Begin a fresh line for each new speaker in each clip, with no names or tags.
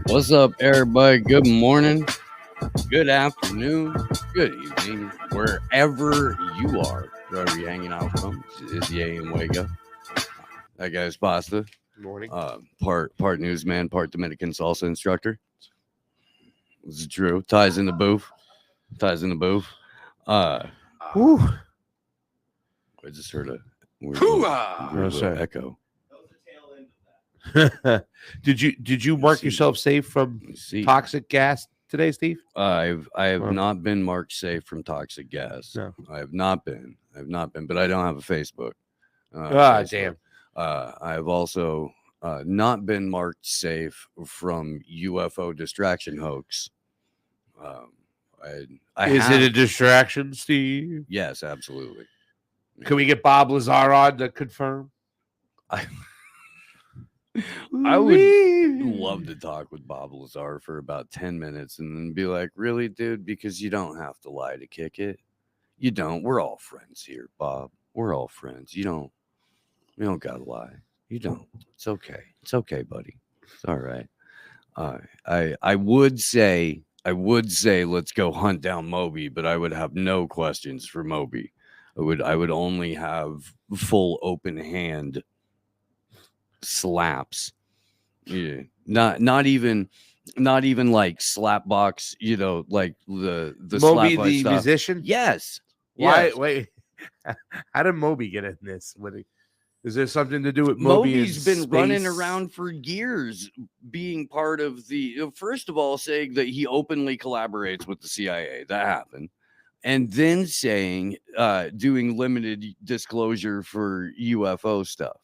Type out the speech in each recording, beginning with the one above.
What's up, everybody? Good morning, good afternoon, good evening, wherever you are, wherever you're hanging out from. It's the AM Wake Up. That guy's Pasta.
Good morning.
Part newsman, part Dominican salsa instructor. This is true. Ties in the booth.
Whew.
I just heard a weird
What's that?
echo.
Did you mark yourself safe from
See,
toxic gas today, Steve?
I have not been marked safe from toxic gas.
No.
I have not been, but I don't have a Facebook.
Damn.
I have also not been marked safe from UFO distraction hoax.
Is it a distraction, Steve?
Yes, absolutely.
Can we get Bob Lazar on to confirm?
I would love to talk with Bob Lazar for about 10 minutes and then be like, really, dude? Because you don't have to lie to kick it. You don't. We're all friends here, Bob. We're all friends. You don't gotta lie. You don't. It's okay. It's okay, buddy. It's all right. I would say let's go hunt down Moby, but I would have no questions for Moby. I would only have full open hand slaps. Yeah. Not even like slap box, like the
Moby
slap
the
stuff.
musician?
Yes.
Why?
Yes.
Wait. How did Moby get in this? Is there something to do with Moby?
Moby's been running around for years, being part of the. First of all, saying that he openly collaborates with the CIA. That happened, and then saying, doing limited disclosure for UFO stuff.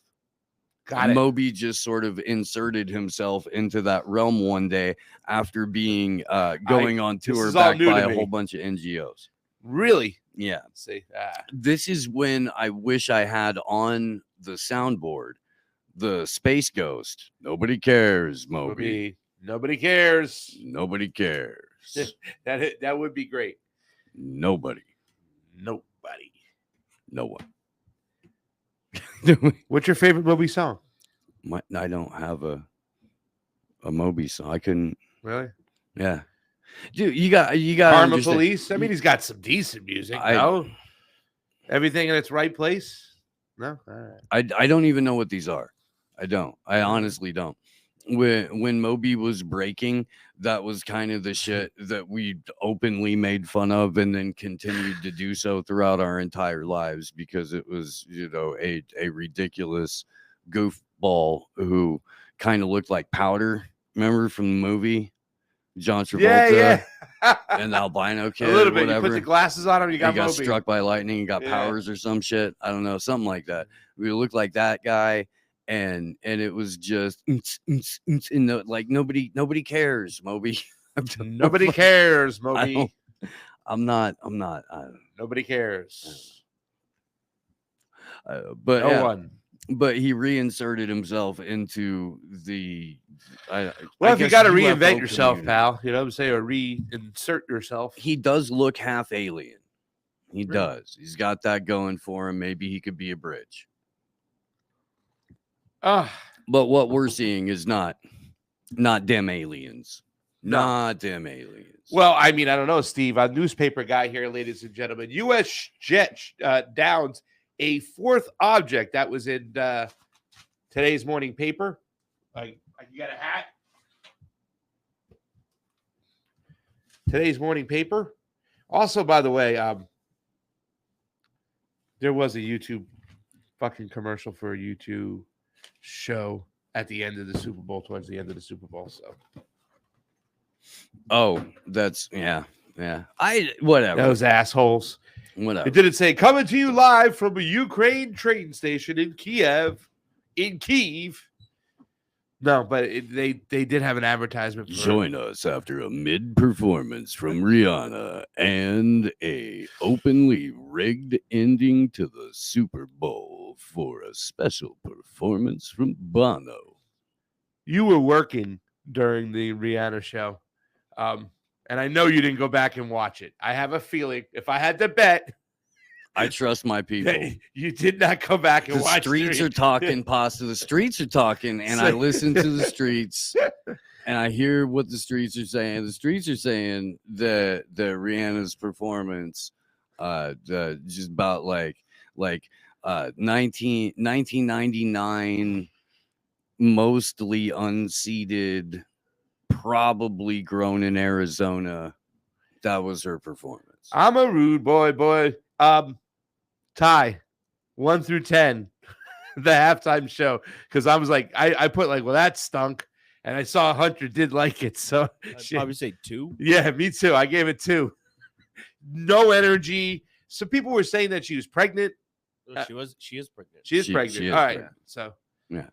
Got it.
Moby just sort of inserted himself into that realm one day after being going on tour backed by a whole bunch of NGOs.
Really?
Yeah.
See,
This is when I wish I had on the soundboard the Space Ghost. Nobody cares, Moby.
Nobody cares.
Nobody cares.
That would be great.
Nobody.
No one. What's your favorite Moby song?
I don't have a Moby song. I couldn't.
Really?
Yeah. Dude, you got
Karma Police. I mean, he's got some decent music. No, everything in its right place. No, all right.
I don't even know what these are. I don't. I honestly don't. When Moby was breaking, that was kind of the shit that we openly made fun of and then continued to do so throughout our entire lives because it was, a ridiculous goofball who kind of looked like Powder. Remember from the movie? John Travolta and the albino kid.
A little bit.
Whatever.
You put the glasses on him, you got
he got
Moby.
struck by lightning and got powers or some shit. I don't know, something like that. We looked like that guy, and it was just like nobody cares, Moby.
Nobody cares, Moby.
I'm not.
Nobody cares.
But
no one.
But he reinserted himself into the.
If you got to reinvent yourself, pal, you know what I'm saying, or reinsert yourself.
He does look half alien. He does. He's got that going for him. Maybe he could be a bridge. But what we're seeing is not them aliens.
No.
Not them aliens.
Well, I mean, I don't know, Steve. A newspaper guy here, ladies and gentlemen. U.S. jet downs a fourth object that was in today's morning paper. You got a hat? Today's morning paper. Also, by the way, there was a YouTube fucking commercial for a YouTube show at the end of the Super Bowl, towards the end of the Super Bowl. So,
that's whatever.
Those assholes.
Whatever.
It didn't say coming to you live from a Ukraine train station in Kiev. No, but they did have an advertisement.
Join us after a mid-performance from Rihanna and a openly rigged ending to the Super Bowl for a special performance from Bono.
You were working during the Rihanna show, and I know you didn't go back and watch it. I have a feeling, if I had to bet,
I trust my people.
You did not come back and watch.
The streets are talking, Pasta. The streets are talking, and I listen to the streets, and I hear what the streets are saying. The streets are saying that Rihanna's performance, just about like 1999, mostly unseated, probably grown in Arizona. That was her performance.
I'm a rude boy. Ty, 1 through 10, the halftime show, because I was like, I put like, well, that stunk, and I saw Hunter did like it, so
I'd probably say 2.
Yeah, me too. I gave it 2. No energy. Some people were saying that she was pregnant.
She is pregnant.
She is pregnant. All right, so
yeah.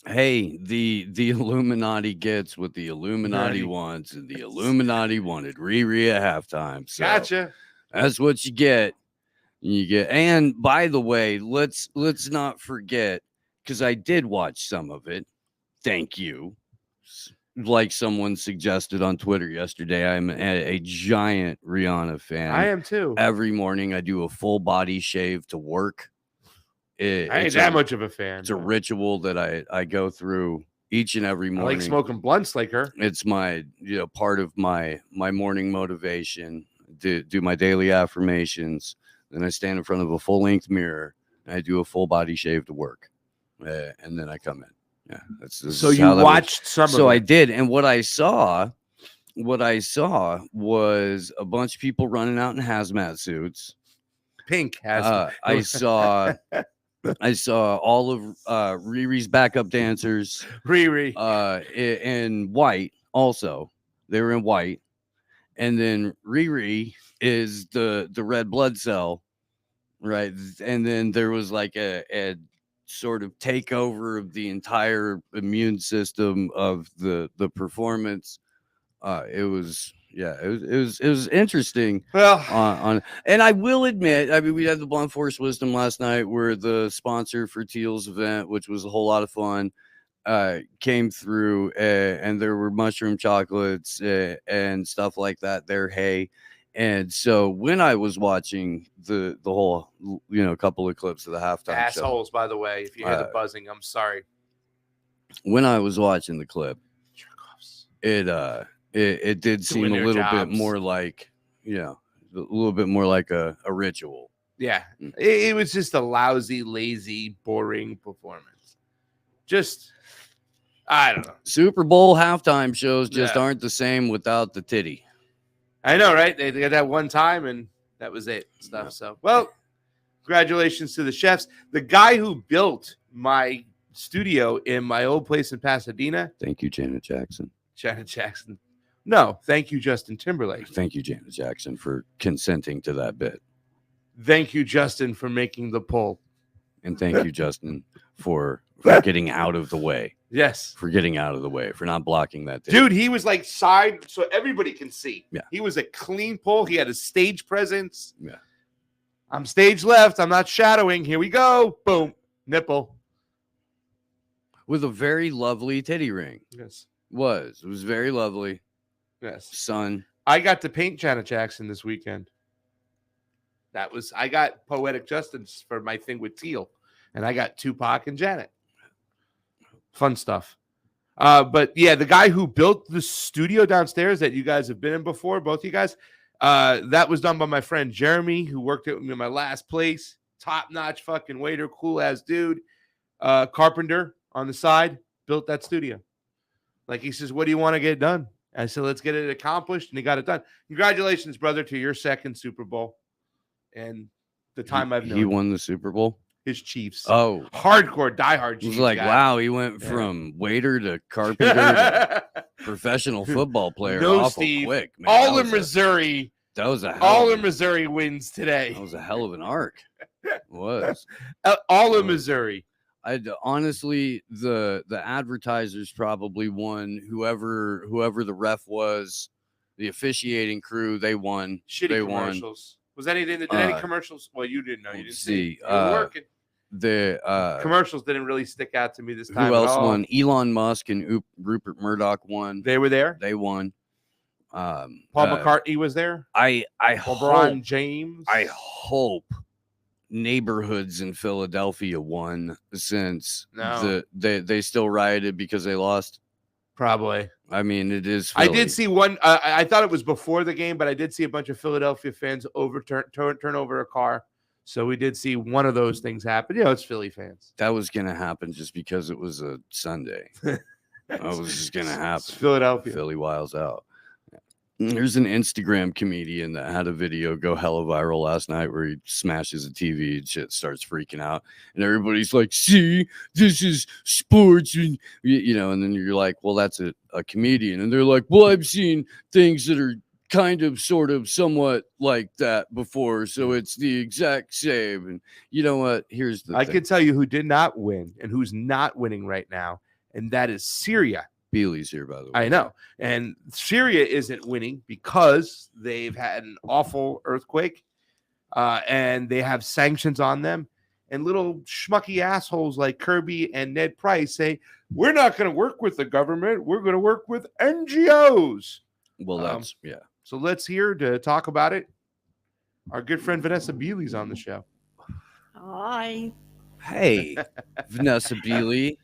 Hey, the Illuminati gets what the Illuminati wants, and the Illuminati wanted Riri at halftime. So
gotcha.
That's what you get. And by the way, let's not forget, because I did watch some of it. Thank you. Like someone suggested on Twitter yesterday, I'm a giant Rihanna fan.
I am too.
Every morning I do a full body shave to work.
I ain't that much of a fan.
It's a ritual that I go through each and every morning.
I like smoking blunts like her.
It's my part of my morning motivation. Do my daily affirmations. Then I stand in front of a full length mirror and I do a full body shave to work, and then I come in. Yeah,
so you watched some.
So I did, and what I saw was a bunch of people running out in hazmat suits.
Pink hazmat.
I saw all of Riri's backup dancers.
Riri.
In white also. They were in white. And then Riri is the red blood cell, right? And then there was like a sort of takeover of the entire immune system of the performance. It was interesting.
Well,
and I will admit, I mean, we had the Blunt Force Wisdom last night, where the sponsor for Teal's event, which was a whole lot of fun, came through, and there were mushroom chocolates and stuff like that there. Hey, and so when I was watching the whole, couple of clips of the halftime
assholes,
show,
by the way, if you hear the buzzing, I'm sorry.
When I was watching the clip, it did seem a little bit more like a little bit more like a ritual.
Yeah,
Mm.
it was just a lousy, lazy, boring performance. Just, I don't know.
Super Bowl halftime shows just
Yeah.
aren't the same without the titty.
I know, right? They got that one time, and that was it. Stuff.
Yeah.
So, well, congratulations to the chefs. The guy who built my studio in my old place in Pasadena,
Thank you, Janet Jackson.
Janet Jackson. No, thank you, Justin Timberlake.
Thank you, Janet Jackson, for consenting to that bit.
Thank you, Justin, for making the poll.
And thank you, Justin, for getting out of the way.
Yes.
For getting out of the way. For not blocking that titty.
Dude, he was like side so everybody can see.
Yeah.
He was a clean poll. He had a stage presence.
Yeah.
I'm stage left. I'm not shadowing. Here we go. Boom. Nipple.
With a very lovely titty ring.
Yes.
It was very lovely.
Yes.
Son.
I got to paint Janet Jackson this weekend. I got Poetic Justice for my thing with Teal. And I got Tupac and Janet. Fun stuff. But yeah, the guy who built the studio downstairs that you guys have been in before, both of you guys, that was done by my friend Jeremy, who worked at me in my last place. Top-notch fucking waiter, cool-ass dude. Carpenter on the side, built that studio. Like, he says, what do you want to get done? I said, let's get it accomplished, and he got it done. Congratulations, brother, to your second Super Bowl. And the time I've known
He won the Super Bowl?
his Chiefs.
Oh.
Hardcore, diehard
It
Chiefs.
was like,
guy.
wow, he went from waiter to carpenter to professional football player.
No,
awful
Steve.
quick, man.
All
That
in
was a-
Missouri.
That was a hell
All
of
in
a-
Missouri wins today.
That was a hell of an arc. It was.
All in Missouri.
Honestly, the advertisers probably won. Whoever the ref was, the officiating crew, they won.
Shitty
they
commercials. Was anything that did any commercials? Well, you didn't know. You didn't
let's
see.
see,
You were working.
The
Commercials didn't really stick out to me this time.
who else
at all.
won? Elon Musk and Rupert Murdoch won.
They were there.
They won.
Paul McCartney was there.
I
LeBron
hope,
James.
I hope neighborhoods in Philadelphia won, since
No.
they still rioted because they lost.
Probably.
I mean, it is.
I
Philly.
did see one. I thought it was before the game, but I did see a bunch of Philadelphia fans turn over a car. So we did see one of those things happen. You know, it's Philly fans.
That was gonna happen just because it was a Sunday. That was just gonna happen.
It's Philadelphia.
Philly Wiles out. There's an Instagram comedian that had a video go hella viral last night where he smashes a TV and shit starts freaking out. And everybody's like, see, this is sports. And, you know, and then you're like, well, that's a comedian. And they're like, well, I've seen things that are kind of, sort of, somewhat like that before. So it's the exact same. And you know what? Here's the
I
thing.
can tell you who did not win and who's not winning right now, and that is Syria.
Beely's here, by the way.
I know. And Syria isn't winning because they've had an awful earthquake and they have sanctions on them. And little schmucky assholes like Kirby and Ned Price say, we're not going to work with the government. We're going to work with NGOs.
Well, that's, yeah.
So let's hear to talk about it. Our good friend Vanessa Beely's on the show.
Hi.
Hey, Vanessa Beely,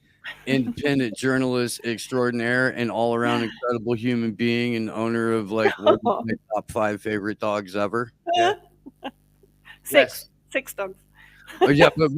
independent journalist extraordinaire and all-around incredible human being and owner of like one of my top 5 favorite dogs ever.
Six dogs.
Oh, yeah, but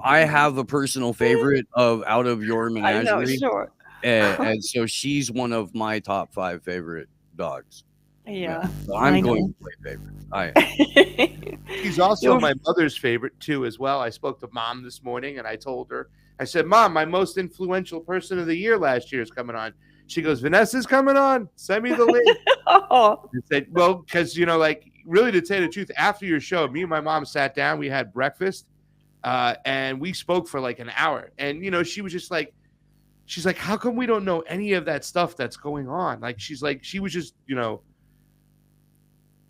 I have a personal favorite out of your
I know,
menagerie,
sure.
and so she's one of my top 5 favorite dogs.
Yeah.
So I'm
I
going
know.
to play favorite. I am.
He's also my mother's favorite too, as well. I spoke to Mom this morning and I told her, I said, Mom, my most influential person of the year last year is coming on. She goes, Vanessa's coming on. Send me the link.
Oh,
I said, well, because, you know, like, really, to tell you the truth, after your show, me and my mom sat down, we had breakfast, and we spoke for like an hour. And, you know, she was just like, she's like, how come we don't know any of that stuff that's going on? Like, she's like, she was just, you know,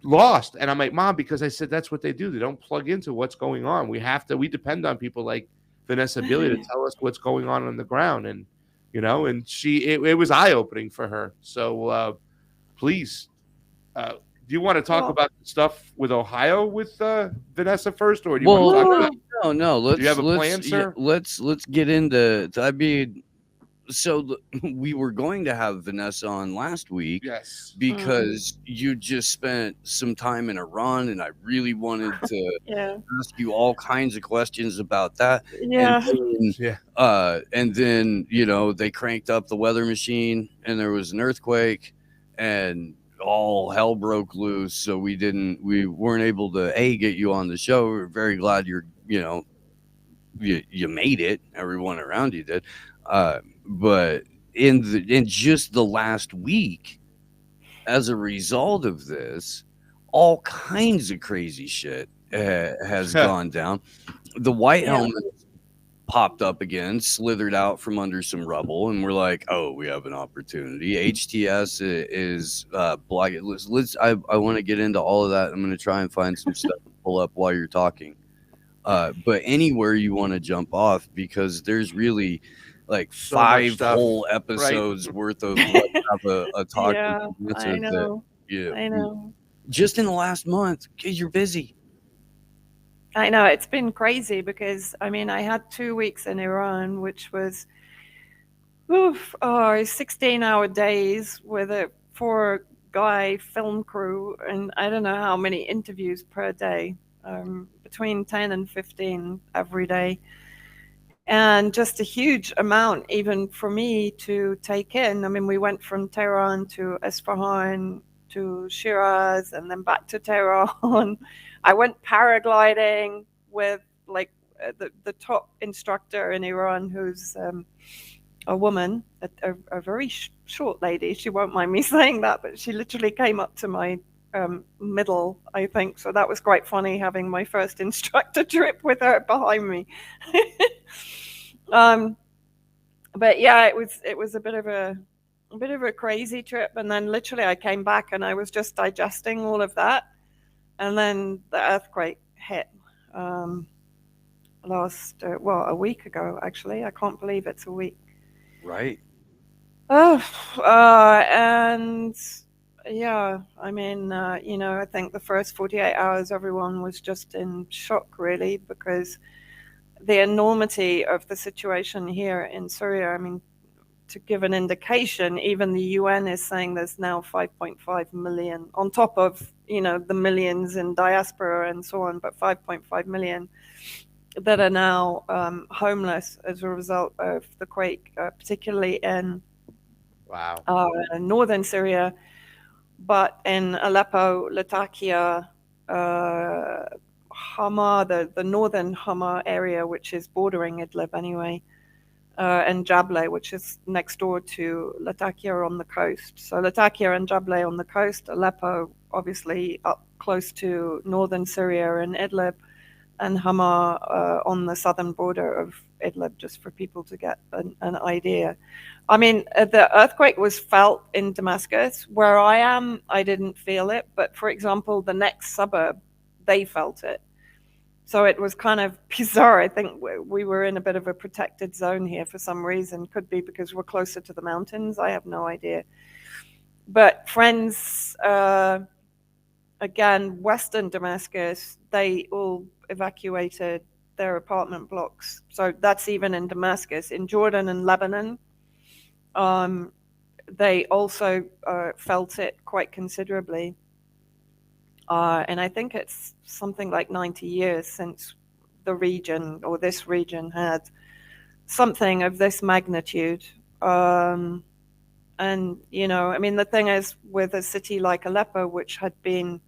lost. And I'm like, Mom, because I said that's what they do. They don't plug into what's going on. We depend on people like Vanessa Beely to tell us what's going on the ground. And, you know, and it was eye-opening for her. So please, do you want to talk about the stuff with Ohio with Vanessa first, or do you want to talk about?
No.
Do you have a plan, sir?
Let's get into. I mean, we were going to have Vanessa on last week
Yes.
because you just spent some time in Iran, and I really wanted to
Yeah.
ask you all kinds of questions about that.
Yeah.
And then they cranked up the weather machine, and there was an earthquake, and all hell broke loose. So we weren't able to get you on the show. We're very glad you made it. Everyone around you did. But in just the last week, as a result of this, all kinds of crazy shit has gone down. The white
Yeah.
helmet popped up again, slithered out from under some rubble, and we're like, "Oh, we have an opportunity." HTS is block. I want to get into all of that. I'm going to try and find some stuff to pull up while you're talking. But anywhere you want to jump off, because there's really like
So much
5
stuff,
whole
right?
episodes worth of let's have a talk
Yeah,
with
I
Vanessa
know.
that
I know.
just in the last month, you're busy.
I know it's been crazy because I mean I had 2 weeks in Iran, which was 16-hour days with a 4-guy film crew, and I don't know how many interviews per day, between 10 and 15 every day, and just a huge amount even for me to take in. I mean, we went from Tehran to Isfahan to Shiraz and then back to Tehran. I went paragliding with like the top instructor in Iran, who's a woman, a very short lady. She won't mind me saying that, but she literally came up to my middle, I think. So that was quite funny having my first instructor trip with her behind me. But yeah, it was a bit of a crazy trip, and then literally I came back and I was just digesting all of that, and then the earthquake hit a week ago. Actually, I can't believe it's a week.
Right.
Oh, and yeah, I mean, I think the first 48 hours everyone was just in shock, really, because the enormity of the situation here in Syria. I mean, to give an indication, even the UN is saying there's now 5.5 million on top of, the millions in diaspora and so on, but 5.5 million that are now homeless as a result of the quake, particularly in
Wow.
northern Syria, but in Aleppo, Latakia, Hama, the northern Hama area, which is bordering Idlib anyway, and Jable, which is next door to Latakia on the coast. So Latakia and Jable on the coast, Aleppo obviously up close to northern Syria and Idlib, and Hama on the southern border of Idlib, just for people to get an idea. I mean, the earthquake was felt in Damascus. Where I am, I didn't feel it. But for example, the next suburb, they felt it. So it was kind of bizarre. I think we were in a bit of a protected zone here for some reason. Could be because we're closer to the mountains. I have no idea. But friends, again, Western Damascus, they all evacuated their apartment blocks. So that's even in Damascus. In Jordan and Lebanon, they also felt it quite considerably. And I think it's something like 90 years since the region or this region had something of this magnitude. And, I mean, the thing is, with a city like Aleppo, which had been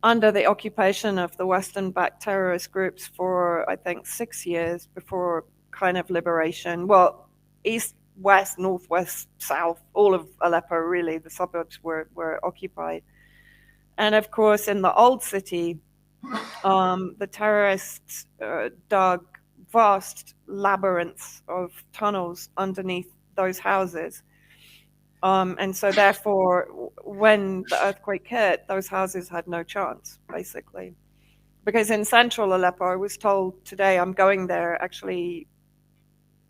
under the occupation of the Western-backed terrorist groups for, I think, 6 years before kind of liberation. Well, east, west, northwest, south, all of Aleppo, really, the suburbs were occupied. And of course, in the old city, the terrorists dug vast labyrinths of tunnels underneath those houses. And so therefore, when the earthquake hit, those houses had no chance, basically. Because in central Aleppo, I was told today, I'm going there actually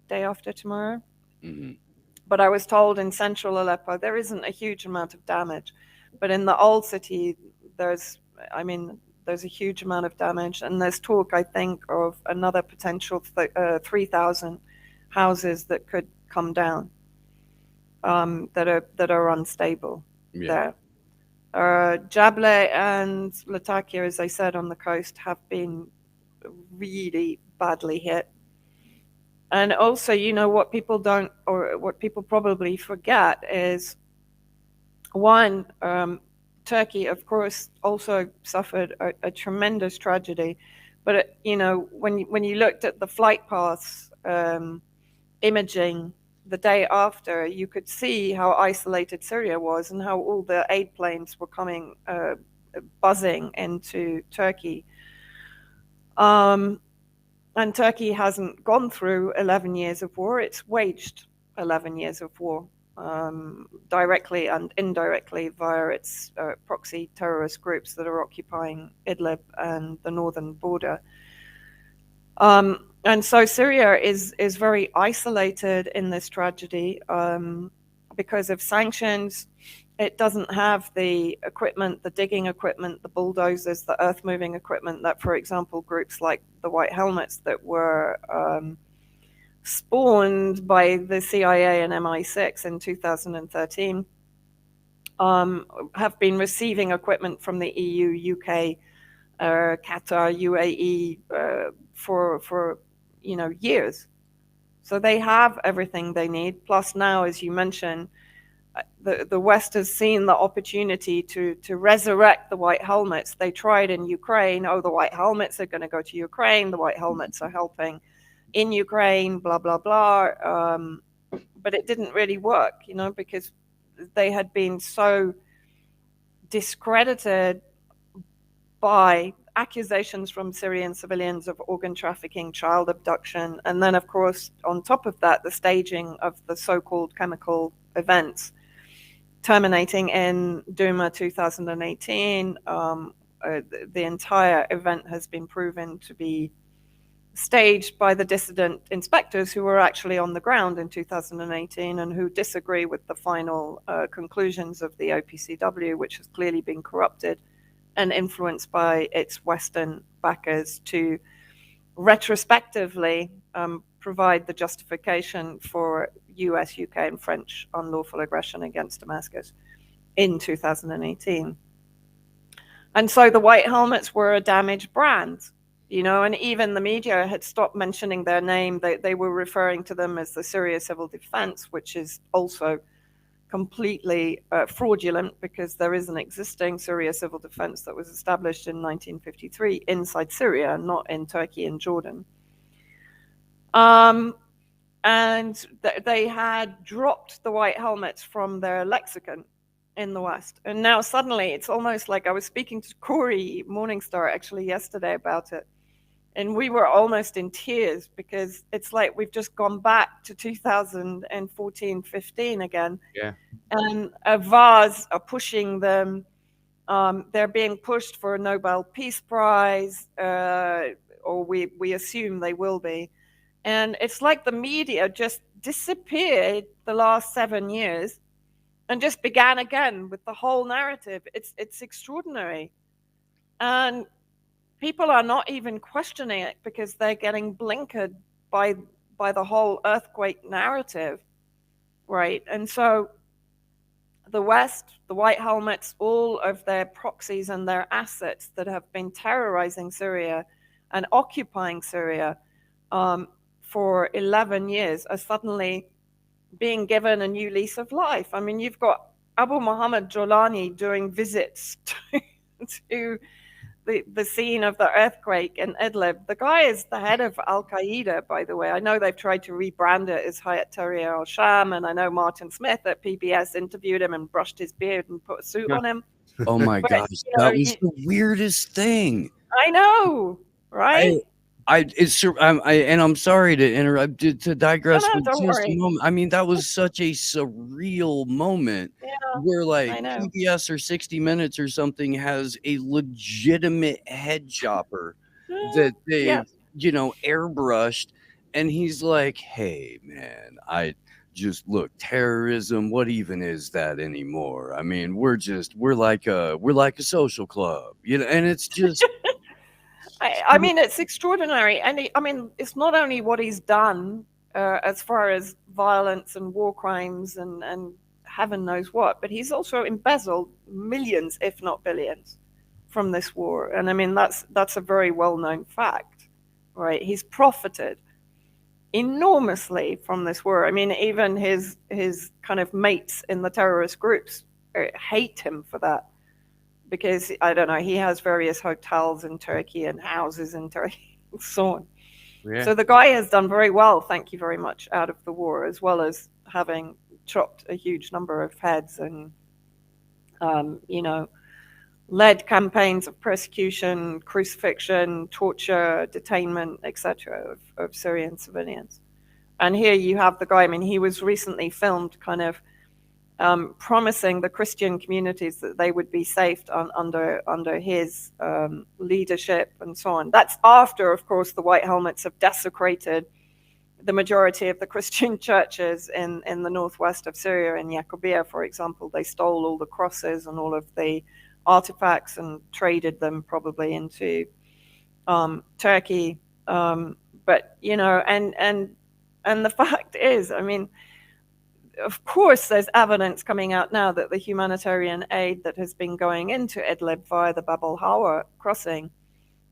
day after tomorrow.
Mm-hmm.
But I was told in central Aleppo, there isn't a huge amount of damage. But in the old city, there's a huge amount of damage. And there's talk, I think, of another potential 3,000 houses that could come down, that are unstable
Yeah.
there. Jable and Latakia, as I said, on the coast have been really badly hit. And also, what people don't, or what people probably forget is one, Turkey, of course, also suffered a tremendous tragedy. But, when you looked at the flight paths imaging the day after, you could see how isolated Syria was and how all the aid planes were coming, buzzing into Turkey. And Turkey hasn't gone through 11 years of war. It's waged 11 years of war, directly and indirectly via its proxy terrorist groups that are occupying Idlib and the northern border. And so Syria is very isolated in this tragedy because of sanctions. It doesn't have the equipment, the digging equipment, the bulldozers, the earth-moving equipment that, for example, groups like the White Helmets that were spawned by the CIA and MI6 in 2013 have been receiving equipment from the EU, UK, Qatar, UAE for years. So they have everything they need. Plus now, as you mentioned, the West has seen the opportunity to resurrect the White Helmets. They tried in Ukraine. Oh, the White Helmets are going to go to Ukraine. The White Helmets are helping in Ukraine, blah, blah, blah. But it didn't really work, because they had been so discredited by accusations from Syrian civilians of organ trafficking, child abduction, and then, of course, on top of that, the staging of the so-called chemical events terminating in Duma 2018. The entire event has been proven to be staged by the dissident inspectors who were actually on the ground in 2018 and who disagree with the final conclusions of the OPCW, which has clearly been corrupted and influenced by its Western backers to retrospectively provide the justification for US, UK, and French unlawful aggression against Damascus in 2018. And so the White Helmets were a damaged brand, and even the media had stopped mentioning their name. They were referring to them as the Syria Civil Defense, which is also completely fraudulent because there is an existing Syria Civil Defense that was established in 1953 inside Syria, not in Turkey and Jordan. And they had dropped the White Helmets from their lexicon in the West. And now suddenly it's almost like, I was speaking to Corey Morningstar actually yesterday about it, and we were almost in tears because it's like we've just gone back to 2014-15 again.
Yeah.
And Avaz are pushing them. They're being pushed for a Nobel Peace Prize, or we assume they will be. And it's like the media just disappeared the last 7 years and just began again with the whole narrative. It's extraordinary. And people are not even questioning it because they're getting blinkered by the whole earthquake narrative, right? And so the West, the White Helmets, all of their proxies and their assets that have been terrorizing Syria and occupying Syria for 11 years are suddenly being given a new lease of life. I mean, you've got Abu Muhammad Jolani doing visits to the scene of the earthquake in Idlib. The guy is the head of Al-Qaeda, by the way. I know they've tried to rebrand it as Hayat Tahrir al-Sham, and I know Martin Smith at PBS interviewed him and brushed his beard and put a suit on him.
Oh my gosh, that was the weirdest thing.
I know, right?
I'm sorry to interrupt, to digress for
don't
just
worry.
a moment. I mean, that was such a surreal moment where, like,
I know.
PBS or 60 Minutes or something has a legitimate head chopper that they've, airbrushed, and he's like, "Hey, man, just look, terrorism. What even is that anymore? I mean, we're like a social club, and it's just."
I mean, it's extraordinary. And I mean, it's not only what he's done as far as violence and war crimes and heaven knows what, but he's also embezzled millions, if not billions, from this war. And I mean, that's a very well-known fact, right? He's profited enormously from this war. I mean, even his kind of mates in the terrorist groups hate him for that, because I don't know, he has various hotels in Turkey and houses in Turkey and so on.
Yeah.
So the guy has done very well, thank you very much, out of the war, as well as having chopped a huge number of heads and, led campaigns of persecution, crucifixion, torture, detainment, etc. of Syrian civilians. And here you have the guy, I mean, he was recently filmed kind of promising the Christian communities that they would be safe under his leadership and so on. That's after, of course, the White Helmets have desecrated the majority of the Christian churches in the northwest of Syria. In Yaqubiyah, for example, they stole all the crosses and all of the artifacts and traded them probably into Turkey. But and the fact is, I mean, of course, there's evidence coming out now that the humanitarian aid that has been going into Idlib via the Bab al-Hawa crossing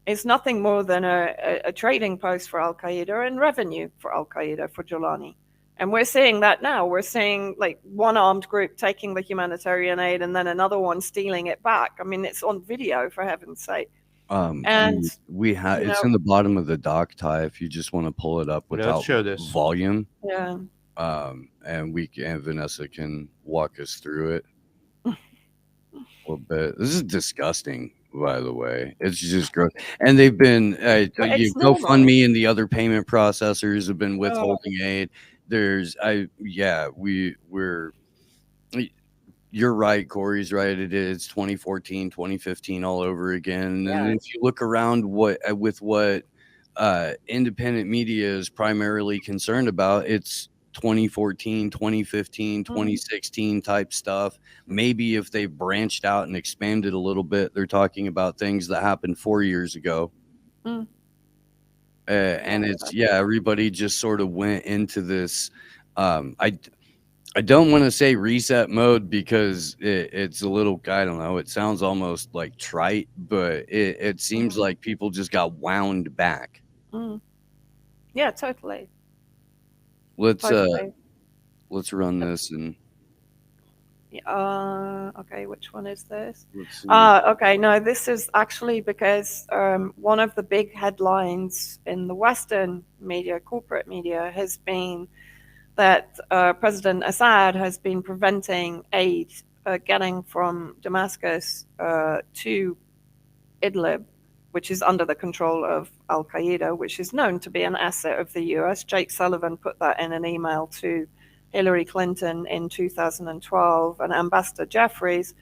is nothing more than a trading post for Al-Qaeda and revenue for Al-Qaeda, for Jolani. And we're seeing that now. We're seeing like one armed group taking the humanitarian aid and then another one stealing it back. I mean, it's on video, for heaven's sake. And
we have it's in the bottom of the doc, Ty, if you just want to pull it up without
show this
volume.
Yeah.
And Vanessa can walk us through it a little bit. This is disgusting, by the way. It's just gross. And they've been GoFundMe and the other payment processors have been withholding aid. You're right, Corey's right. It is 2014, 2015 all over again. And if you look around what independent media is primarily concerned about, it's 2014, 2015, 2016 type stuff. Maybe if they branched out and expanded a little bit, they're talking about things that happened 4 years ago. And it's, everybody just sort of went into this. I don't want to say reset mode because it's a little, I don't know, it sounds almost like trite, but it seems like people just got wound back.
Yeah, totally.
Let's run this and
okay, which one is this? Okay, no, this is actually because one of the big headlines in the Western media, corporate media, has been that President Assad has been preventing aid getting from Damascus to Idlib, which is under the control of Al-Qaeda, which is known to be an asset of the US. Jake Sullivan put that in an email to Hillary Clinton in 2012, and Ambassador Jeffries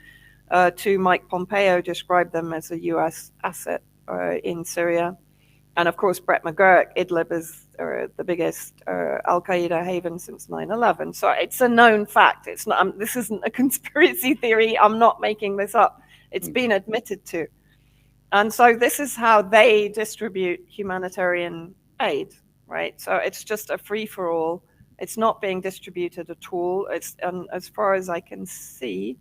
to Mike Pompeo described them as a US asset in Syria. And of course, Brett McGurk, Idlib is the biggest Al-Qaeda haven since 9/11. So it's a known fact. It's not. This isn't a conspiracy theory. I'm not making this up. It's been admitted to. And so this is how they distribute humanitarian aid, right? So it's just a free-for-all. It's not being distributed at all. It's as far as I can see.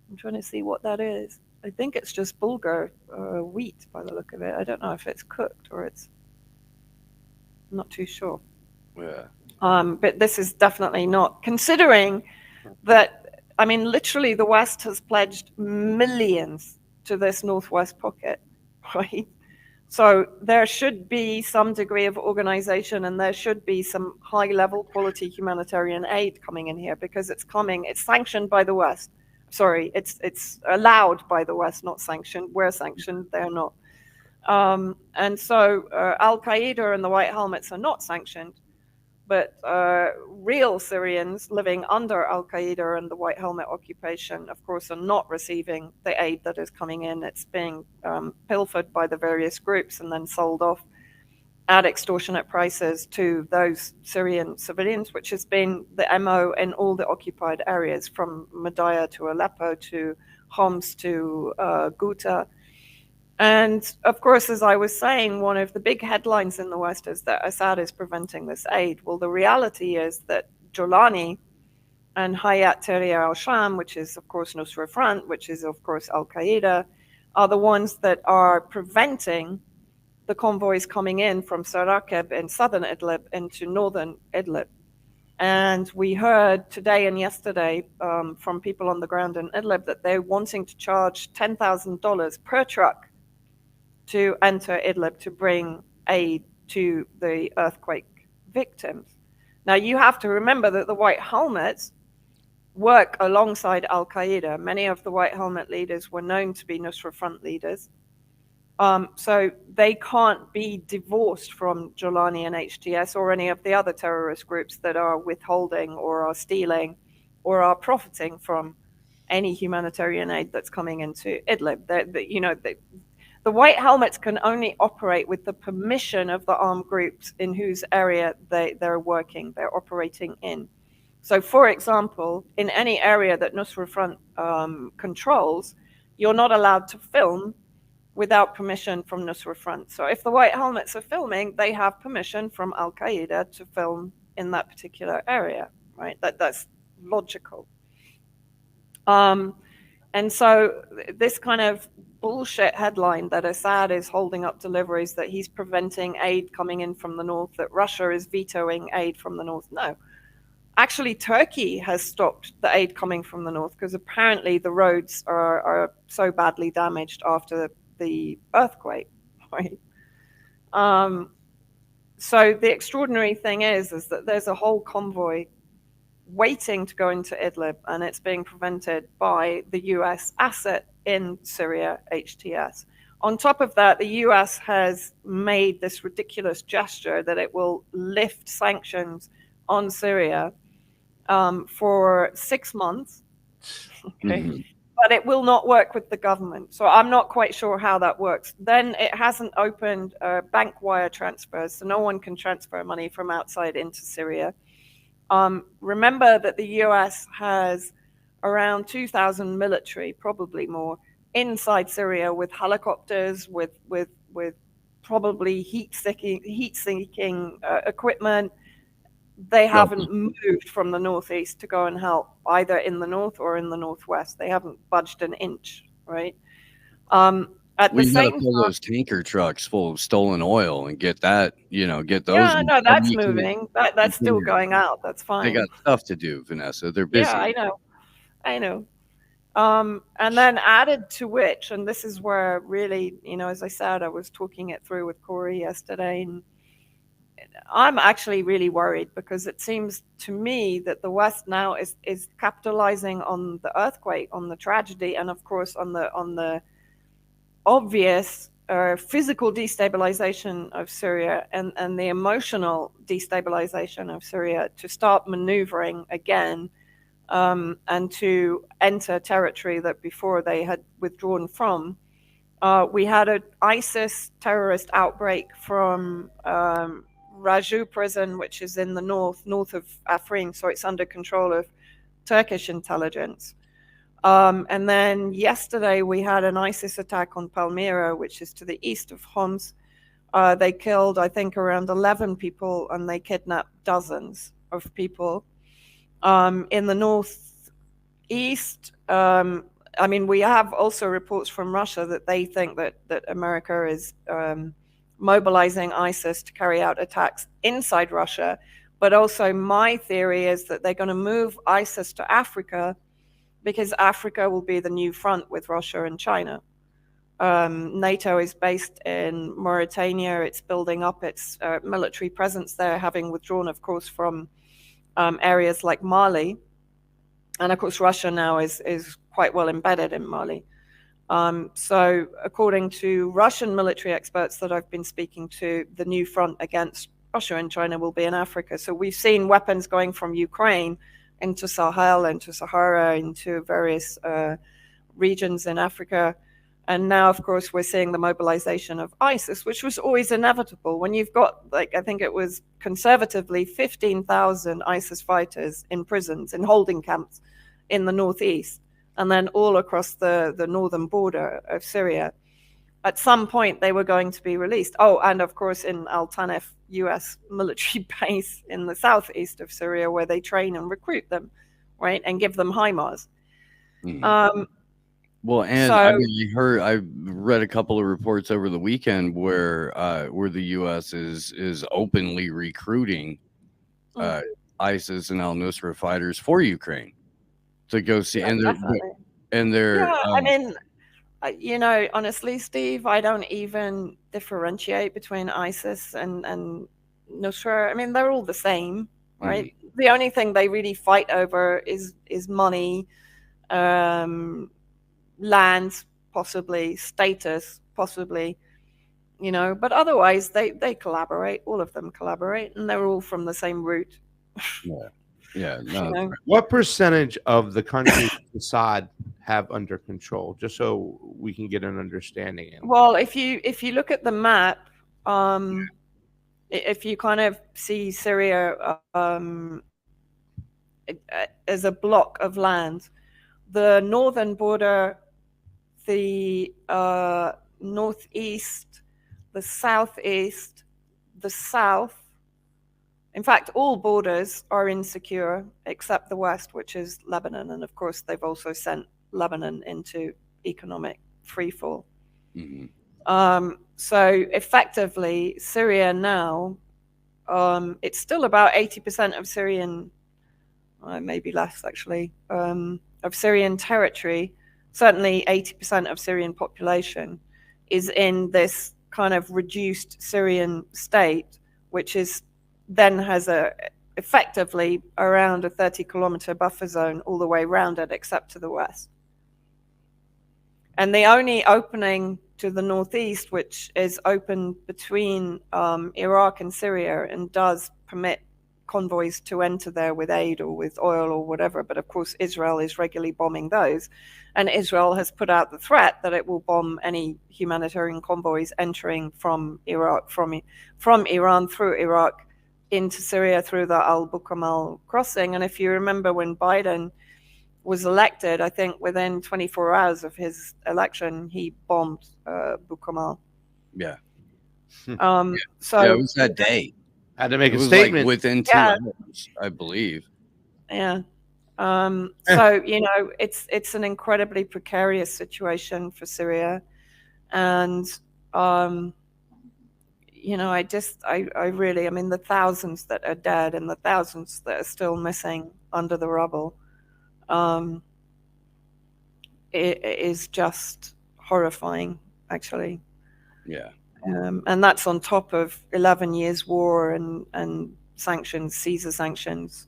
I'm trying to see what that is. I think it's just bulgur wheat by the look of it. I don't know if it's cooked or it's. I'm not too sure.
Yeah.
But this is definitely not, considering that, I mean, literally the West has pledged millions to this Northwest pocket, right? So there should be some degree of organization and there should be some high level quality humanitarian aid coming in here, because it's sanctioned by the West. Sorry, it's allowed by the West, not sanctioned. We're sanctioned, they're not. And so Al-Qaeda and the White Helmets are not sanctioned, but real Syrians living under Al-Qaeda and the White Helmet occupation, of course, are not receiving the aid that is coming in. It's being pilfered by the various groups and then sold off at extortionate prices to those Syrian civilians, which has been the MO in all the occupied areas, from Madaya to Aleppo to Homs to Ghouta. And of course, as I was saying, one of the big headlines in the West is that Assad is preventing this aid. Well, the reality is that Jolani and Hayat Tahrir al-Sham, which is, of course, Nusra Front, which is, of course, Al-Qaeda, are the ones that are preventing the convoys coming in from Sarakeb in southern Idlib into northern Idlib. And we heard today and yesterday from people on the ground in Idlib that they're wanting to charge $10,000 per truck to enter Idlib to bring aid to the earthquake victims. Now, you have to remember that the White Helmets work alongside Al-Qaeda. Many of the White Helmet leaders were known to be Nusra Front leaders. So they can't be divorced from Jolani and HTS or any of the other terrorist groups that are withholding or are stealing or are profiting from any humanitarian aid that's coming into Idlib. The White Helmets can only operate with the permission of the armed groups in whose area they're working, they're operating in. So, for example, in any area that Nusra Front controls, you're not allowed to film without permission from Nusra Front. So if the White Helmets are filming, they have permission from Al-Qaeda to film in that particular area, right? That's logical. And so this kind of bullshit headline that Assad is holding up deliveries, that he's preventing aid coming in from the north, that Russia is vetoing aid from the north. No. Actually, Turkey has stopped the aid coming from the north because apparently the roads are so badly damaged after the earthquake, right? So the extraordinary thing is that there's a whole convoy waiting to go into Idlib, and it's being prevented by the US asset in Syria, HTS. On top of that, the US has made this ridiculous gesture that it will lift sanctions on Syria for 6 months. Okay. Mm-hmm. But it will not work with the government. So I'm not quite sure how that works. Then it hasn't opened bank wire transfers, so no one can transfer money from outside into Syria. Remember that the US has around 2,000 military, probably more, inside Syria with helicopters, with probably heat-seeking equipment. They haven't moved from the northeast to go and help, either in the north or in the northwest. They haven't budged an inch, right? At the same time,
pull those tanker trucks full of stolen oil and get that, get those.
Yeah, no, that's moving. That's still going out. That's fine.
They got stuff to do, Vanessa. They're busy.
Yeah, I know. And then added to which, and this is where really, as I said, I was talking it through with Corey yesterday, and I'm actually really worried because it seems to me that the West now is capitalizing on the earthquake, on the tragedy, and of course on the obvious physical destabilization of Syria and the emotional destabilization of Syria to start maneuvering again and to enter territory that before they had withdrawn from. We had an ISIS terrorist outbreak from Raju prison, which is in the north of Afrin, so it's under control of Turkish intelligence. And then yesterday we had an ISIS attack on Palmyra, which is to the east of Homs. They killed, I think, around 11 people, and they kidnapped dozens of people. In the northeast, we have also reports from Russia that they think that America is mobilizing ISIS to carry out attacks inside Russia. But also my theory is that they're going to move ISIS to Africa because Africa will be the new front with Russia and China. NATO is based in Mauritania. It's building up its military presence there, having withdrawn, of course, from areas like Mali. And of course, Russia now is quite well embedded in Mali. So according to Russian military experts that I've been speaking to, the new front against Russia and China will be in Africa. So we've seen weapons going from Ukraine into Sahel, into Sahara, into various regions in Africa. And now, of course, we're seeing the mobilization of ISIS, which was always inevitable. When you've got, I think it was conservatively 15,000 ISIS fighters in prisons, in holding camps in the northeast, and then all across the northern border of Syria, at some point they were going to be released. Oh, and of course in Al Tanif, U.S. military base in the southeast of Syria, where they train and recruit them, right, and give them HIMARS.
Mhm. Well, and I
So
mean, I read a couple of reports over the weekend where the U.S. is openly recruiting ISIS and al-Nusra fighters for Ukraine to go see,
yeah, definitely.
they're
Yeah, I mean, you know, honestly, Steve, I don't even differentiate between ISIS and Nusra. I mean, they're all the same, right? The only thing they really fight over is money, land, possibly status, possibly, you know. But otherwise, they collaborate. All of them collaborate, and they're all from the same root.
yeah,
You
no,
know?
What percentage of the country does Assad have under control, just so we can get an understanding?
Well, if you look at the map, if you kind of see Syria as a block of land, the northern border, the northeast, the southeast, the south. In fact, all borders are insecure except the west, which is Lebanon. And of course, they've also sent Lebanon into economic freefall. So effectively, Syria now, it's still about 80% of Syrian, maybe less actually, of Syrian territory. Certainly 80% of Syrian population is in this kind of reduced Syrian state, which is then has effectively around a 30-kilometer buffer zone all the way around it, except to the west. And the only opening to the northeast, which is open between Iraq and Syria and does permit convoys to enter there with aid or with oil or whatever. But of course, Israel is regularly bombing those. And Israel has put out the threat that it will bomb any humanitarian convoys entering from Iraq, from Iran through Iraq into Syria through the Al-Bukamal crossing. And if you remember when Biden was elected, I think within 24 hours of his election, he bombed Bukamal.
Yeah.
So
it was that day.
Had to make
It
a
was
statement.
like within 2 hours, I believe.
Yeah. So you know, it's an incredibly precarious situation for Syria, and you know, I really, I mean, the thousands that are dead and the thousands that are still missing under the rubble, it is just horrifying, actually.
Yeah.
And that's on top of 11 years war and sanctions, Caesar sanctions.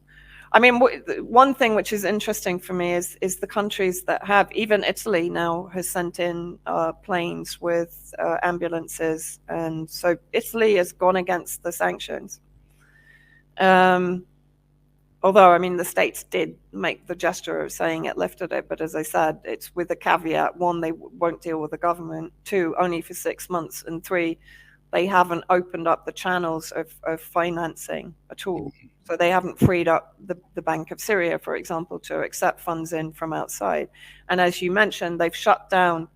I mean, one thing which is interesting for me is the countries that have, even Italy now has sent in planes with ambulances. And so Italy has gone against the sanctions. Although, I mean, the States did make the gesture of saying it lifted it. But as I said, it's with a caveat. One, they won't deal with the government. Two, only for 6 months. And three, they haven't opened up the channels of financing at all. So they haven't freed up the Bank of Syria, for example, to accept funds in from outside. And as you mentioned, they've shut down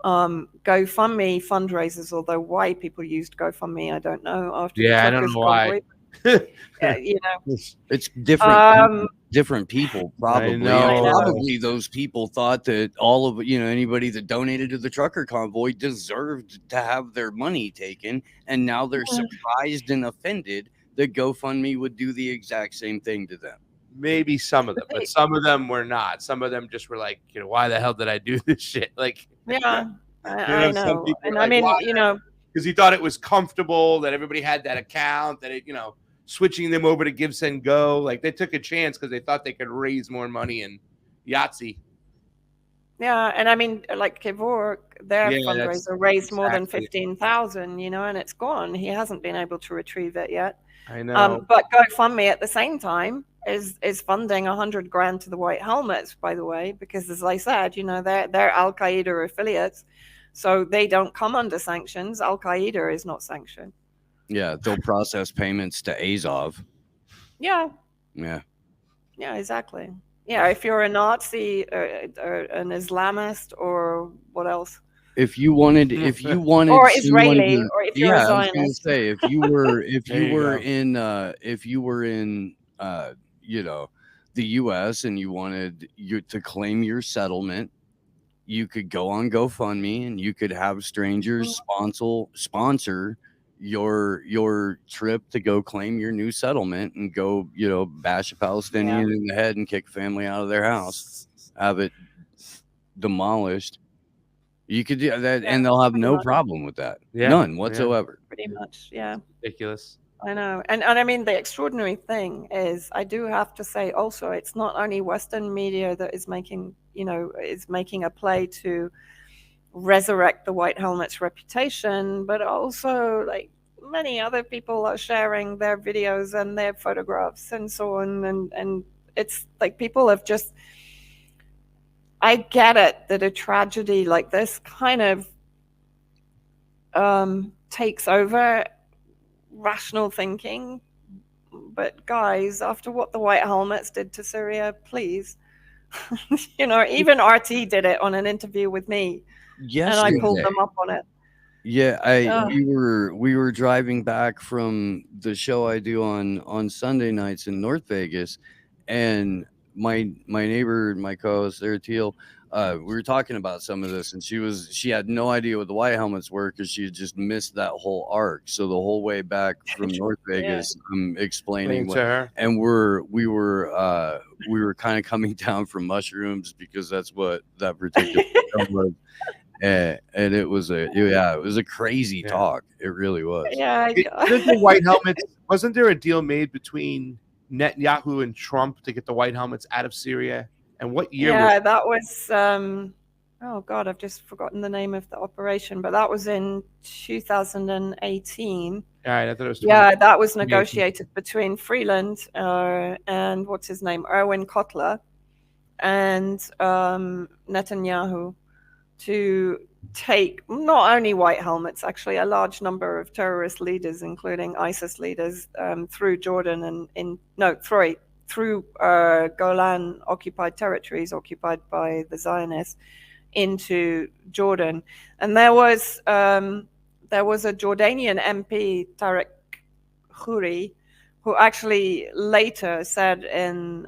GoFundMe fundraisers, although why people used GoFundMe, I don't know. After the
I don't know why.
You know,
it's different people, probably.
I know.
Probably those people thought that all of anybody that donated to the trucker convoy deserved to have their money taken, and now they're surprised and offended that GoFundMe would do the exact same thing to them.
Maybe some of them, but some of them were not. Some of them just were like, why the hell did I do this shit? Like,
yeah, I know. And
like,
I mean,
because he thought it was comfortable that everybody had that account, that it, switching them over to Give, Send, Go, like they took a chance because they thought they could raise more money in Yahtzee.
Yeah, and I mean, like Kevork, their fundraiser raised more than 15,000, and it's gone. He hasn't been able to retrieve it yet.
I know.
But GoFundMe at the same time is funding $100,000 to the White Helmets, by the way, because as I said, they're Al Qaeda affiliates, so they don't come under sanctions. Al Qaeda is not sanctioned.
Yeah, they'll process payments to Azov.
Yeah.
Yeah.
Yeah, exactly. Yeah, if you're a Nazi or an Islamist or what else?
if you wanted
or
someone
Israeli,
to,
or if you're a
yeah, I was gonna
Zionist.
say, if you were
There you go.
in you know, the US and you wanted you to claim your settlement, you could go on GoFundMe and you could have strangers sponsor your trip to go claim your new settlement and go, you know, bash a Palestinian in the head and kick a family out of their house, have it demolished. You could do that, and they'll have
pretty
no
much.
problem with that.
Yeah,
None
yeah.
whatsoever.
Pretty much, yeah.
Ridiculous.
I know. And I mean, the extraordinary thing is, I do have to say also, it's not only Western media that is making a play to resurrect the White Helmet's reputation, but also like many other people are sharing their videos and their photographs and so on. And it's like people have just, I get it that a tragedy like this kind of takes over rational thinking. But guys, after what the White Helmets did to Syria, please, you know, even RT did it on an interview with me, and I pulled them up on it.
Yeah, we were driving back from the show I do on Sunday nights in North Vegas, and my neighbor, my co-host Sarah Teal, we were talking about some of this, and she had no idea what the White Helmets were because she had just missed that whole arc. So the whole way back from North Vegas, I'm explaining
to her,
and we were kind of coming down from mushrooms because that's what that particular show was. And it was a crazy talk. It really was.
Yeah.
The White Helmets, wasn't there a deal made between Netanyahu and Trump to get the White Helmets out of Syria? And what year was
that was oh god, I've just forgotten the name of the operation, but that was in 2018.
All right, I thought it was
that was negotiated between Freeland and what's his name, Erwin Kotler, and Netanyahu, to take not only White Helmets, actually a large number of terrorist leaders, including ISIS leaders, through Jordan through Golan occupied territories occupied by the Zionists into Jordan. And there was a Jordanian MP, Tarek Khouri, who actually later said in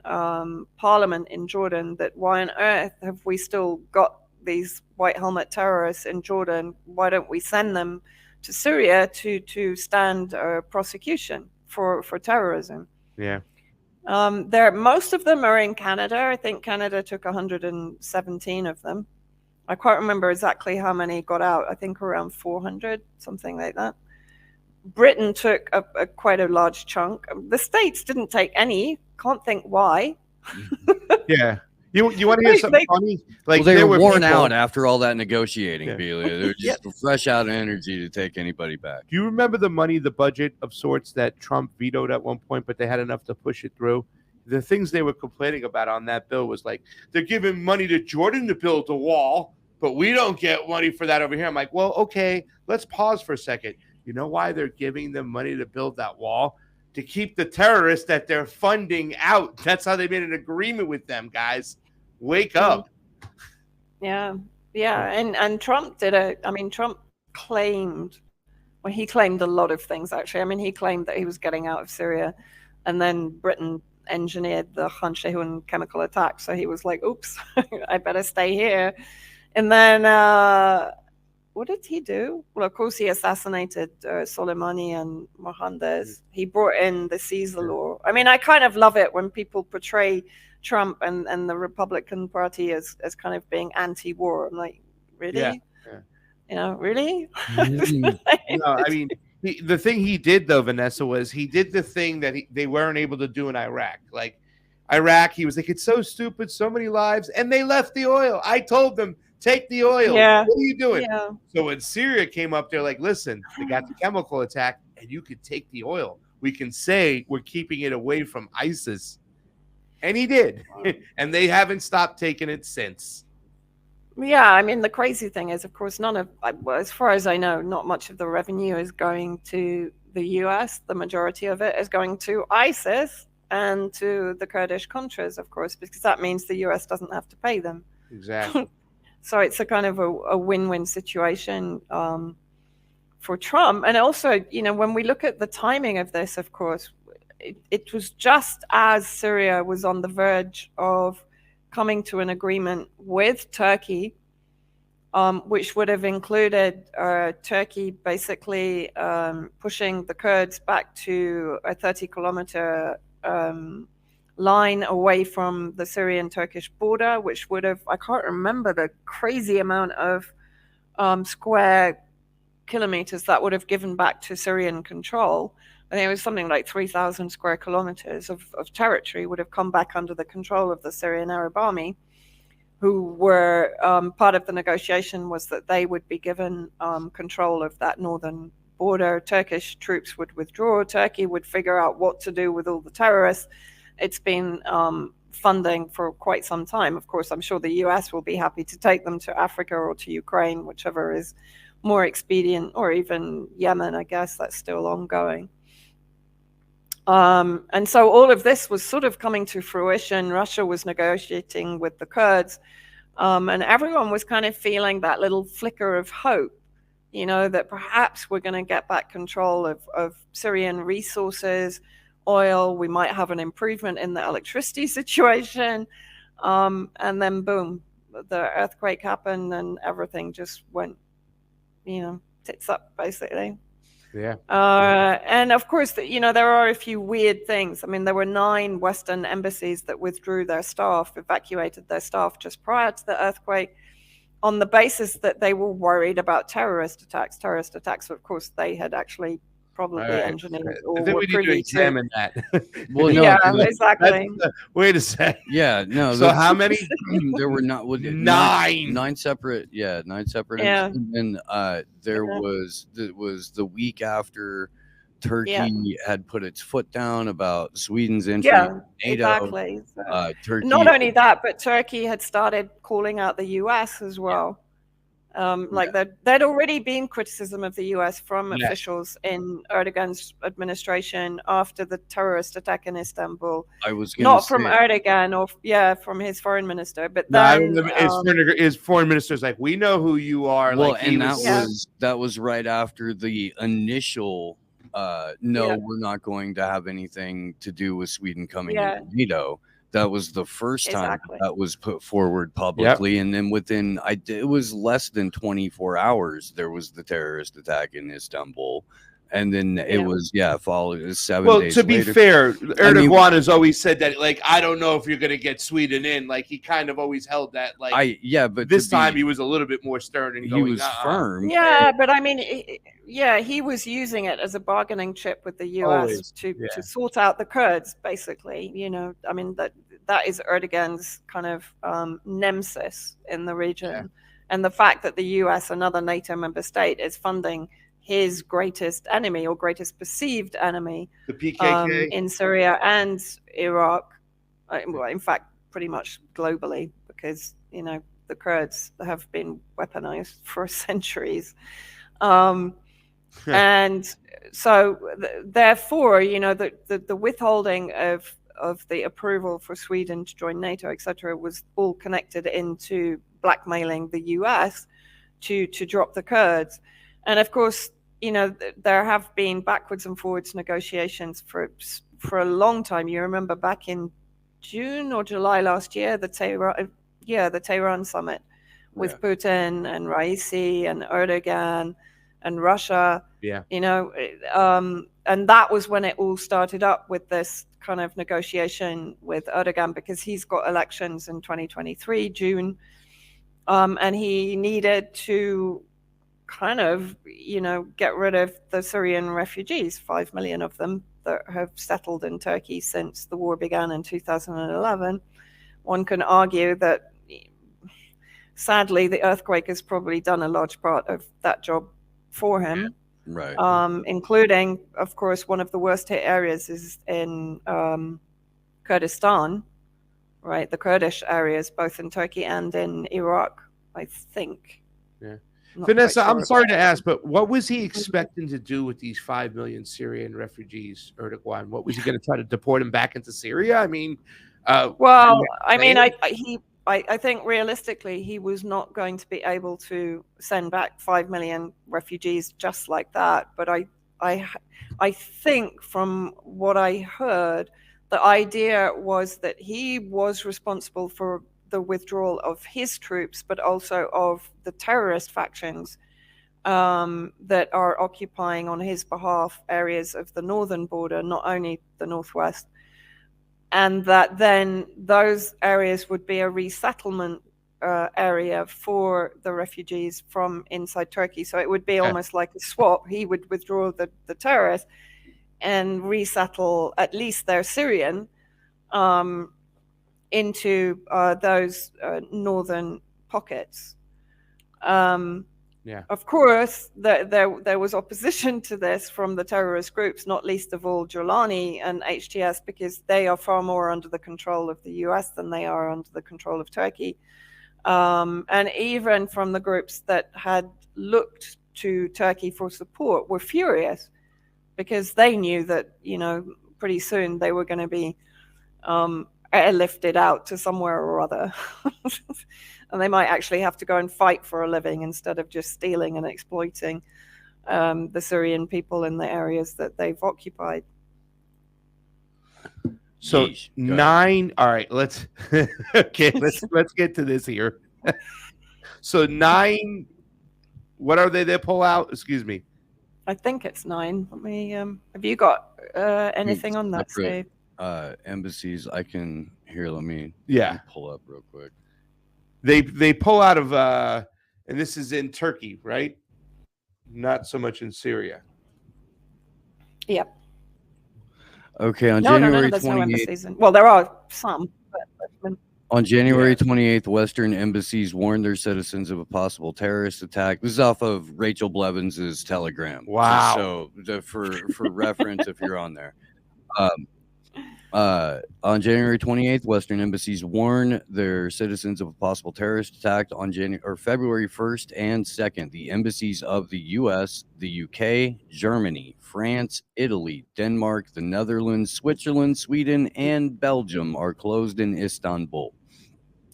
Parliament in Jordan that why on earth have we still got these White Helmet terrorists in Jordan? Why don't we send them to Syria to stand prosecution for terrorism?
Yeah.
Most of them are in Canada. I think Canada took 117 of them. I can't remember exactly how many got out. I think around 400, something like that. Britain took quite a large chunk. The States didn't take any. Can't think why.
Yeah. You want to hear something funny? Like,
they were worn out after all that negotiating, Belia. They were just fresh out of energy to take anybody back.
Do you remember the budget of sorts that Trump vetoed at one point, but they had enough to push it through? The things they were complaining about on that bill was like, they're giving money to Jordan to build a wall, but we don't get money for that over here. I'm like, well, okay, let's pause for a second. You know why they're giving them money to build that wall? To keep the terrorists that they're funding out. That's how they made an agreement with them, guys. Wake up.
Yeah. And Trump Trump claimed a lot of things, actually. I mean, he claimed that he was getting out of Syria, and then Britain engineered the Khan Sheikhoun chemical attack. So he was like, oops, I better stay here. And then what did he do? Well, of course, he assassinated Soleimani and Mohandes. He brought in the Caesar law. I mean, I kind of love it when people portray Trump and the Republican Party as kind of being anti-war. I'm like, really?
Yeah.
You know, really?
No, I mean, the thing he did, though, Vanessa, was he did the thing that they weren't able to do in Iraq. Like, Iraq, he was like, it's so stupid, so many lives, and they left the oil. I told them, take the oil.
Yeah.
What are you doing?
Yeah.
So when Syria came up, they're like, listen, they got the chemical attack, and you could take the oil. We can say we're keeping it away from ISIS. And he did. And they haven't stopped taking it since.
Yeah, I mean, the crazy thing is, of course, as far as I know, not much of the revenue is going to the US. The majority of it is going to ISIS and to the Kurdish Contras, of course, because that means the US doesn't have to pay them.
Exactly.
So it's a kind of a win-win situation for Trump. And also, when we look at the timing of this, of course, it was just as Syria was on the verge of coming to an agreement with Turkey, which would have included Turkey basically pushing the Kurds back to a 30-kilometer line away from the Syrian-Turkish border, which would have, I can't remember the crazy amount of square kilometers that would have given back to Syrian control. I think it was something like 3,000 square kilometers of territory would have come back under the control of the Syrian Arab Army, who were part of the negotiation was that they would be given control of that northern border. Turkish troops would withdraw. Turkey would figure out what to do with all the terrorists. It's been funding for quite some time. Of course, I'm sure the US will be happy to take them to Africa or to Ukraine, whichever is more expedient, or even Yemen, I guess that's still ongoing. And so all of this was sort of coming to fruition. Russia was negotiating with the Kurds, and everyone was kind of feeling that little flicker of hope, that perhaps we're going to get back control of Syrian resources, oil, we might have an improvement in the electricity situation. And then boom, the earthquake happened and everything just went, tits up basically.
Yeah.
And of course, there are a few weird things. I mean, there were 9 Western embassies that withdrew their staff, evacuated their staff just prior to the earthquake on the basis that they were worried about terrorist attacks. Of course, they had actually probably engineered or
I think
were
we need to
privy
examine that.
Well, no,
yeah,
because-
exactly.
Wait a sec.
yeah, no.
So how many?
There were not
Nine.
nine separate. Yeah, 9 separate.
Yeah.
And then there
Okay.
was the week after Turkey
Yeah.
had put its foot down about Sweden's entry
Yeah,
into NATO.
exactly. So
Turkey.
not only that, but Turkey had started calling out the US as well. Like there'd already been criticism of the US from
Yes.
officials in Erdogan's administration after the terrorist attack in Istanbul.
I was gonna
Not from
say-
Erdogan or from his foreign minister, but
No, I
then
remember his foreign minister's like, we know who you are.
Well,
like, he
and
was,
that was right after the initial no,
Yeah.
we're not going to have anything to do with Sweden coming
Yeah.
into NATO. That was the first time
Exactly.
that was put forward publicly, and then within it was less than 24 hours there was the terrorist attack in Istanbul, and then it was followed 7
well,
days
to be
later.
fair,
I mean-
Erdogan has always said that, like, I don't know if you're going to get Sweden in. Like, he kind of always held that, like,
but
this
to be-
time he was a little bit more stern and
he
going,
was firm.
Yeah, but I mean, he was using it as a bargaining chip with the US
Always,
to
yeah.
sort out the Kurds, basically. I mean, that is Erdogan's kind of nemesis in the region.
Yeah.
And the fact that the US, another NATO member state, is funding his greatest enemy or greatest perceived enemy
the PKK.
in Syria and Iraq, well, in fact, pretty much globally, because, the Kurds have been weaponized for centuries. And so, therefore, the withholding of the approval for Sweden to join NATO, etc., was all connected into blackmailing the US to drop the Kurds. And of course, there have been backwards and forwards negotiations for a long time. You remember back in June or July last year, the Tehran summit with Putin and Raisi and Erdogan and Russia.
Yeah.
And that was when it all started up with this kind of negotiation with Erdogan, because he's got elections in 2023, June. And he needed to kind of, get rid of the Syrian refugees, 5 million of them that have settled in Turkey since the war began in 2011. One can argue that, sadly, the earthquake has probably done a large part of that job for him.
Right.
Including, of course, one of the worst hit areas is in Kurdistan, right? The Kurdish areas, both in Turkey and in Iraq, I think.
Yeah.
Not
Vanessa,
quite sure
I'm sorry to
about
ask, but what was he expecting to do with these 5 million Syrian refugees, Erdogan? What was he going to try to deport them back into Syria? I mean,
Well, I mean, I think realistically he was not going to be able to send back 5 million refugees just like that. But I think from what I heard, the idea was that he was responsible for the withdrawal of his troops, but also of the terrorist factions that are occupying on his behalf areas of the northern border, not only the northwest. And that then those areas would be a resettlement area for the refugees from inside Turkey. So it would be almost like a swap. He would withdraw the terrorists and resettle at least their Syrian into those northern pockets. Of course, there was opposition to this from the terrorist groups, not least of all Jolani and HTS, because they are far more under the control of the US than they are under the control of Turkey. And even from the groups that had looked to Turkey for support were furious because they knew that, pretty soon they were going to be airlifted out to somewhere or other. And they might actually have to go and fight for a living instead of just stealing and exploiting the Syrian people in the areas that they've occupied.
So nine. All right, let's let's get to this here. So 9. What are they pull out? Excuse me.
I think it's 9. Let me. Have you got anything on that, Steve?
Embassies. I can here. Let me pull up real quick.
They pull out of and this is in Turkey, right? Not so much in Syria.
Yep.
Okay, on January 28th.
Well, there are some. But
on January 28th, Western embassies warned their citizens of a possible terrorist attack. This is off of Rachel Blevins' Telegram.
Wow.
So for reference, if you're on there. On January 28th, Western embassies warn their citizens of a possible terrorist attack on February 1st and 2nd. The embassies of the U.S., the UK, Germany, France, Italy, Denmark, the Netherlands, Switzerland, Sweden, and Belgium are closed in Istanbul.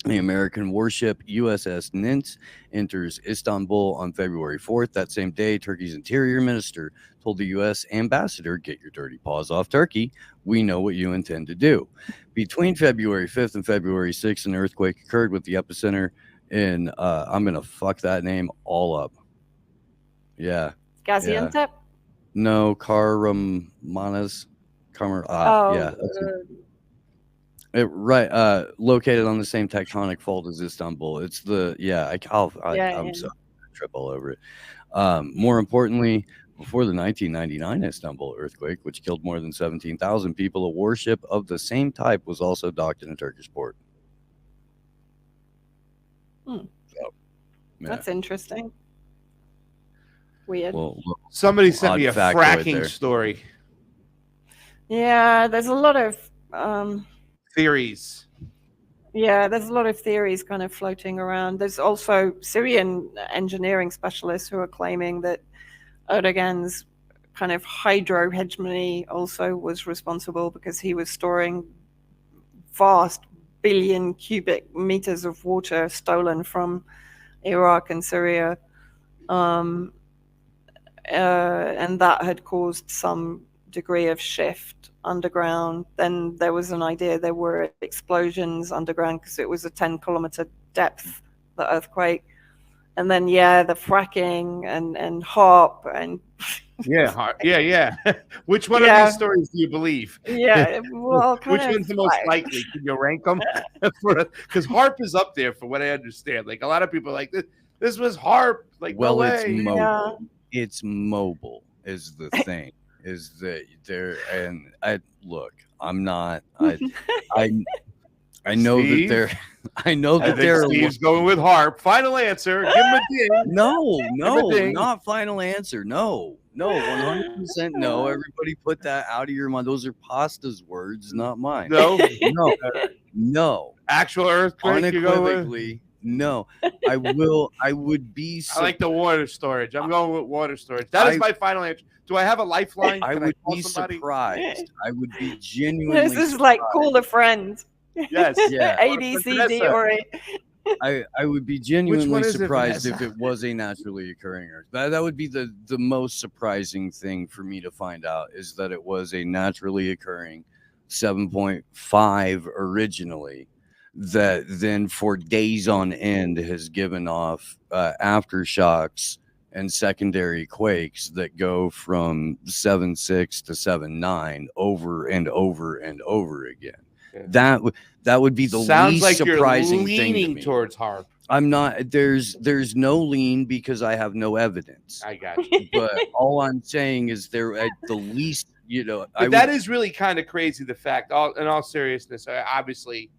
The American warship USS Nint enters Istanbul on February 4th. That same day, Turkey's interior minister told the U.S. ambassador, "Get your dirty paws off Turkey. We know what you intend to do." Between February 5th and February 6th, an earthquake occurred with the epicenter in, I'm going to fuck that name all up. Yeah.
Gaziantep?
Yeah. No, Kahramanmaraş. Located on the same tectonic fault as Istanbul. It's the I'm so trip all over it. More importantly, before the 1999 Istanbul earthquake, which killed more than 17,000 people, a warship of the same type was also docked in a Turkish port.
So, that's interesting. Weird.
Well,
somebody sent me a fracking story.
Yeah, there's a lot of
theories.
Yeah, there's a lot of theories kind of floating around. There's also Syrian engineering specialists who are claiming that Erdogan's kind of hydro hegemony also was responsible because he was storing vast billion cubic meters of water stolen from Iraq and Syria. And that had caused some degree of shift underground. Then there was an idea there were explosions underground because it was a 10-kilometer depth, the earthquake. And then, the fracking and HARP and...
Which one of these stories do you believe?
Yeah, well,
which one's the most likely? Can you rank them? Because HARP is up there for what I understand. Like, a lot of people are like, this was HARP. Like,
well,
no
it's
way.
mobile. It's mobile is the thing. Is that there? And I'm not. I know
Steve?
that they're. I know that they're.
Steve's going with HARP. Final answer. Give him a ding.
No, not final answer. No, 100% no. Everybody put that out of your mind. Those are Pasta's words, not mine. No.
Actual earthquake.
Unequivocally, no. I would be.
I like the water storage. I'm going with water storage. That is my final answer. Do I have a lifeline?
I would be surprised. I would be genuinely.
This is like call a friend.
Yes.
Yeah.
A, B, C, D, or A.
I would be genuinely
is it,
surprised if
Vanessa?
it was a naturally occurring Earth. That would be the most surprising thing for me to find out, is that it was a naturally occurring 7.5 originally, that then for days on end has given off aftershocks and secondary quakes that go from 7.6 to 7.9 over and over and over again.
Yeah.
That would be the
Sounds
least
like you're
surprising thing to
leaning
me.
towards HARP.
I'm not. There's no lean because I have no evidence.
I got you.
But all I'm saying is there at the least,
But that is really kind of crazy. The fact, in all seriousness, obviously,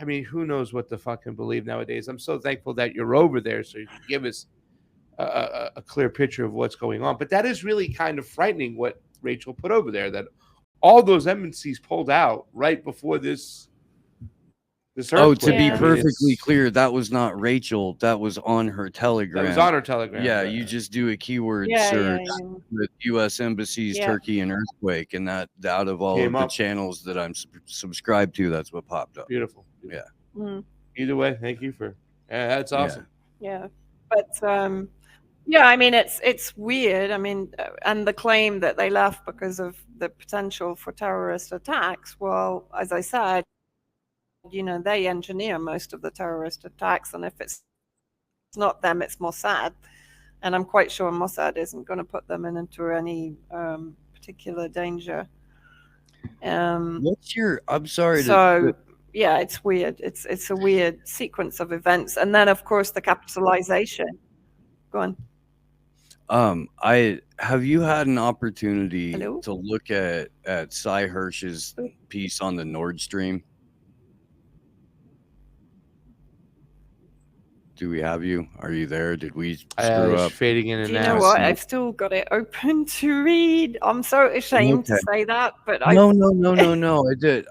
I mean, who knows what to fucking believe nowadays. I'm so thankful that you're over there so you can give us a clear picture of what's going on. But that is really kind of frightening what Rachel put over there, that all those embassies pulled out right before this
Oh, to be
Yeah.
perfectly clear, that was not Rachel. That was on her Telegram.
That was on her Telegram.
Yeah, you just do a keyword
Yeah,
search
yeah.
with U.S. embassies,
Yeah.
Turkey, and earthquake, and that out of all
Came
of the
up.
channels that I'm subscribed to, that's what popped up.
Beautiful.
Yeah.
Mm.
Either way, thank you for. That's awesome.
Yeah, but yeah, I mean it's weird. I mean, and the claim that they left because of the potential for terrorist attacks. Well, as I said, they engineer most of the terrorist attacks, and if it's not them, it's Mossad, and I'm quite sure Mossad isn't going to put them into any particular danger.
What's your? I'm sorry.
So yeah, it's weird. It's a weird sequence of events, and then of course the capitalization. Go on.
Have you had an opportunity
Hello?
to look at Cy Hirsch's piece on the Nord Stream? Do we have you? Are you there? Did we screw up?
Fading in and
Do you
out.
know what? I've still got it open to read. I'm so ashamed to
Okay.
say that, but
No. I did.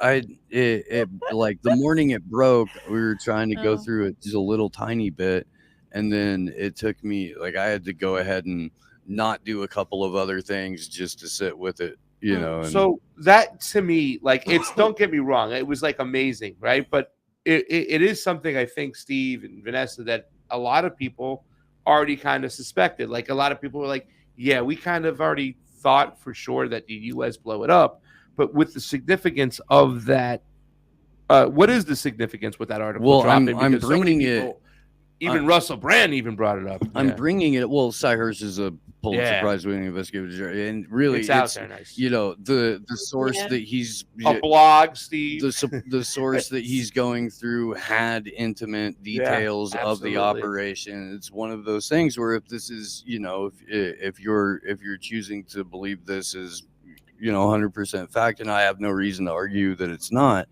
It like the morning it broke, we were trying to go
Oh.
through it just a little tiny bit, and then it took me I had to go ahead and not do a couple of other things just to sit with it, And,
So that to me, it's don't get me wrong, it was amazing, right? But it is something I think, Steve and Vanessa, that a lot of people already kind of suspected. A lot of people were like, yeah, we kind of already thought for sure that the U.S. blow it up. But with the significance of that, what is the significance with that article?
Well,
dropping?
I'm
Because so many
bringing it-
people, even Russell Brand even brought it up.
I'm
Yeah.
bringing it. Well, Cy Hirsch is a Pulitzer
Yeah.
Prize-winning investigator, and really,
It's out there, nice.
the source
Yeah.
that he's
A blog, Steve.
the source that he's going through had intimate details of the
absolutely.
operation. It's one of those things where if this is, if you're choosing to believe this is, 100% fact, and I have no reason to argue that it's not,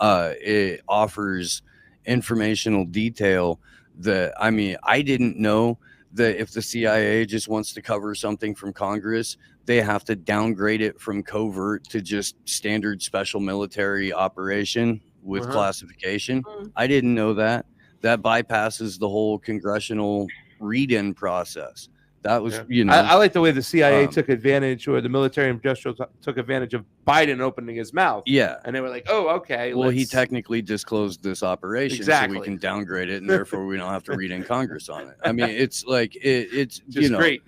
it offers informational detail that, I didn't know that if the CIA just wants to cover something from Congress, they have to downgrade it from covert to just standard special military operation with classification. I didn't know that. That bypasses the whole congressional read-in process. That was,
I like the way the CIA took advantage, or the military industrial took advantage of Biden opening his mouth.
Yeah.
And they were like, oh, okay.
Well, he technically disclosed this operation,
Exactly.
so we can downgrade it, and therefore we don't have to read in Congress on it. It's it's
just great.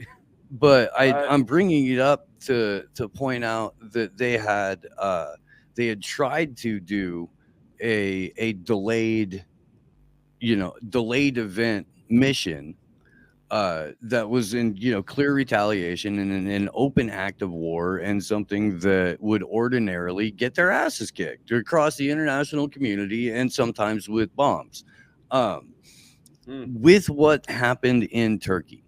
But I'm bringing it up to point out that they had tried to do a delayed event mission that was in clear retaliation and an open act of war, and something that would ordinarily get their asses kicked across the international community, and sometimes with bombs. With what happened in Turkey,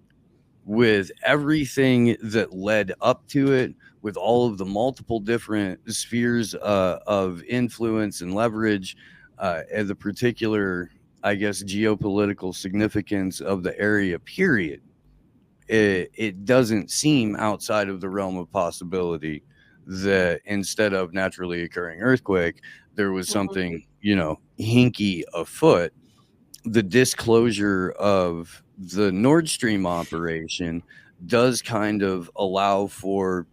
with everything that led up to it, with all of the multiple different spheres of influence and leverage, and the particular, I guess, geopolitical significance of the area, period, it doesn't seem outside of the realm of possibility that instead of naturally occurring earthquake, there was something, hinky afoot. The disclosure of the Nord Stream operation does kind of allow for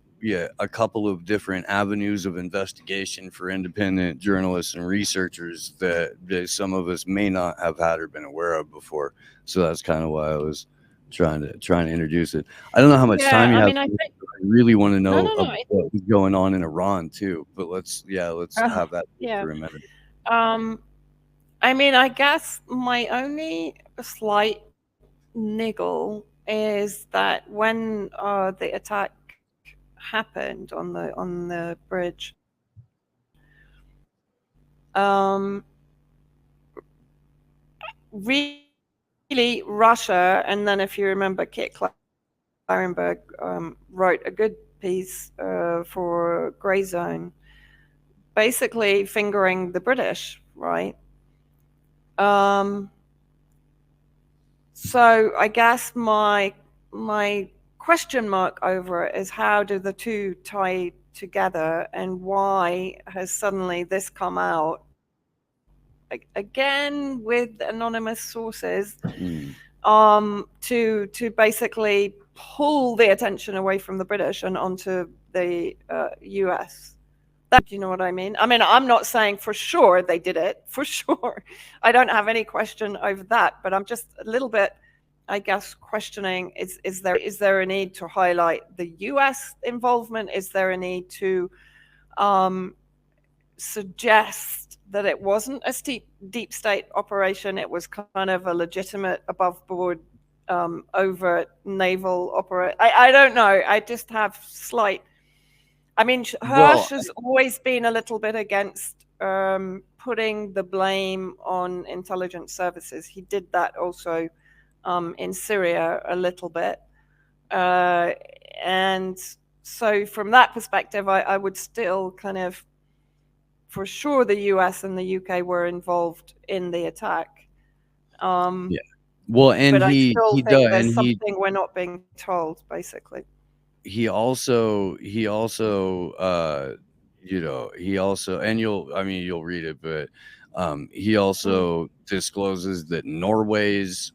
a couple of different avenues of investigation for independent journalists and researchers that some of us may not have had or been aware of before. So that's kind of why I was trying to introduce it. I don't know how much time you
I
have.
mean, I think
I really want to know
no.
what was going on in Iran too. But let's have that
Yeah.
for a minute.
I mean, I guess my only slight niggle is that when the attack happened on the bridge, really Russia, and then if you remember, Kit Clarenberg wrote a good piece for Grey Zone, basically fingering the British, right? So I guess my question mark over it is, how do the two tie together, and why has suddenly this come out again with anonymous sources to basically pull the attention away from the British and onto the US? Do you know what I mean? I mean, I'm not saying for sure they did it, for sure. I don't have any question over that, but I'm just a little bit, I guess, questioning, is there a need to highlight the US involvement? Is there a need to suggest that it wasn't a deep state operation? It was kind of a legitimate, above board, overt naval operation. I don't know. I just have slight... I mean, Hirsch has always been a little bit against putting the blame on intelligence services. He did that also in Syria a little bit. And so from that perspective, I would still kind of, for sure, the US and the UK were involved in the attack.
Well, and
but I still think
does,
there's something we're not being told, basically.
He also, and you'll read it, but he also discloses that Norway's,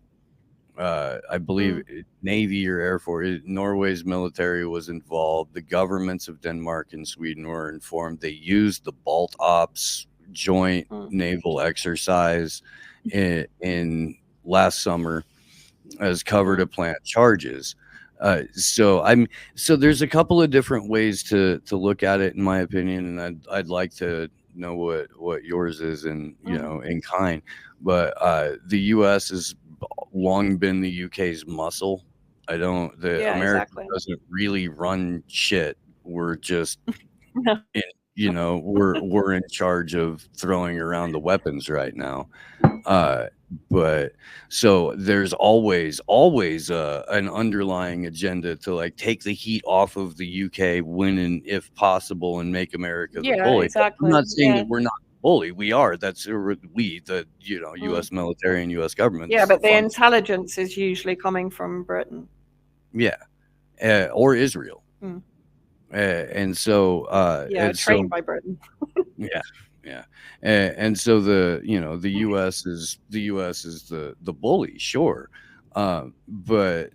I believe, Navy or Air Force, Norway's military was involved. The governments of Denmark and Sweden were informed. They used the Balt Ops joint naval exercise in last summer as cover to plant charges. So there's a couple of different ways to look at it, in my opinion, and I'd like to know what yours is, and in kind. But the U.S. has long been the U.K.'s muscle. America doesn't really run shit. We're just we're in charge of throwing around the weapons right now. But so there's always an underlying agenda to like take the heat off of the UK, win, and if possible, and make America the bully.
Exactly.
I'm not saying that we're not the bully. We are. That's the US military and US government.
Yeah, but the intelligence is usually coming from Britain.
Yeah, or Israel. And so
trained by Britain.
Yeah. And so the US is the bully, sure. But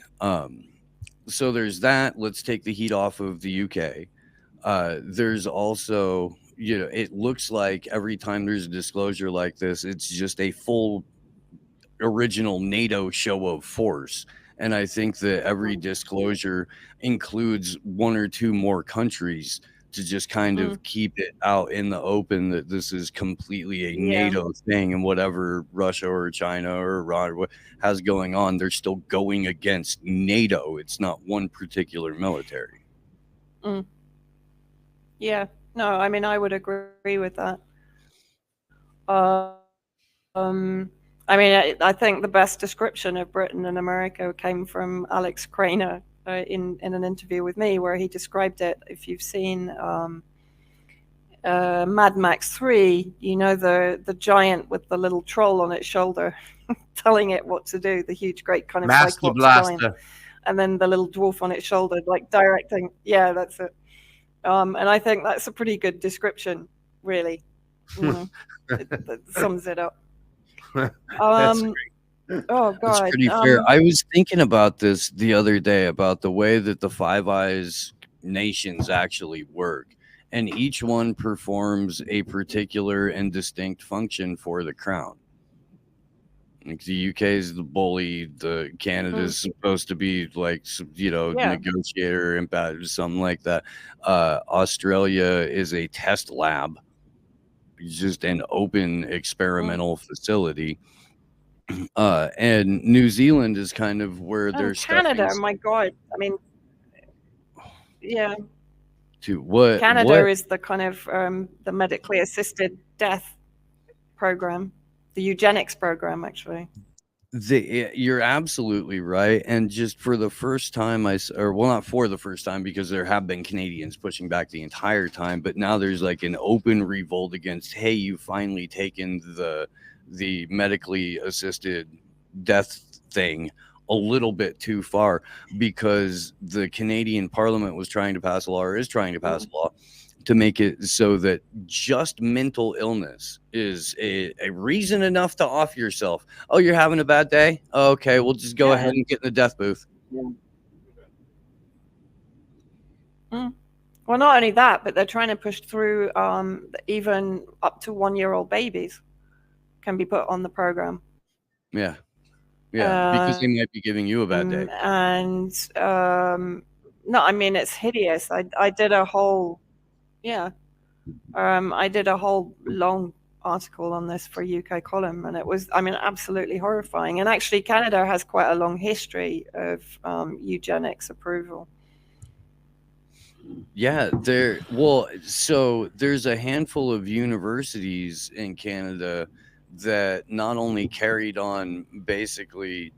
so there's that. Let's take the heat off of the UK. There's also, it looks like every time there's a disclosure like this, it's just a full original NATO show of force. And I think that every disclosure includes one or two more countries to just kind of keep it out in the open that this is completely a NATO thing, and whatever Russia or China or Iran has going on, they're still going against NATO. It's not one particular military.
Yeah, no, I mean, I would agree with that. I mean, I think the best description of Britain and America came from Alex Craner in an interview with me, where he described it. If you've seen Mad Max 3, the giant with the little troll on its shoulder telling it what to do, the huge, great kind of
Master Blaster
giant, and then the little dwarf on its shoulder, like directing. Yeah, that's it. And I think that's a pretty good description, really. It sums it up.
That's great.
Oh God,
that's pretty fair. I was thinking about this the other day, about the way that the Five Eyes nations actually work. And each one performs a particular and distinct function for the crown. Like the UK is the bully, the Canada's supposed to be like, negotiator and something like that. Australia is a test lab, just an open experimental facility. And New Zealand is kind of where they're
Canada, my God. I mean, yeah.
To what?
Canada is the kind of the medically assisted death program, the eugenics program, actually.
You're absolutely right. And just for the first time, not for the first time, because there have been Canadians pushing back the entire time, but now there's like an open revolt against, hey, you've finally taken the medically assisted death thing a little bit too far, because the Canadian Parliament was trying to pass a law, or is trying to pass a law, to make it so that just mental illness is a reason enough to off yourself. Oh, you're having a bad day? Okay, we'll just go ahead and get in the death booth.
Well, not only that, but they're trying to push through even up to 1-year-old babies can be put on the program.
Yeah, because they might be giving you a bad day.
And no, I mean, it's hideous. I did a whole I did a whole long article on this for UK Column, and it was, I mean, absolutely horrifying. And actually, Canada has quite a long history of eugenics approval.
Yeah, so there's a handful of universities in Canada that not only carried on basically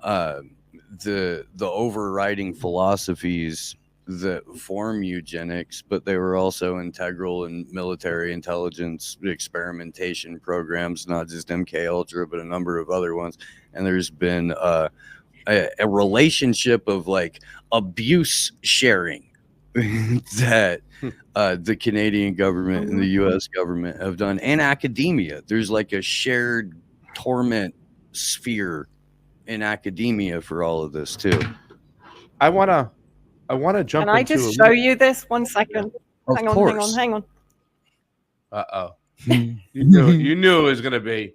the overriding philosophies that form eugenics, but they were also integral in military intelligence experimentation programs, not just MK Ultra, but a number of other ones. And there's been a relationship of like abuse sharing that the Canadian government and the US government have done, and academia. There's like a shared torment sphere in academia for all of this too.
I want to jump.
Can I just show you this 1 second? Hang on.
Uh-oh. You knew it was going to be.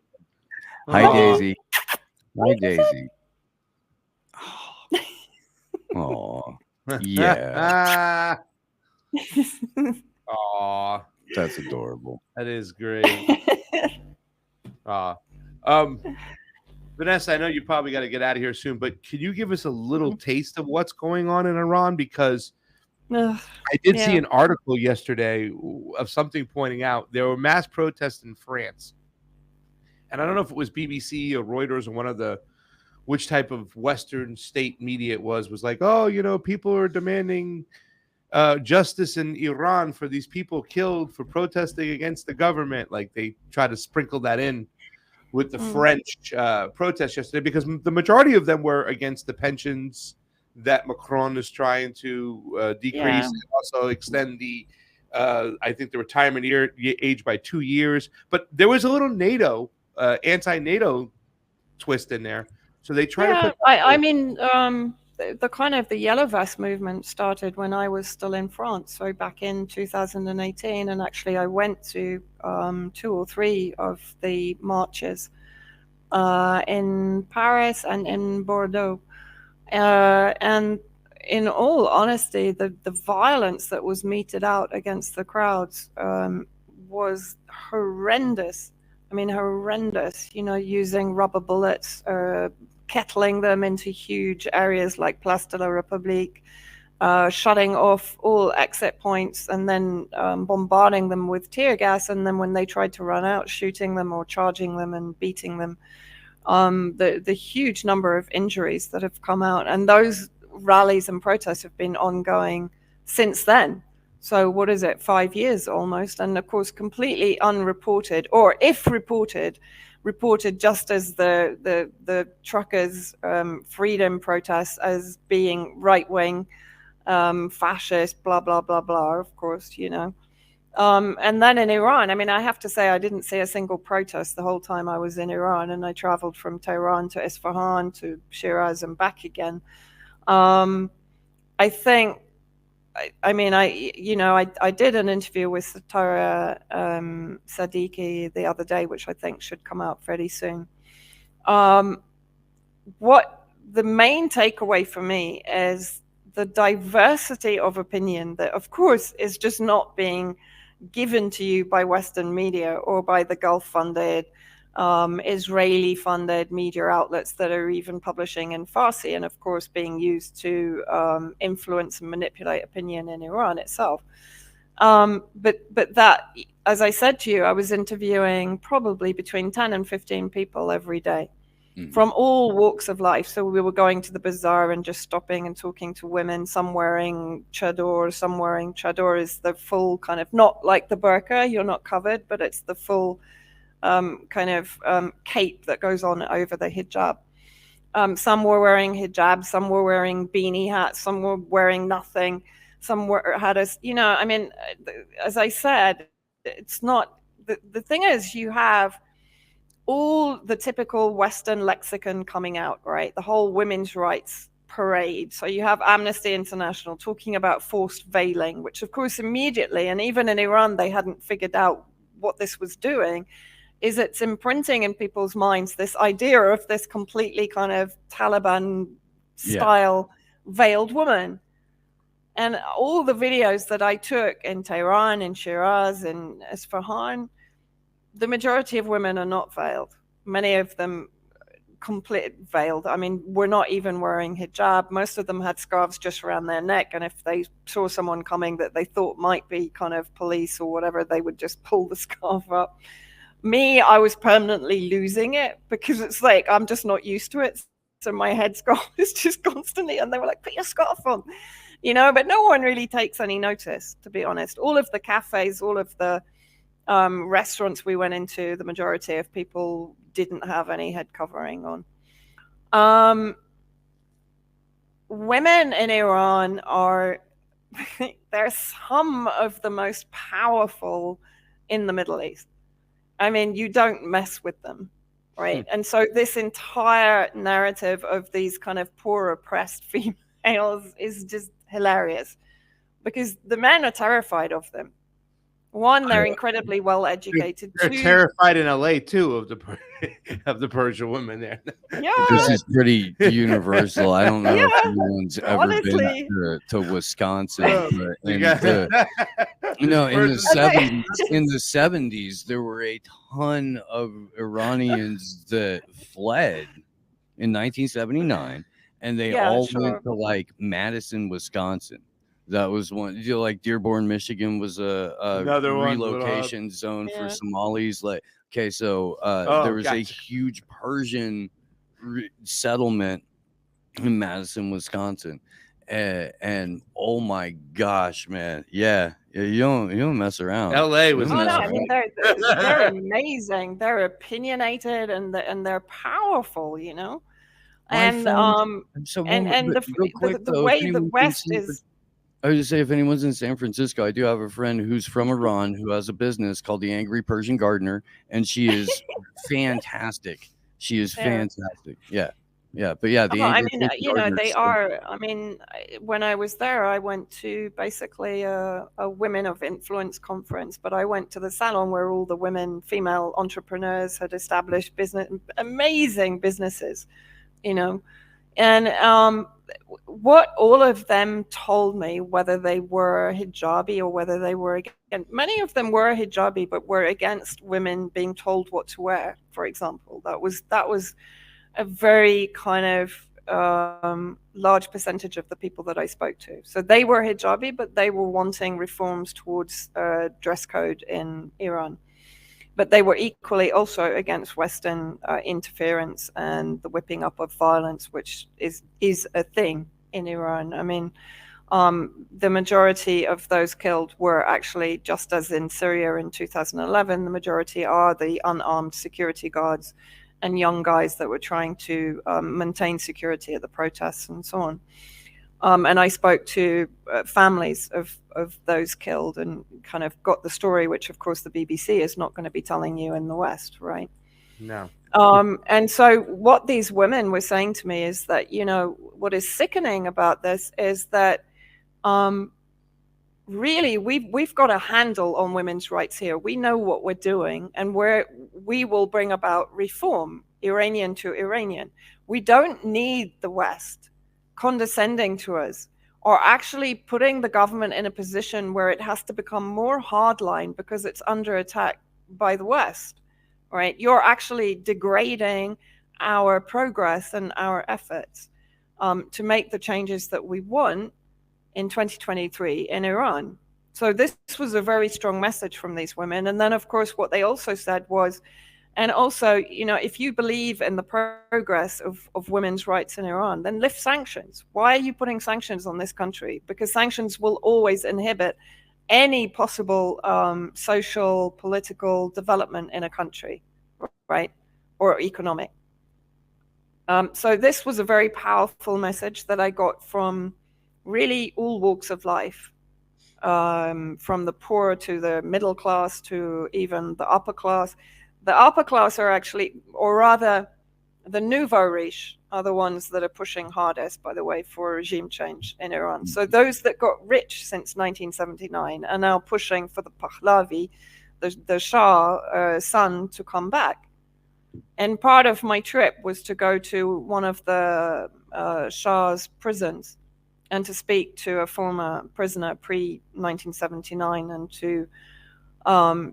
Hi, Daisy. Hi, Daisy. Oh, yeah.
Aw.
That's adorable.
That is great. Vanessa, I know you probably got to get out of here soon, but can you give us a little taste of what's going on in Iran? Because I did see an article yesterday of something pointing out there were mass protests in France. And I don't know if it was BBC or Reuters or which type of Western state media it was like, oh, people are demanding justice in Iran for these people killed for protesting against the government. Like they try to sprinkle that in with the French protests yesterday, because the majority of them were against the pensions that Macron is trying to decrease, and also extend the I think the retirement age by 2 years. But there was a little NATO anti-NATO twist in there, so they try to put.
I mean, the kind of the Yellow Vest movement started when I was still in France, so back in 2018, and actually I went to 2 or 3 of the marches in Paris and in Bordeaux, and in all honesty, the violence that was meted out against the crowds was horrendous. I mean, horrendous, using rubber bullets, kettling them into huge areas like Place de la République, shutting off all exit points, and then bombarding them with tear gas. And then when they tried to run out, shooting them or charging them and beating them. The huge number of injuries that have come out. And those rallies and protests have been ongoing since then. So what is it, 5 years almost? And of course, completely unreported, or if reported just as the truckers' freedom protests as being right-wing, fascist, blah, blah, blah, blah, of course, And then in Iran, I mean, I have to say I didn't see a single protest the whole time I was in Iran, and I traveled from Tehran to Isfahan to Shiraz and back again. I think I mean, I did an interview with Satara Sadiki the other day, which I think should come out fairly soon. What the main takeaway for me is the diversity of opinion that, of course, is just not being given to you by Western media or by the Gulf-funded, Israeli-funded media outlets that are even publishing in Farsi, and of course being used to influence and manipulate opinion in Iran itself. But that, as I said to you, I was interviewing probably between 10 and 15 people every day from all walks of life. So we were going to the bazaar and just stopping and talking to women, some wearing chador, some wearing chador is the full kind of, not like the burqa, you're not covered, but it's the full cape that goes on over the hijab. Some were wearing hijab, some were wearing beanie hats, some were wearing nothing, some had a, I mean, as I said, it's not, the thing is, you have all the typical Western lexicon coming out, right? The whole women's rights parade. So you have Amnesty International talking about forced veiling, which of course immediately, and even in Iran, they hadn't figured out what this was doing, is it's imprinting in people's minds this idea of this completely kind of Taliban style veiled woman. And all the videos that I took in Tehran, in Shiraz, in Isfahan, the majority of women are not veiled. Many of them complete veiled. I mean, we're not even wearing hijab. Most of them had scarves just around their neck. And if they saw someone coming that they thought might be kind of police or whatever, they would just pull the scarf up. Me, I was permanently losing it because it's like, I'm just not used to it. So my headscarf is just constantly, and they were like, put your scarf on, but no one really takes any notice, to be honest. All of the cafes, all of the restaurants we went into, the majority of people didn't have any head covering on. Women in Iran are, they're some of the most powerful in the Middle East. I mean, you don't mess with them, right? And so this entire narrative of these kind of poor, oppressed females is just hilarious because the men are terrified of them. One, they're incredibly well educated.
They're terrified in LA too of the Persian women there.
Yeah,
this is pretty universal. I don't know if anyone's ever been to Wisconsin, but in the 70s, there were a ton of Iranians that fled in 1979, and they all went to like Madison, Wisconsin. That was one. Like Dearborn, Michigan was a relocation zone for Somalis. Like, okay, so there was a huge Persian settlement in Madison, Wisconsin, and oh my gosh, man, you don't mess around.
LA was.
I mean, they're amazing. They're opinionated and they're powerful, And the way the West is.
I would just say, if anyone's in San Francisco, I do have a friend who's from Iran who has a business called the Angry Persian Gardener, and she is fantastic. She is fantastic. Yeah. But yeah,
they are. I mean, when I was there, I went to basically a Women of Influence conference, but I went to the salon where all the female entrepreneurs had established amazing businesses, and what all of them told me, whether they were hijabi or whether they were against, many of them were hijabi, but were against women being told what to wear, for example. That was a very kind of large percentage of the people that I spoke to. So they were hijabi, but they were wanting reforms towards dress code in Iran. But they were equally also against Western interference and the whipping up of violence, which is a thing in Iran. I mean, the majority of those killed were actually, just as in Syria in 2011, the majority are the unarmed security guards and young guys that were trying to maintain security at the protests and so on. And I spoke to families of those killed and kind of got the story, which of course the BBC is not going to be telling you in the West, right?
No.
And so what these women were saying to me is that, what is sickening about this is that really, we've got a handle on women's rights here. We know what we're doing, and we will bring about reform, Iranian to Iranian. We don't need the West condescending to us, or actually putting the government in a position where it has to become more hardline because it's under attack by the West, right? You're actually degrading our progress and our efforts to make the changes that we want in 2023 in Iran. So this was a very strong message from these women. And then, of course, what they also said was, and also, if you believe in the progress of women's rights in Iran, then lift sanctions. Why are you putting sanctions on this country? Because sanctions will always inhibit any possible social, political development in a country, right? Or economic. So this was a very powerful message that I got from really all walks of life, from the poor to the middle class to even the upper class. The upper class are actually, or rather, the nouveau riche are the ones that are pushing hardest, by the way, for regime change in Iran. So those that got rich since 1979 are now pushing for the Pahlavi, the Shah son, to come back. And part of my trip was to go to one of the Shah's prisons and to speak to a former prisoner pre-1979 and to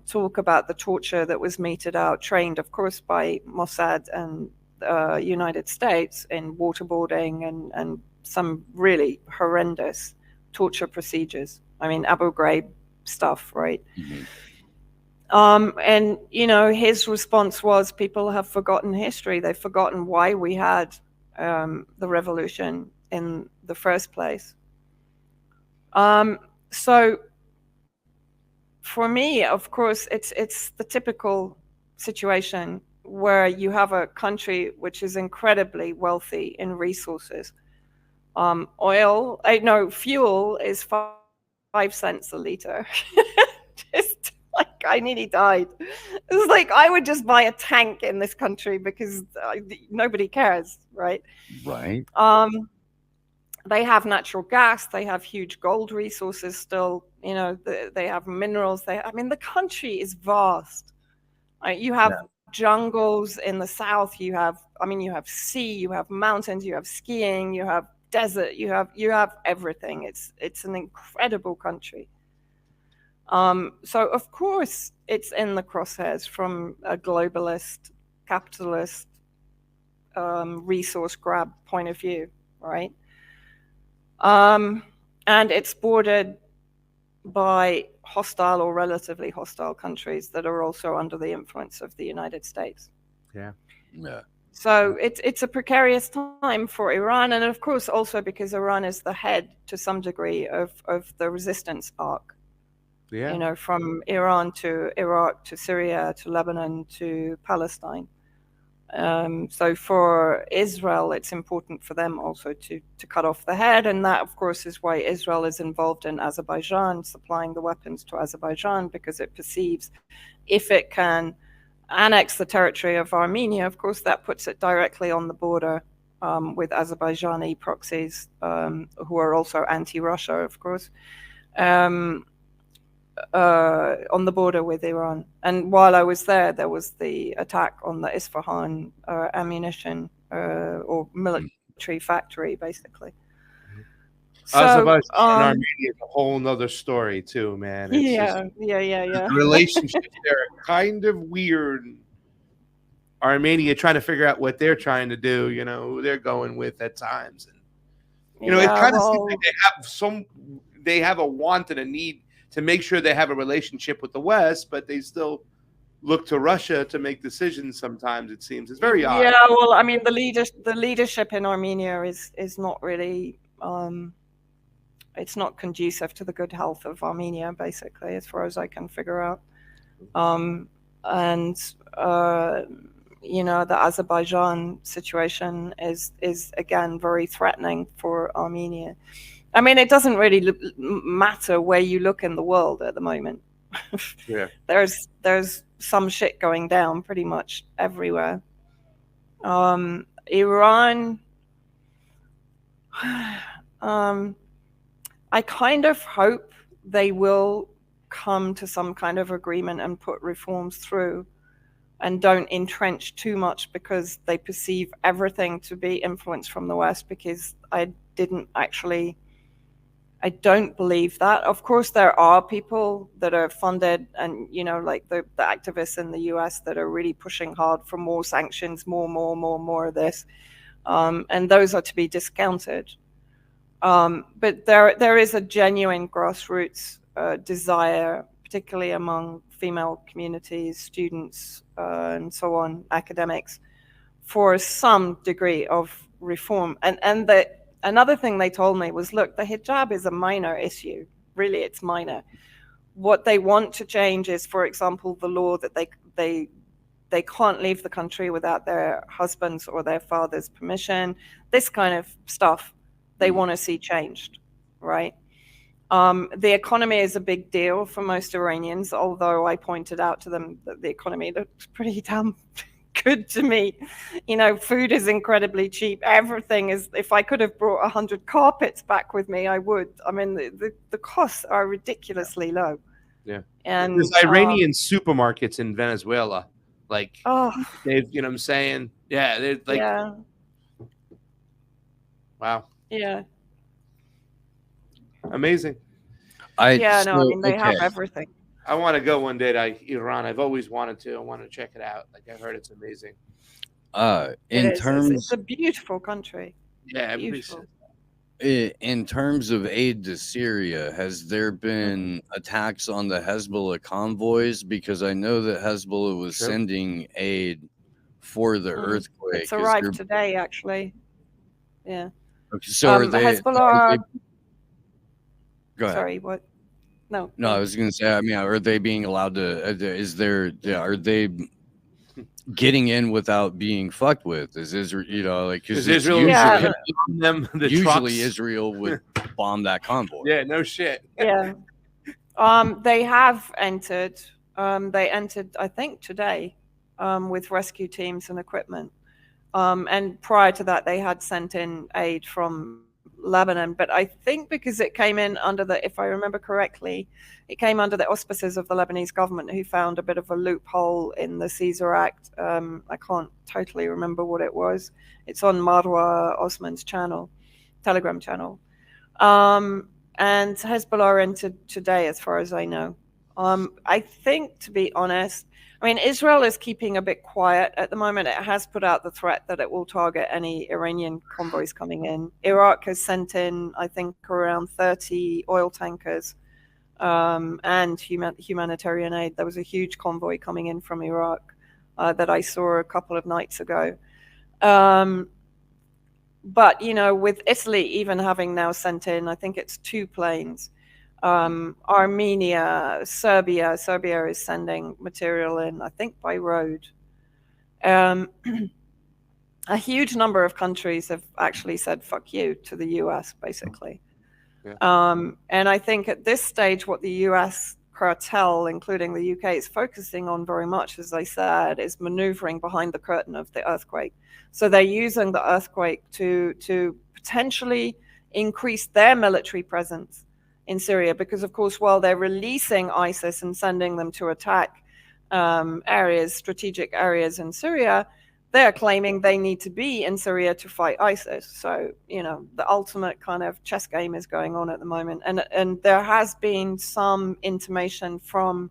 talk about the torture that was meted out, trained, of course, by Mossad and United States in waterboarding and some really horrendous torture procedures. I mean, Abu Ghraib stuff, right? Mm-hmm. And, his response was, people have forgotten history. They've forgotten why we had the revolution in the first place. So for me, of course, it's the typical situation where you have a country which is incredibly wealthy in resources. Fuel is 5 cents a liter. Just like, I nearly died. It's like I would just buy a tank in this country because nobody cares, right?
Right.
They have natural gas. They have huge gold resources still. They have minerals. The country is vast. You have jungles in the south. You have sea. You have mountains. You have skiing. You have desert. You have everything. It's an incredible country. So of course it's in the crosshairs from a globalist, capitalist, resource grab point of view, right? And it's bordered by hostile or relatively hostile countries that are also under the influence of the United States.
Yeah.
So it's a precarious time for Iran, and of course also because Iran is the head to some degree of the resistance arc.
Yeah.
From Iran to Iraq to Syria to Lebanon to Palestine. So for Israel, it's important for them also to cut off the head. And that, of course, is why Israel is involved in Azerbaijan, supplying the weapons to Azerbaijan, because it perceives if it can annex the territory of Armenia, of course, that puts it directly on the border with Azerbaijani proxies, who are also anti-Russia, of course. On the border with Iran. And while I was there was the attack on the Isfahan ammunition or military factory, basically. So,
Azerbaijan and Armenia is a whole nother story too, man. It's
yeah.
The relationships there are kind of weird. Armenia trying to figure out what they're trying to do, who they're going with at times. And it kind of seems like they have a want and a need to make sure they have a relationship with the West, but they still look to Russia to make decisions sometimes, it seems. It's very odd.
Yeah, well, the leadership in Armenia is not really, it's not conducive to the good health of Armenia, basically, as far as I can figure out. The Azerbaijan situation is again very threatening for Armenia. It doesn't really matter where you look in the world at the moment.
Yeah.
There's some shit going down pretty much everywhere. Iran, I kind of hope they will come to some kind of agreement and put reforms through, and don't entrench too much because they perceive everything to be influenced from the West, because I don't believe that. Of course, there are people that are funded and, like the activists in the US that are really pushing hard for more sanctions, more of this. And those are to be discounted. But there is a genuine grassroots desire, particularly among female communities, students, and so on, academics, for some degree of reform. And another thing they told me was, look, the hijab is a minor issue. Really, it's minor. What they want to change is, for example, the law that they can't leave the country without their husband's or their father's permission. This kind of stuff they want to see changed, right? The economy is a big deal for most Iranians, although I pointed out to them that the economy looks pretty damn good to me. Food is incredibly cheap. Everything is, if I could have brought 100 carpets back with me, I would. I mean, the costs are ridiculously low.
Yeah.
And
there's Iranian supermarkets in Venezuela. Like, they've, you know what I'm saying? Yeah. They're like,
yeah.
Wow.
Yeah.
Amazing.
They have everything.
I want to go one day to Iran. I've always wanted to. I want to check it out. Like, I've heard it's amazing.
It's a beautiful country.
Yeah,
beautiful.
In terms of aid to Syria, has there been attacks on the Hezbollah convoys? Because I know that Hezbollah was sending aid for the earthquake.
It's arrived today, actually. Yeah.
Okay, so are they?
Hezbollah.
Go ahead.
Sorry, what? No,
I was going to say, I mean, are they being allowed to, are they getting in without being fucked with? Is Israel, because
Israel
usually Israel would bomb that convoy.
Yeah, no shit.
Yeah. They have entered, they entered, I think, today, with rescue teams and equipment. And prior to that, they had sent in aid from Lebanon, but I think because it came in under if I remember correctly, it came under the auspices of the Lebanese government, who found a bit of a loophole in the Caesar Act. I can't totally remember what it was. It's on Marwa Osman's Telegram channel. And Hezbollah entered today, as far as I know. I think, to be honest, I mean, Israel is keeping a bit quiet at the moment. It has put out the threat that it will target any Iranian convoys coming in. Iraq has sent in, I think, around 30 oil tankers and humanitarian aid. There was a huge convoy coming in from Iraq that I saw a couple of nights ago. But, with Italy even having now sent in, I think it's 2 planes. Armenia, Serbia is sending material in, I think, by road. A huge number of countries have actually said fuck you to the US, basically. Yeah. And I think at this stage, what the US cartel, including the UK, is focusing on very much, as I said, is maneuvering behind the curtain of the earthquake. So they're using the earthquake to potentially increase their military presence in Syria, because, of course, while they're releasing ISIS and sending them to attack strategic areas in Syria, they're claiming they need to be in Syria to fight ISIS. So, the ultimate kind of chess game is going on at the moment. And there has been some intimation from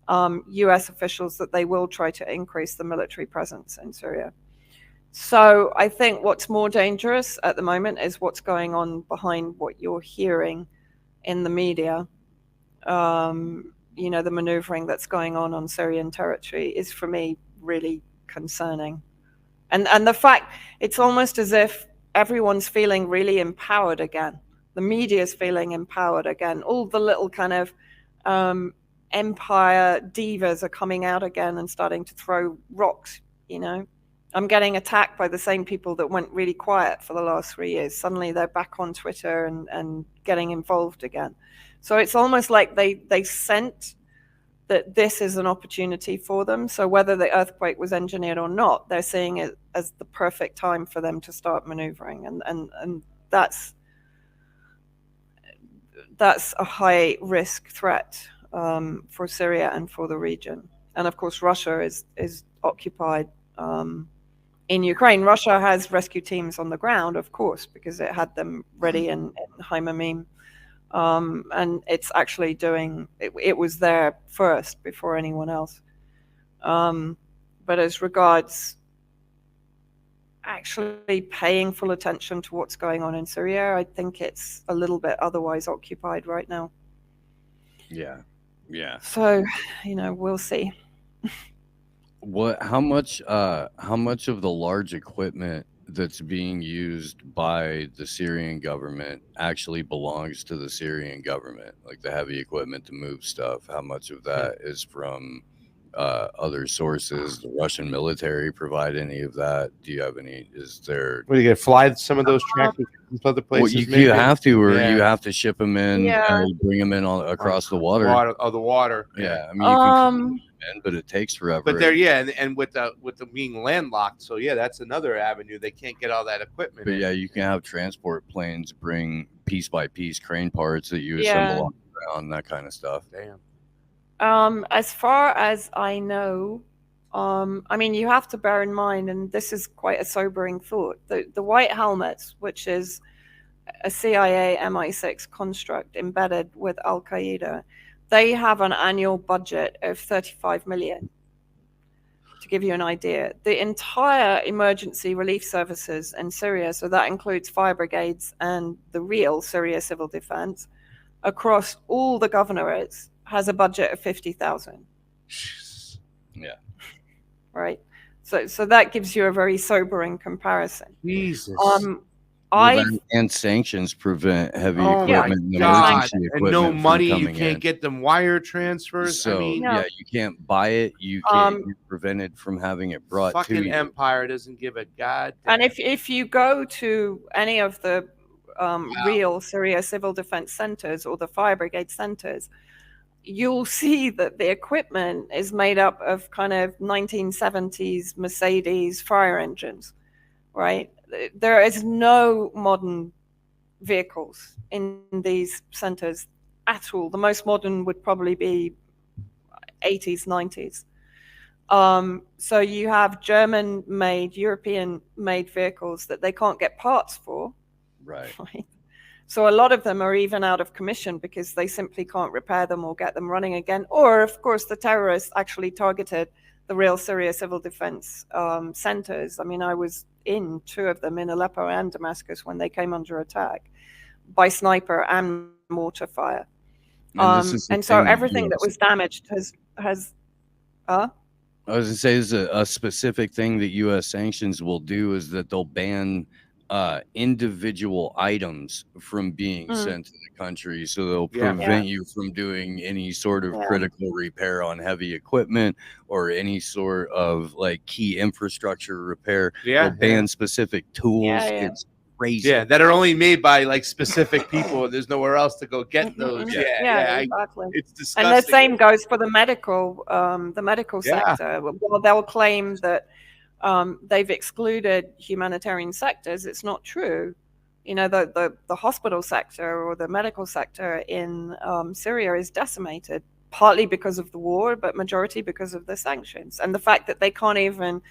US officials that they will try to increase the military presence in Syria. So I think what's more dangerous at the moment is what's going on behind what you're hearing in the media. The maneuvering that's going on Syrian territory is, for me, really concerning. And the fact, it's almost as if everyone's feeling really empowered again. The media's feeling empowered again. All the little kind of empire divas are coming out again and starting to throw rocks, I'm getting attacked by the same people that went really quiet for the last 3 years. Suddenly they're back on Twitter and getting involved again. So it's almost like they sent that this is an opportunity for them. So whether the earthquake was engineered or not, they're seeing it as the perfect time for them to start maneuvering. And that's that's a high risk threat for Syria and for the region. And of course, Russia is occupied in Ukraine. Russia has rescue teams on the ground, of course, because it had them ready in Haimamim. And it's actually doing it was there first before anyone else. But as regards actually paying full attention to what's going on in Syria, I think it's a little bit otherwise occupied right now.
Yeah.
So, we'll see.
How much of the large equipment that's being used by the Syrian government actually belongs to the Syrian government, like the heavy equipment to move stuff? How much of that is from other sources? The Russian military provide any of that? Do you have any? Is there?
What, are you gonna fly some of those tractors from other
Well,
places?
you have to, or
Yeah.
you have to ship them in,
Yeah.
bring them in across the water.
The water.
Yeah, I mean, you can come in, but it takes forever.
But and with the being landlocked, so yeah, that's another avenue. They can't get all that equipment.
But
in.
yeah, you can have transport planes bring piece by piece crane parts that you
Yeah.
assemble on the ground, that kind of stuff.
Damn.
As far as I know, I mean, you have to bear in mind, and this is quite a sobering thought, the white helmets, which is a CIA MI6 construct embedded with Al Qaeda, they have an annual budget of 35 million. To give you an idea, the entire emergency relief services in Syria, so that includes fire brigades and the real Syria civil defense, across all the governorates, has a budget of 50,000.
Yeah.
Right. So that gives you a very sobering comparison.
Jesus.
And sanctions prevent heavy
Oh
equipment
my
and
God.
emergency
And
equipment
no
from
money. You
coming
can't
in.
get them wire transfers.
So
I mean,
No.
yeah, you can't buy it. You can't. You're prevented from having it brought to
fucking
you.
empire doesn't give a god.
And if you go to any of the real Syria civil defense centers or the fire brigade centers, you'll see that the equipment is made up of kind of 1970s Mercedes fire engines, right? There is no modern vehicles in these centers at all. The most modern would probably be 80s, 90s. So you have German-made, European-made vehicles that they can't get parts for.
Right.
So a lot of them are even out of commission because they simply can't repair them or get them running again. Or, of course, the terrorists actually targeted the real Syria civil defense centers. I mean, I was in 2 of them, in Aleppo and Damascus, when they came under attack by sniper and mortar fire. And so everything that was damaged has
I was gonna say, this is a specific thing that U.S. sanctions will do, is that they'll ban individual items from being sent to the country. So they'll prevent you from doing any sort of critical repair on heavy equipment or any sort of like key infrastructure repair. They'll ban specific tools. It's crazy.
Yeah, that are only made by like specific people. There's nowhere else to go get those.
Exactly.
It's disgusting.
And the same goes for the medical sector. Well, they'll claim that they've excluded humanitarian sectors. It's not true. You know, the hospital sector or the medical sector in Syria is decimated, partly because of the war, but majority because of the sanctions and the fact that they can't even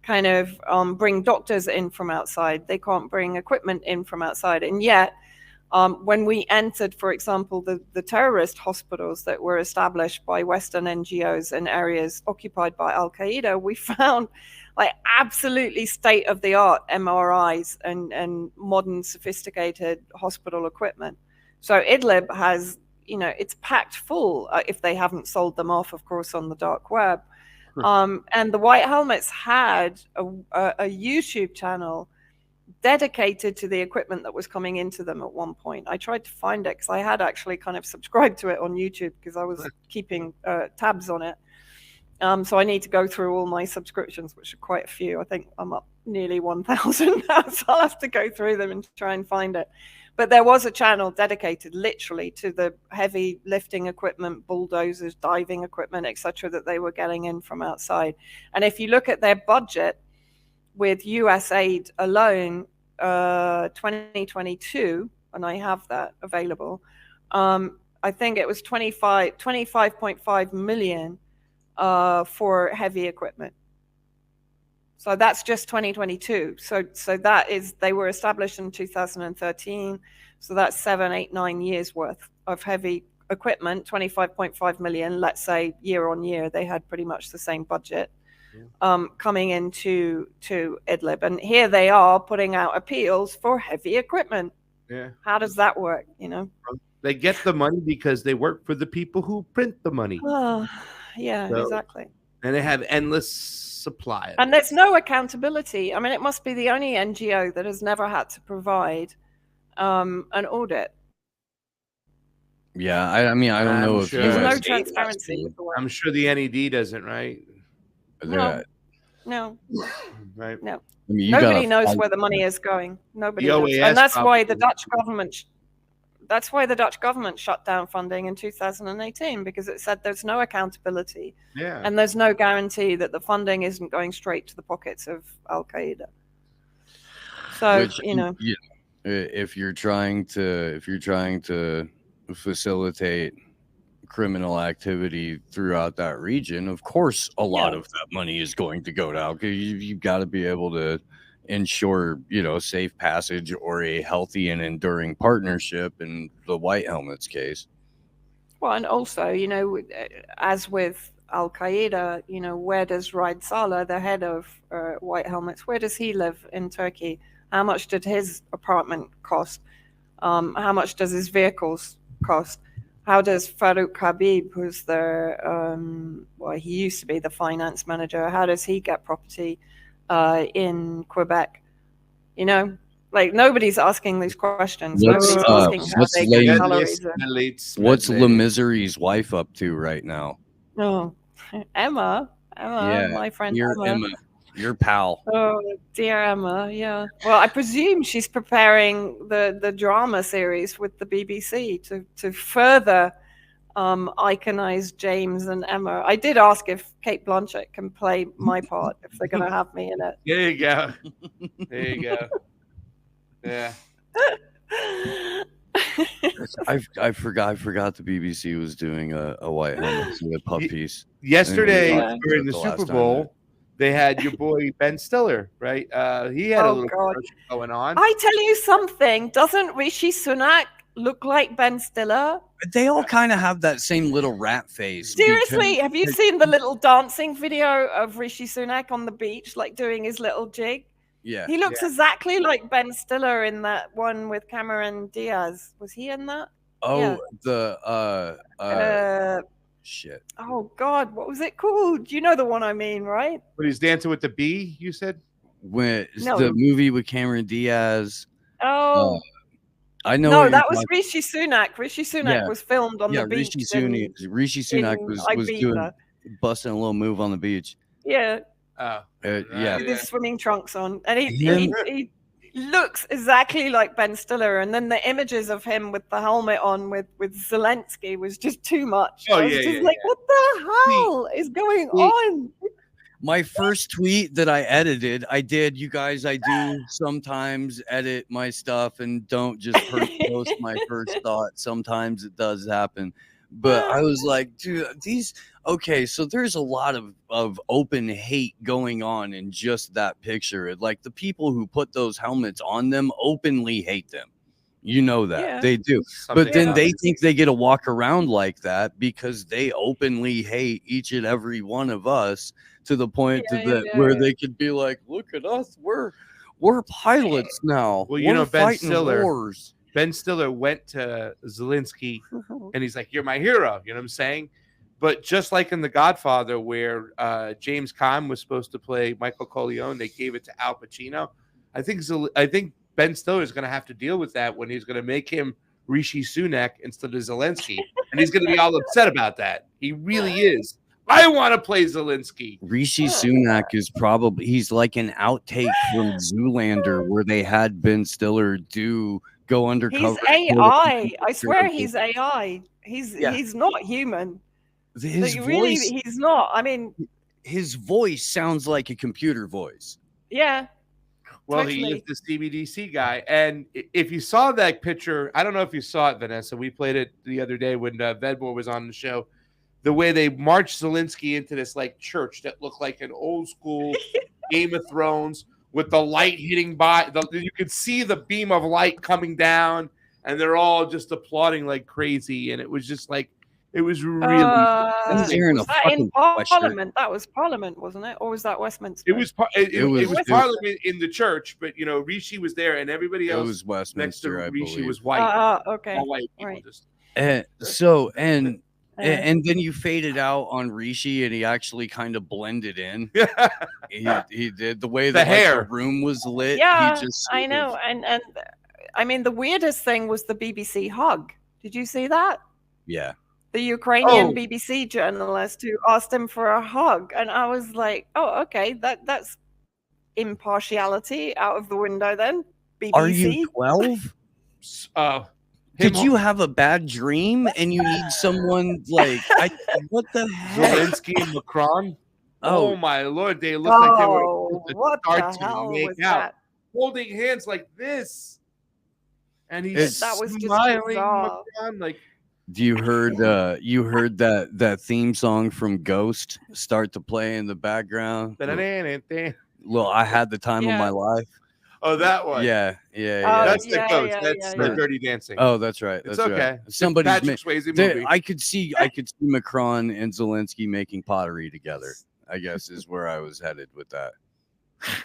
kind of bring doctors in from outside. They can't bring equipment in from outside. And yet, when we entered, for example, the terrorist hospitals that were established by Western NGOs in areas occupied by Al Qaeda, we found like absolutely state-of-the-art MRIs and modern sophisticated hospital equipment. So Idlib has, it's packed full, if they haven't sold them off, of course, on the dark web. And the White Helmets had a YouTube channel dedicated to the equipment that was coming into them at one point. I tried to find it because I had actually kind of subscribed to it on YouTube because I was keeping tabs on it. So I need to go through all my subscriptions, which are quite a few. I think I'm up nearly 1,000 now, so I'll have to go through them and try and find it. But there was a channel dedicated literally to the heavy lifting equipment, bulldozers, diving equipment, etc., that they were getting in from outside. And if you look at their budget with US aid alone, 2022, and I have that available, I think it was 25.5 million for heavy equipment. So that's just 2022. So that is, they were established in 2013. So that's 7, 8, 9 years worth of heavy equipment, 25.5 million. Let's say year on year, they had pretty much the same budget coming into Idlib. And here they are putting out appeals for heavy equipment.
Yeah.
How does that work? You know,
they get the money because they work for the people who print the money.
Yeah, so, exactly.
And they have endless supply.
And there's no accountability. I mean, it must be the only NGO that has never had to provide an audit.
Yeah, I mean, I don't know if
there's no transparency.
I'm sure the NED doesn't, right?
No.
Right.
No.
I mean,
nobody knows where the money is going. Nobody knows. And that's why the Dutch government shut down funding in 2018, because it said there's no accountability.
Yeah.
And there's no guarantee that the funding isn't going straight to the pockets of Al Qaeda. So,
if you're trying to facilitate criminal activity throughout that region, of course a lot of that money is going to go to Al Qaeda. You've got to be able to ensure, safe passage or a healthy and enduring partnership in the White Helmets case.
Well, and also, as with Al Qaeda, where does Raid Saleh, the head of White Helmets, where does he live in Turkey? How much did his apartment cost? How much does his vehicles cost? How does Farouk Habib, who's he used to be the finance manager, how does he get property in Quebec? Nobody's asking these questions. Nobody's asking how they get salaries.
What's Le Misery's wife up to right now?
Oh, Emma, my friend
Emma. Your pal.
Oh, dear Emma, yeah. Well, I presume she's preparing the drama series with the BBC to further iconize James and Emma. I did ask if Kate Blanchett can play my part, if they're going to have me in it.
There you go. There you go. Yeah.
I forgot the BBC was doing a White Helmets with pup piece.
Yesterday during the Super Bowl, they had your boy Ben Stiller, right? He had a little commercial going on.
I tell you something, doesn't Rishi Sunak look like Ben Stiller?
They all kind of have that same little rat face.
Seriously, have you seen the little dancing video of Rishi Sunak on the beach, like doing his little jig?
Yeah.
He looks exactly like Ben Stiller in that one with Cameron Diaz. Was he in that?
Oh, yeah. Shit.
Oh God, what was it called? You know the one I mean, right?
But he's dancing with the bee, you said?
The movie with Cameron Diaz.
Oh.
I know.
No, that was Rishi Sunak. Rishi Sunak was filmed on the beach.
Rishi Sunak was doing busting a little move on the beach.
Yeah.
Yeah.
With his swimming trunks on, and he looks exactly like Ben Stiller. And then the images of him with the helmet on with Zelensky was just too much.
Oh,
I was just like, what the hell is going on?
My first tweet that I edited, I do sometimes edit my stuff and don't just post my first thought. Sometimes it does happen. But I was like, dude, so there's a lot of open hate going on in just that picture. Like the people who put those helmets on them openly hate them. You know that they do. But then they think they get to walk around like that because they openly hate each and every one of us to the point where they could be like, look at us. We're pilots now.
Well,
we're
fighting
wars.
Ben Stiller went to Zelensky and he's like, you're my hero. You know what I'm saying? But just like in The Godfather, where James Caan was supposed to play Michael Corleone, they gave it to Al Pacino. I think Ben Stiller is going to have to deal with that when he's going to make him Rishi Sunak instead of Zelensky. And he's going to be all upset about that. He really is. I want to play Zelensky.
Rishi Sunak is he's like an outtake from Zoolander where they had Ben Stiller go undercover.
He's AI. I swear he's AI. He's not human. He's not. I mean,
his voice sounds like a computer voice.
Yeah.
Well, he is the CBDC guy. And if you saw that picture, I don't know if you saw it, Vanessa. We played it the other day when Vedmore was on the show. The way they marched Zelensky into this like church that looked like an old school Game of Thrones with the light hitting by. You could see the beam of light coming down, and they're all just applauding like crazy. And it was just like, it was really.
Was that in Parliament? That was Parliament, wasn't it? Or was that Westminster?
It was Parliament in the church, but Rishi was there, and everybody else.
It was Westminster.
Next to Rishi was white.
Okay.
All white people
right.
just.
And then you faded out on Rishi, and he actually kind of blended in. he did the way that the room was lit.
Yeah, I know. And I mean, the weirdest thing was the BBC hug. Did you see that?
Yeah.
The Ukrainian BBC journalist who asked him for a hug, and I was like, "Oh, okay, that's impartiality out of the window." Then BBC.
Are you 12? Did you have a bad dream and you need someone like what the heck?
Zelensky and Macron? Oh my lord, they look like they were
what the hell was that?
Holding hands like this, and
that was smiling.
Macron, like.
You heard that theme song from Ghost start to play in the background? Well, I had the time of my life.
Oh, that one.
Yeah.
That's the Ghost. That's the Dirty Dancing.
Oh, that's right.
It's okay.
Right. Somebody's
Patrick Swayze movie.
I could see Macron and Zelensky making pottery together. I guess is where I was headed with that.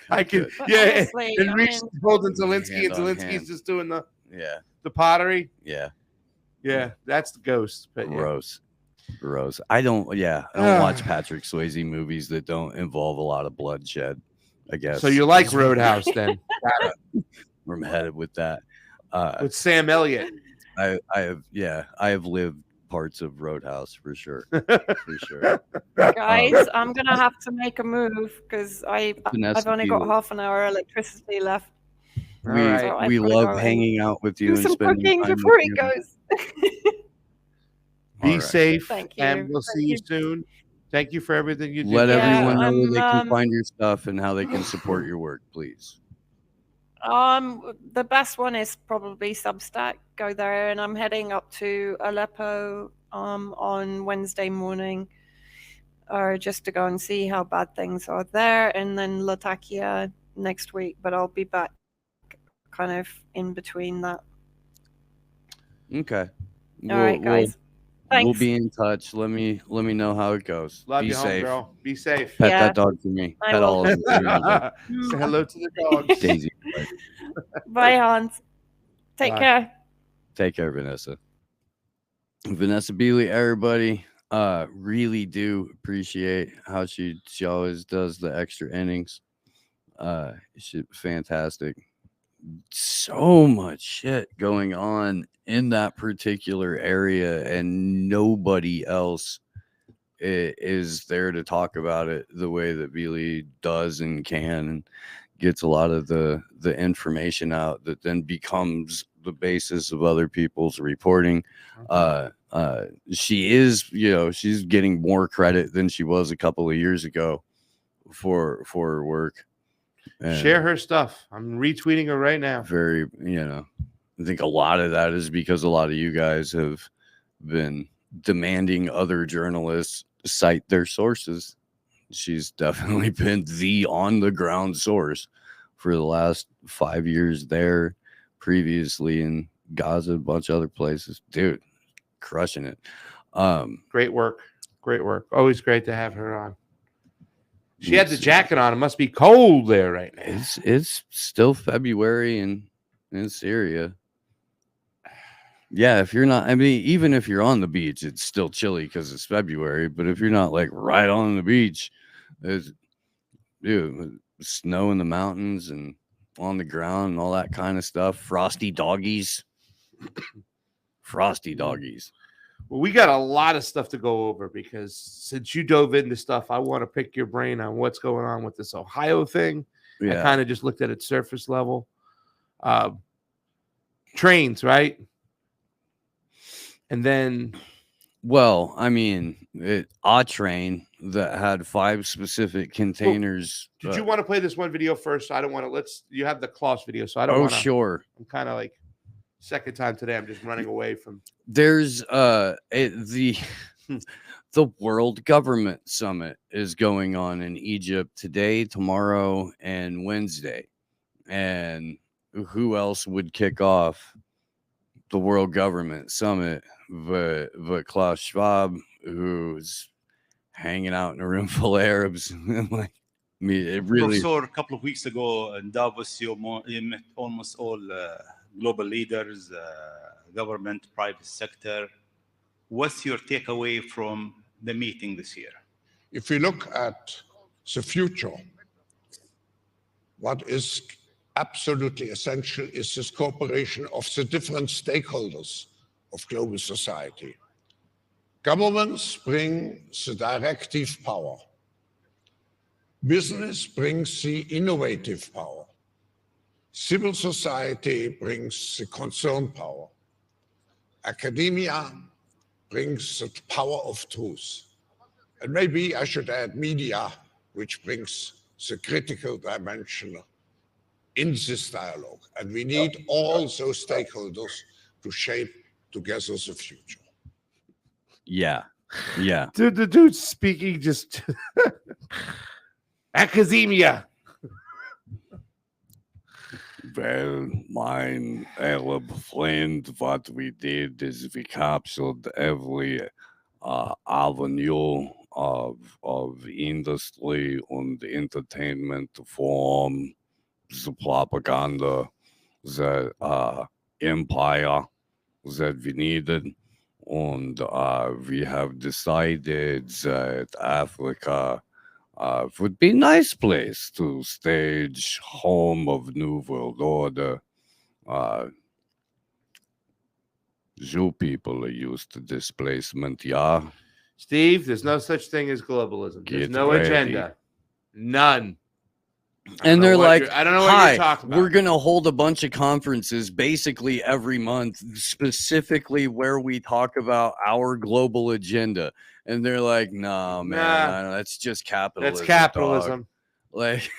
I could, yeah. And Reach holding Zelensky, and Zelensky's just doing the pottery. Yeah, that's the Ghost. But
gross. I don't watch Patrick Swayze movies that don't involve a lot of bloodshed, I guess.
So you like Roadhouse then?
I'm headed with that.
With Sam Elliott.
I have lived parts of Roadhouse for sure. For sure.
Guys, I'm gonna have to make a move because I've only got half an hour electricity left.
We love hanging out with you.
Do some cooking before he goes.
Be safe.
Thank you.
And we'll see you soon. Thank you for everything you do.
Let everyone know where they can find your stuff and how they can support your work, please.
The best one is probably Substack. Go there, and I'm heading up to Aleppo on Wednesday morning, just to go and see how bad things are there, and then Latakia next week. But I'll be back kind of in between that.
Okay.
All right, guys. Thanks.
We'll be in touch. Let me know how it goes.
Love
be
you,
safe.
Homegirl. Be safe.
Pet that dog for me. Pet all of them.
Say hello to the dogs.
Daisy.
Bye, Hans. Take care.
Take care, Vanessa. Vanessa Beeley, everybody. Really do appreciate how she always does the extra innings. She's fantastic. So much shit going on in that particular area, and nobody else is there to talk about it the way that Beeley does and can, and gets a lot of the information out that then becomes the basis of other people's reporting. She is, she's getting more credit than she was a couple of years ago for her work. And
share her stuff. I'm retweeting her right now.
Very, I think a lot of that is because a lot of you guys have been demanding other journalists cite their sources. She's definitely been the on the ground source for the last 5 years there, previously in Gaza, a bunch of other places. Dude, crushing it.
Great work. Always great to have her on. She had the jacket on. It must be cold there right now.
It's still February in Syria. Yeah, if you're not, even if you're on the beach, it's still chilly because it's February. But if you're not like right on the beach, it's snow in the mountains and on the ground and all that kind of stuff. Frosty doggies.
Well, we got a lot of stuff to go over because since you dove into stuff, I want to pick your brain on what's going on with this Ohio thing. I kind of just looked at it surface level. Trains, right? And then
Well, I mean, a train that had 5 specific containers.
Did you want to play this one video first? I don't want to. You have the Klaus video, so I don't
Oh,
want to.
sure.
I'm kind of like second time today. I'm just running away from.
There's the the World Government Summit is going on in Egypt today, tomorrow, and Wednesday. And who else would kick off the World Government Summit but Klaus Schwab, who's hanging out in a room full of Arabs? Like, I mean, it really.
Professor, a couple of weeks ago in Davos, you met almost all global leaders, government, private sector. What's your takeaway from the meeting this year?
If we look at the future, what is absolutely essential is this cooperation of the different stakeholders of global society. Governments bring the directive power. Business brings the innovative power. Civil society brings the concern power. Academia brings the power of truth. And maybe I should add media, which brings the critical dimension in this dialogue. And we need all those stakeholders to shape together the future.
Yeah.
Dude, the dude's speaking just academia.
Well, my Arab friend, what we did is we captured every avenue of industry and entertainment from the propaganda, the empire that we needed. And we have decided that Africa would be a nice place to stage home of New World Order. Jew people are used to displacement, yeah.
Steve, there's no such thing as globalism. There's
Get
no
ready.
agenda. None.
And they're like,
I don't know what
hi,
you're talking about.
we're going to hold a bunch of conferences basically every month, specifically where we talk about our global agenda. And they're like, no, man, that's just capitalism.
That's capitalism.
Dog. Like,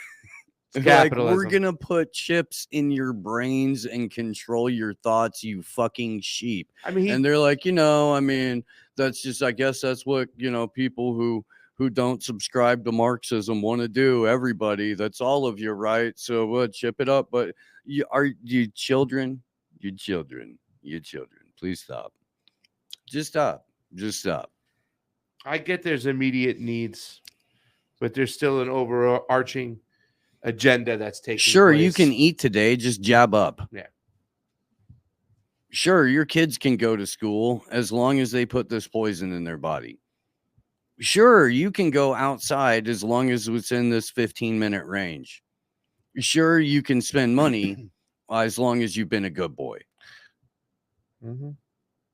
It's
like,
capitalism.
we're going to put chips in your brains and control your thoughts, you fucking sheep.
I mean,
And they're like, I mean, that's just, I guess that's what, people who don't subscribe to Marxism want to do. Everybody, that's all of you, right? So what? Chip it up. But you children, please stop. Just stop.
I get there's immediate needs, but there's still an overarching agenda that's taking
Sure,
place.
you can eat today, just jab up.
Yeah.
Sure, your kids can go to school as long as they put this poison in their body. Sure, you can go outside as long as it's in this 15-minute range. Sure, you can spend money as long as you've been a good boy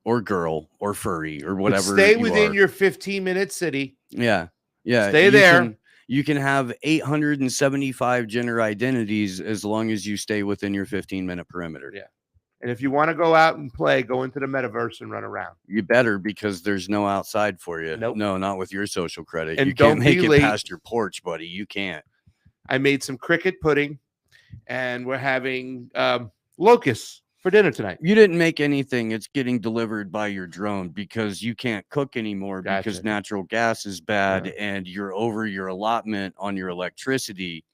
or girl or furry or whatever.
But stay within your 15-minute city.
Yeah.
Stay there.
You can have 875 gender identities as long as you stay within your 15-minute perimeter.
Yeah. And if you want to go out and play, go into the metaverse and run around.
You better, because there's no outside for you.
Nope.
No, not with your social credit.
And
you can't
don't
make
be
it
late.
past your porch, buddy. You can't.
I made some cricket pudding, and we're having locusts for dinner tonight.
You didn't make anything. It's getting delivered by your drone because you can't cook anymore because
Gotcha.
natural gas is bad and you're over your allotment on your electricity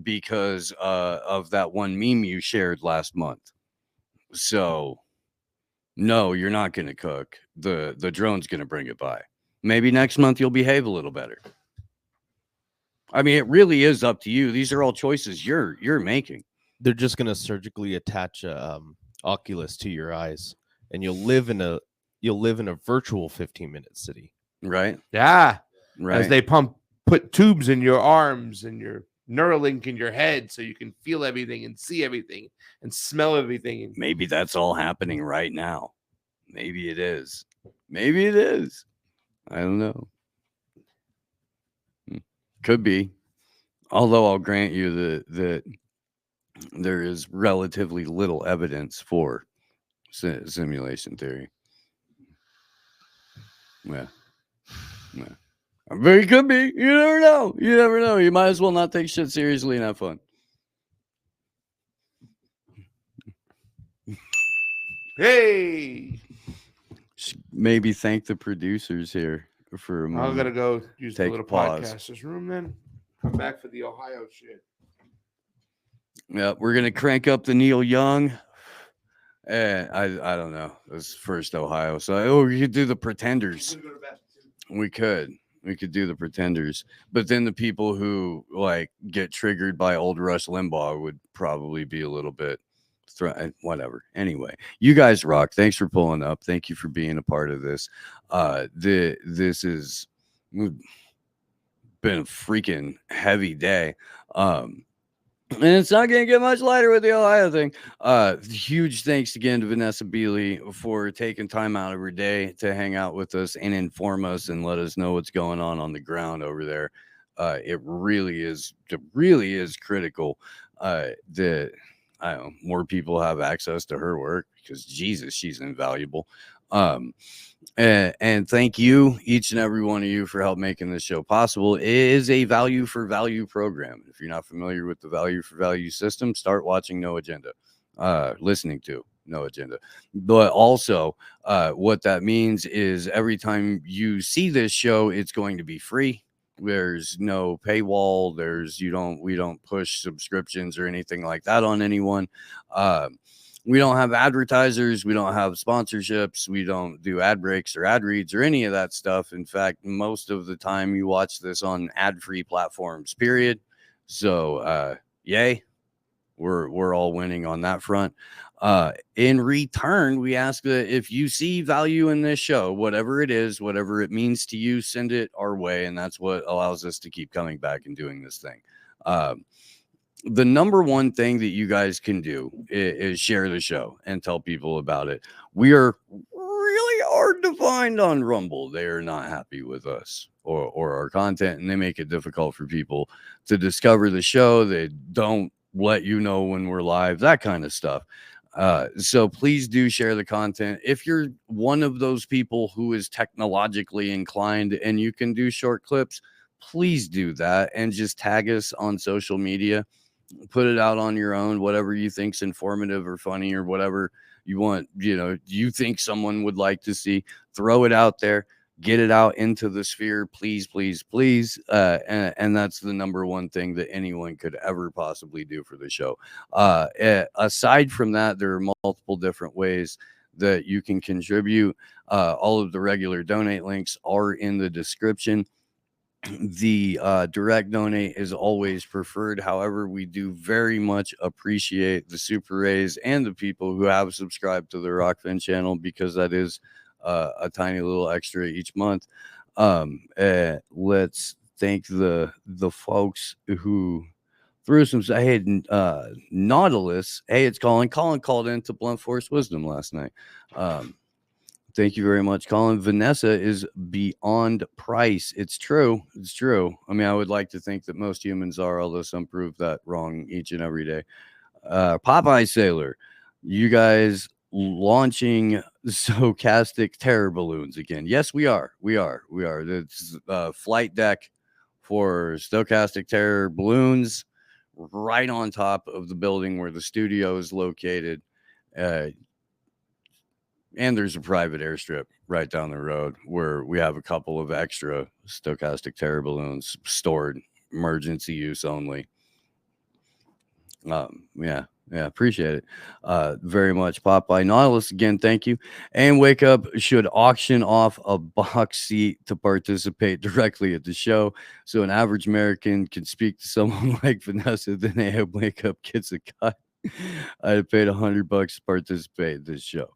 because of that one meme you shared last month. So, no, you're not going to cook. The drone's going to bring it by. Maybe next month you'll behave a little better. I mean, it really is up to you. These are all choices you're making.
They're just gonna surgically attach a Oculus to your eyes, and you'll live in a virtual 15-minute city.
Right?
Yeah.
Right.
As they put tubes in your arms and your Neuralink in your head so you can feel everything and see everything and smell everything.
Maybe that's all happening right now. Maybe it is. Maybe it is. I don't know. Could be. Although I'll grant you that there is relatively little evidence for simulation theory. Yeah. Yeah. Very could be. You never know. You never know. You might as well not take shit seriously and have fun.
Hey,
Maybe thank the producers here for a moment.
I'm gonna go use the
Take a
little
pause.
podcaster's room. Then come back for the Ohio shit.
Yeah, we're gonna crank up the Neil Young. I don't know. This is first Ohio, so we could do the Pretenders. We could do the Pretenders, but then the people who like get triggered by old Rush Limbaugh would probably be a little bit whatever. Anyway, you guys rock. Thanks for pulling up. Thank you for being a part of this. This is been a freaking heavy day. And it's not going to get much lighter with the Ohio thing. Huge thanks again to Vanessa Beeley for taking time out of her day to hang out with us and inform us and let us know what's going on the ground over there. It really is critical that I don't know, more people have access to her work because Jesus, she's invaluable. And thank you, each and every one of you, for help making this show possible. It is a value for value program. If you're not familiar with the value for value system, start watching No Agenda, listening to No Agenda. But also, what that means is every time you see this show, it's going to be free. There's no paywall. We don't push subscriptions or anything like that on anyone. We don't have advertisers. We don't have sponsorships. We don't do ad breaks or ad reads or any of that stuff. In fact, most of the time you watch this on ad-free platforms, period. So, yay. We're all winning on that front. In return, we ask that if you see value in this show, whatever it is, whatever it means to you, send it our way. And that's what allows us to keep coming back and doing this thing. The number one thing that you guys can do is share the show and tell people about it. We are really hard to find on Rumble. They are not happy with us or our content, and they make it difficult for people to discover the show. They don't let you know when we're live, that kind of stuff. So please do share the content. If you're one of those people who is technologically inclined and you can do short clips, please do that and just tag us on social media. Put it out on your own, whatever you think's informative or funny or whatever you want, you think someone would like to see. Throw it out there, get it out into the sphere, please, please, please. And that's the number one thing that anyone could ever possibly do for the show. Aside from that, there are multiple different ways that you can contribute. All of the regular donate links are in the description. The direct donate is always preferred. However, we do very much appreciate the Super Rays and the people who have subscribed to the Rockfin channel, because that is a tiny little extra each month. Let's thank the folks who threw some. Hey, Nautilus. Hey, it's Colin. Colin called into Blunt Force Wisdom last night. Thank you very much, Colin. Vanessa is beyond price. It's true. It's true. I mean, I would like to think that most humans are, although some prove that wrong each and every day. Popeye Sailor, you guys launching stochastic terror balloons again. Yes, we are. We are. It's flight deck for stochastic terror balloons right on top of the building where the studio is located. And there's a private airstrip right down the road where we have a couple of extra stochastic terror balloons stored, emergency use only. Yeah, appreciate it very much. Popeye Nautilus, again, thank you. And Wake Up should auction off a box seat to participate directly at the show, so an average American can speak to someone like Vanessa. Then they have Wake Up gets a cut. I paid $100 to participate in this show.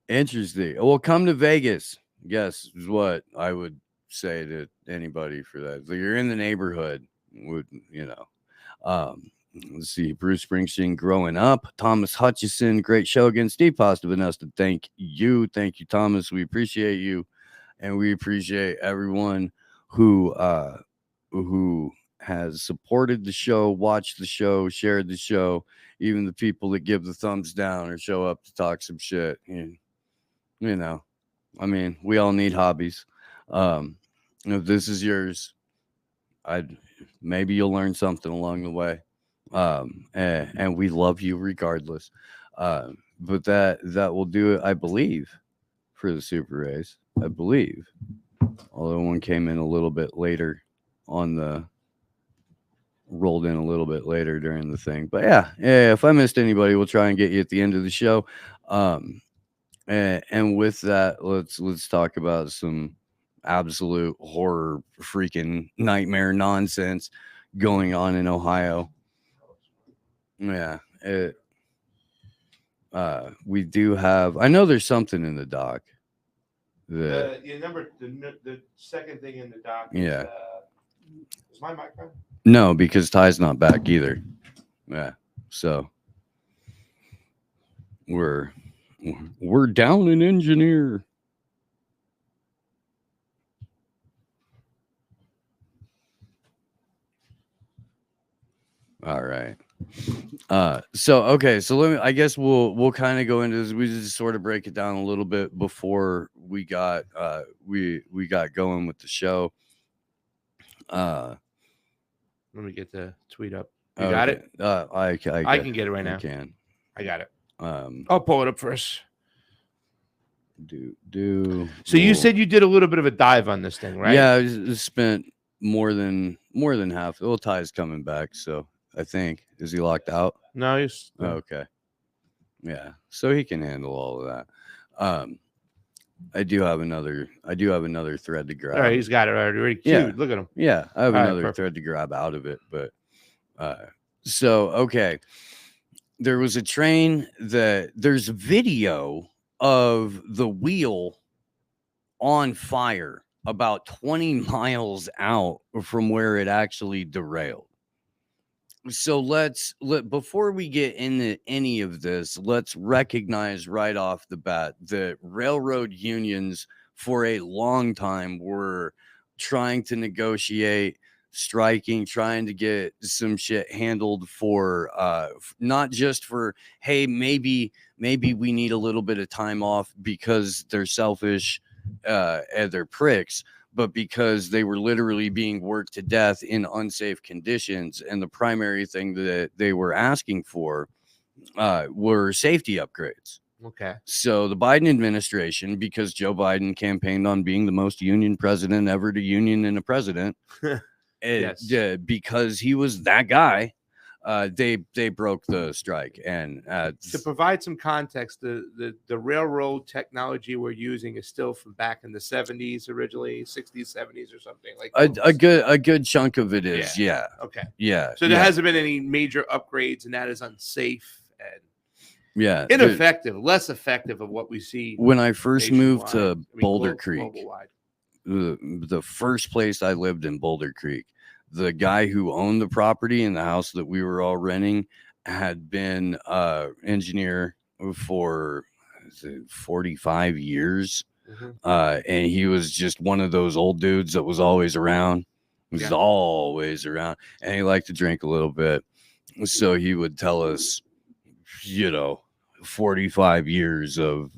Interesting. Well, come to Vegas. Yes, is what I would say to anybody for that. So you're in the neighborhood, let's see. Bruce Springsteen, Growing Up. Thomas Hutchison, great show again. Steve Pasta Vanessa, thank you, Thomas. We appreciate you, and we appreciate everyone who has supported the show, watched the show, shared the show, even the people that give the thumbs down or show up to talk some shit. I mean, we all need hobbies. If this is yours, maybe you'll learn something along the way. And we love you regardless. But that will do it, I believe, for the Super Race. I believe, although one came in a little bit later rolled in a little bit later during the thing. But yeah, if I missed anybody, we'll try and get you at the end of the show. And with that, let's talk about some absolute horror freaking nightmare nonsense going on in Ohio. Yeah, we do have. I know there's something in the doc.
The second thing in the doc.
Yeah.
Is my mic on?
No, because Ty's not back either. Yeah, so we're down an engineer. All right. So I guess we'll kind of go into this. We just sort of break it down a little bit before we got we got going with the show.
Let me get the tweet up. You got it?
I
can get it right now. I got it. I'll pull it up first. So you said you did a little bit of a dive on this thing, right?
Yeah, I spent more than half. Well, Ty's coming back, so I think is he locked out?
No, he's
okay. Yeah, so he can handle all of that. I do have another thread to grab.
All right, he's got it already queued.
Yeah.
Look at him.
Yeah, I have another thread to grab out of it, but there was a train there's video of the wheel on fire about 20 miles out from where it actually derailed. So before we get into any of this, let's recognize right off the bat that railroad unions for a long time were trying to negotiate, striking, trying to get some shit handled for not just for, hey, maybe we need a little bit of time off because they're selfish and they're pricks, but because they were literally being worked to death in unsafe conditions. And the primary thing that they were asking for were safety upgrades.
Okay.
So the Biden administration, because Joe Biden campaigned on being the most union president ever to union in a president,
Yes.
Because he was that guy, they broke the strike. And
to provide some context, the railroad technology we're using is still from back in the 70s, originally 60s, 70s, or something like that.
A good chunk of it is, yeah.
Okay.
Yeah.
So there hasn't been any major upgrades, and that is unsafe and ineffective, less effective of what we see.
When I first moved to Boulder Creek,
global-wide.
The first place I lived in Boulder Creek, the guy who owned the property and the house that we were all renting had been engineer for 45 years.
Mm-hmm.
And he was just one of those old dudes that was always around. He was always around, and he liked to drink a little bit. So he would tell us, 45 years of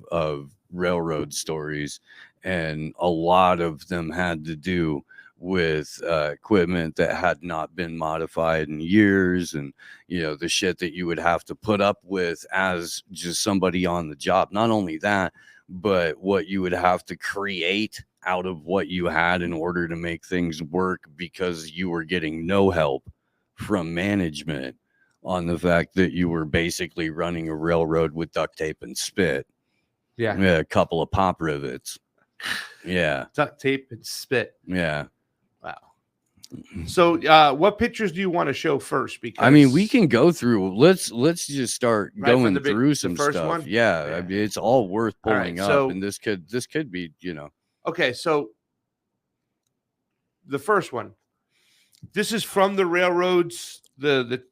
railroad stories, and a lot of them had to do with equipment that had not been modified in years, and the shit that you would have to put up with as just somebody on the job. Not only that, but what you would have to create out of what you had in order to make things work, because you were getting no help from management on the fact that you were basically running a railroad with duct tape and spit.
Yeah,
a couple of pop rivets. Yeah,
duct tape and spit.
Yeah.
Wow. So what pictures do you want to show first? Because
I mean, we can go through. Let's just start going through some
first
stuff.
one?
Yeah, I mean, it's all worth pulling up,
so-
and this could be,
Okay, so the first one. This is from the railroads, the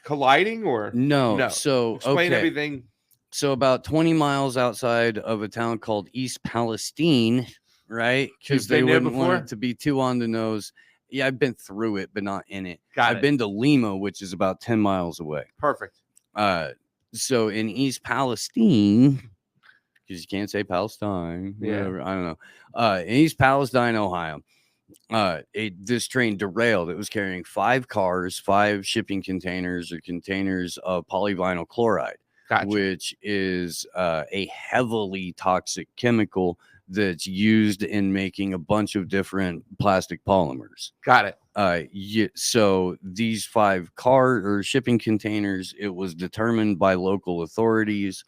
colliding, or
no. So
explain everything.
So about 20 miles outside of a town called East Palestine, right? Because they wouldn't want it to be too on the nose. Yeah, I've been through it, but not in it. I've been to Lima, which is about 10 miles away.
Perfect.
So in East Palestine, because you can't say Palestine.
Yeah.
Whatever, I don't know. In East Palestine, Ohio, this train derailed. It was carrying 5 cars, 5 shipping containers or containers of polyvinyl chloride,
Gotcha.
which is a heavily toxic chemical that's used in making a bunch of different plastic polymers.
Got it.
So these 5 car or shipping containers, it was determined by local authorities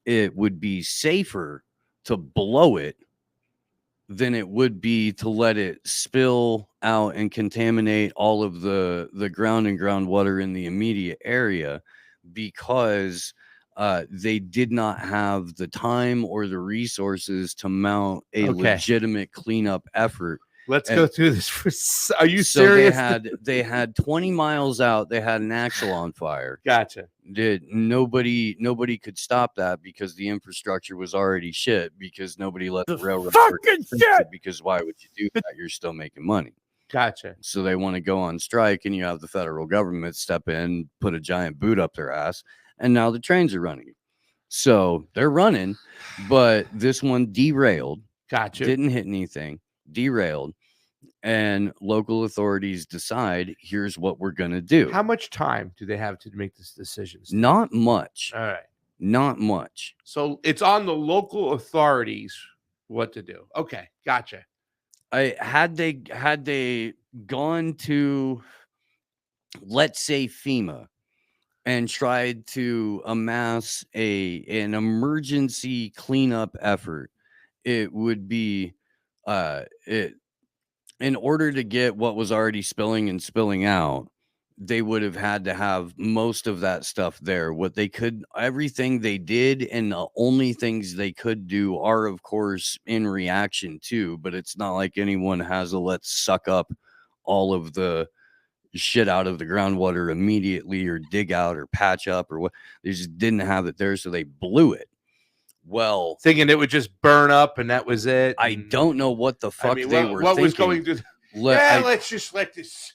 it would be safer to blow it than it would be to let it spill out and contaminate all of the ground and groundwater in the immediate area, because they did not have the time or the resources to mount a legitimate cleanup effort.
Let's go through this. Are you
so
serious?
They had 20 miles out. They had an axle on fire.
Gotcha.
Nobody could stop that because the infrastructure was already shit, because nobody let the railroad
fucking shit.
Because why would you do that? You're still making money.
Gotcha.
So they want to go on strike, and you have the federal government step in, put a giant boot up their ass, and now the trains are running. So they're running, but this one derailed.
Gotcha.
Didn't hit anything. Derailed, and local authorities decide, here's what we're gonna do.
How much time do they have to make this decision?
Not much.
All right.
Not much.
So it's on the local authorities what to do. Okay, gotcha.
Had they gone to, let's say, FEMA and tried to amass an emergency cleanup effort, it would be in order to get what was already spilling out, they would have had to have most of that stuff there. Everything they did, and the only things they could do are, of course, in reaction to, but it's not like anyone has a let's suck up all of the shit out of the groundwater immediately, or dig out or patch up or what. They just didn't have it there, so they blew it. Well,
thinking it would just burn up and that was it.
I don't know what the fuck they were
what
thinking.
was going through. Let's just let this.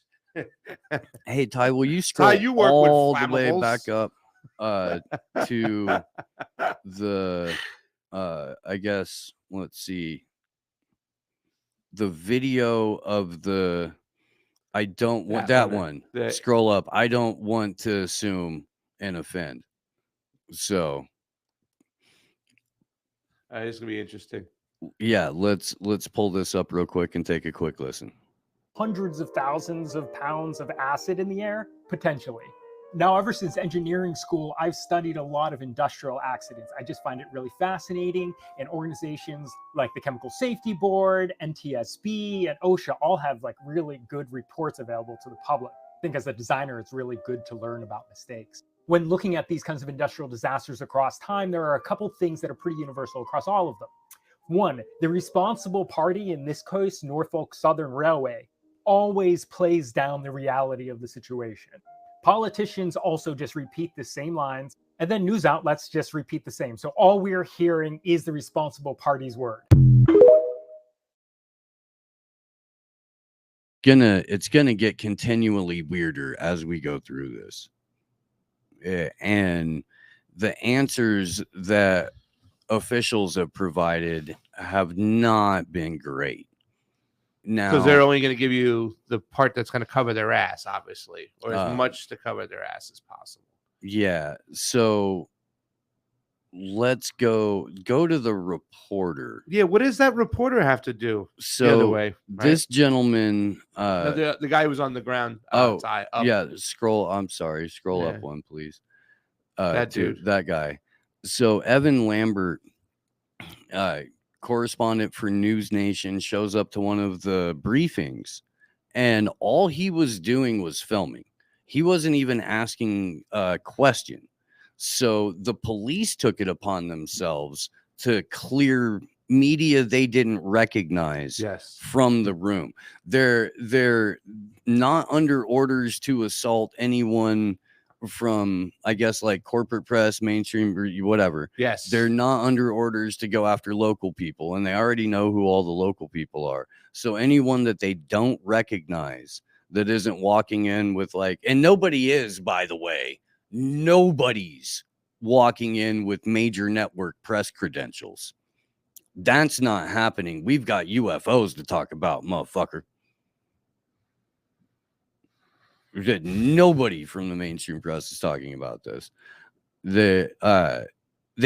Hey, Ty, will you scroll
you work
all
with
the way
flammables?
back up to the I guess, let's see, the video of the, I don't want that one. Scroll up. I don't want to assume and offend. So
this is gonna be interesting.
Yeah, let's pull this up real quick and take a quick listen.
Hundreds of thousands of pounds of acid in the air, potentially. Now, ever since engineering school, I've studied a lot of industrial accidents. I just find it really fascinating, and organizations like the Chemical Safety Board, NTSB, and OSHA all have like really good reports available to the public. I think as a designer, it's really good to learn about mistakes. When looking at these kinds of industrial disasters across time, there are a couple things that are pretty universal across all of them. One, the responsible party, in this case, Norfolk Southern Railway, always plays down the reality of the situation. Politicians also just repeat the same lines, and then news outlets just repeat the same. So all we're hearing is the responsible party's word.
It's gonna get continually weirder as we go through this. And the answers that officials have provided have not been great. Now,
because they're only going to give you the part that's going to cover their ass, obviously, or as much to cover their ass as possible.
Yeah. So let's go to the reporter.
Yeah. What does that reporter have to do?
So
the other way, right?
This gentleman,
no, the guy who was on the ground.
Yeah. Scroll up one, please.
That dude,
that guy. So Evan Lambert, correspondent for News Nation, shows up to one of the briefings, and all he was doing was filming. He wasn't even asking a question. So the police took it upon themselves to clear media they didn't recognize from the room. They're not under orders to assault anyone from, I guess, like corporate press, mainstream, whatever.
Yes.
They're not under orders to go after local people, and they already know who all the local people are. So anyone that they don't recognize, that isn't walking in with like, and nobody is, by the way, nobody's walking in with major network press credentials. That's not happening. We've got UFOs to talk about, motherfucker. Nobody from the mainstream press is talking about this. They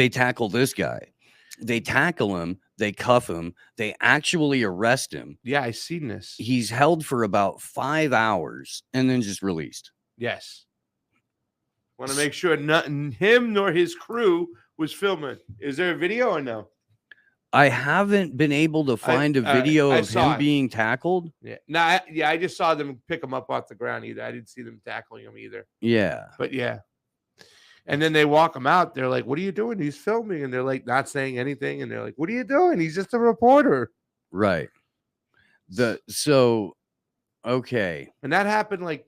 tackle this guy. They tackle him. They cuff him. They actually arrest him.
Yeah, I seen this.
He's held for about 5 hours and then just released.
Yes. Want to make sure nothing him nor his crew was filming. Is there a video or no?
I haven't been able to find a video of him being tackled.
Yeah. No, I just saw them pick him up off the ground either. I didn't see them tackling him either.
Yeah.
But yeah. And then they walk him out. They're like, what are you doing? He's filming. And they're like, not saying anything. And they're like, what are you doing? He's just a reporter.
Right. Okay.
And that happened like,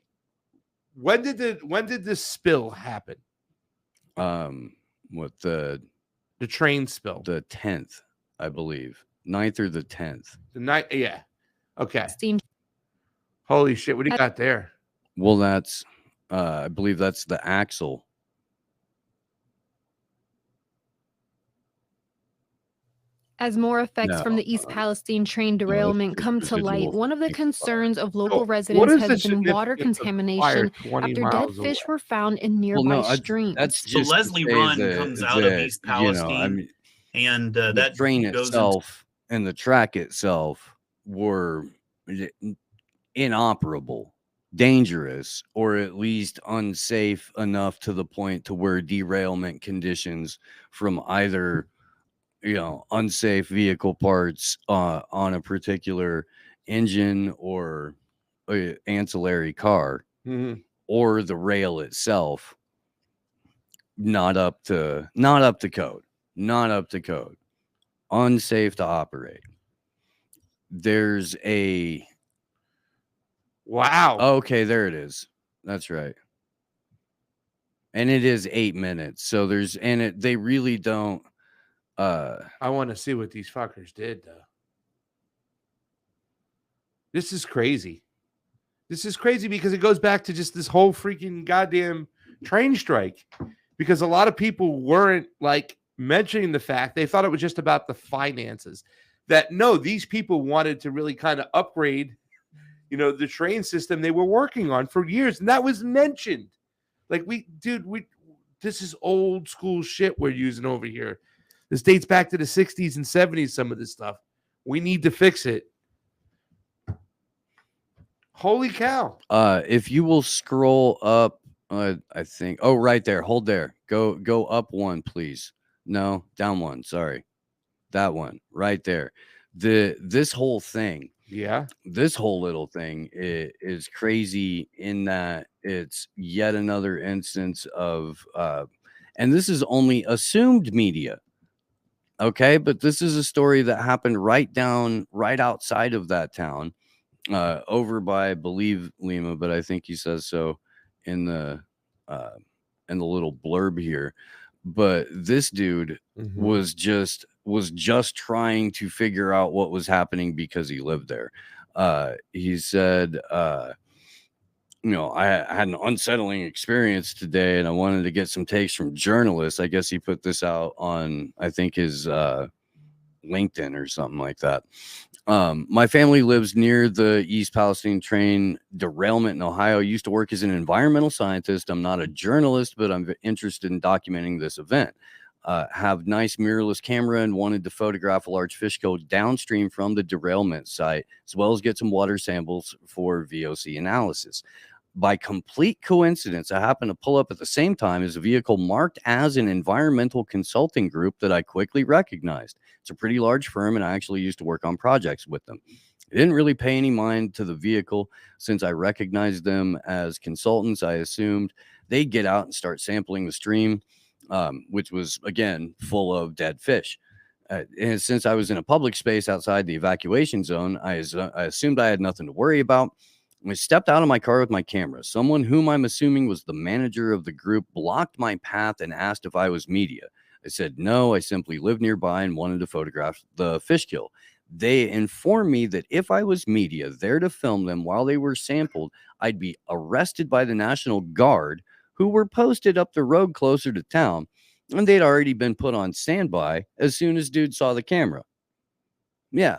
when did this spill happen?
What the
train spill?
The 10th, I believe. 9th or the 10th.
The night, yeah. Okay. Holy shit, what do you got there?
Well, that's I believe that's the axle.
As more effects from the East Palestine train derailment come to light, one of the concerns of local residents has been water contamination after dead fish were found in nearby streams.
That's
so Leslie Run comes out of East Palestine, and that
train itself and the track itself were inoperable, dangerous, or at least unsafe enough to the point to where derailment conditions from either unsafe vehicle parts on a particular engine or ancillary car, or the rail itself, not up to code, unsafe to operate. There's a
wow.
Okay, there it is. That's right. And it is 8 minutes. So they really don't.
I want to see what these fuckers did, though. This is crazy. This is crazy because it goes back to just this whole freaking goddamn train strike. Because a lot of people weren't like mentioning the fact they thought it was just about the finances. That no, these people wanted to really kind of upgrade, the train system they were working on for years, and that was mentioned. Like this is old school shit we're using over here. This dates back to the 60s and 70s, some of this stuff. We need to fix it. Holy cow.
If you will scroll up, I think. Oh, right there. Hold there. Go up one, please. No, down one. Sorry. That one. Right there. This whole thing.
Yeah.
This whole little thing is crazy in that it's yet another instance of, and this is only assumed media. Okay, but this is a story that happened right outside of that town, over by, I believe, Lima, but I think he says so in the little blurb here. But this dude was just trying to figure out what was happening because he lived there. He said, I had an unsettling experience today and I wanted to get some takes from journalists. I guess he put this out on, I think, his LinkedIn or something like that. My family lives near the East Palestine train derailment in Ohio. I used to work as an environmental scientist. I'm not a journalist, but I'm interested in documenting this event. Have nice mirrorless camera and wanted to photograph a large fish kill downstream from the derailment site, as well as get some water samples for VOC analysis. By complete coincidence, I happened to pull up at the same time as a vehicle marked as an environmental consulting group that I quickly recognized. It's a pretty large firm, and I actually used to work on projects with them. I didn't really pay any mind to the vehicle since I recognized them as consultants. I assumed they'd get out and start sampling the stream, which was, again, full of dead fish. And since I was in a public space outside the evacuation zone, I assumed I had nothing to worry about. I stepped out of my car with my camera. Someone whom I'm assuming was the manager of the group blocked my path and asked if I was media. I said no, I simply lived nearby and wanted to photograph the fish kill. They informed me that if I was media there to film them while they were sampled, I'd be arrested by the National Guard, who were posted up the road closer to town. And they'd already been put on standby as soon as dude saw the camera. Yeah.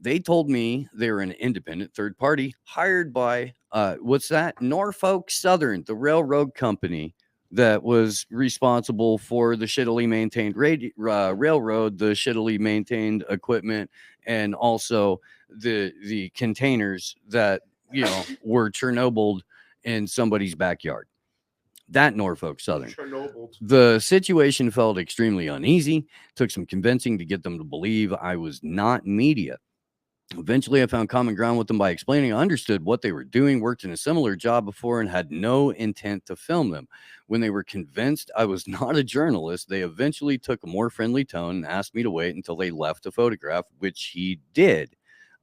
They told me they were an independent third party hired by, what's that? Norfolk Southern, the railroad company that was responsible for the shittily maintained railroad, the shittily maintained equipment, and also the containers that, you know, were Chernobyled in somebody's backyard. That Norfolk Southern. The situation felt extremely uneasy. Took some convincing to get them to believe I was not media. Eventually, I found common ground with them by explaining I understood what they were doing, worked in a similar job before, and had no intent to film them. When they were convinced I was not a journalist, they eventually took a more friendly tone and asked me to wait until they left to photograph, which he did.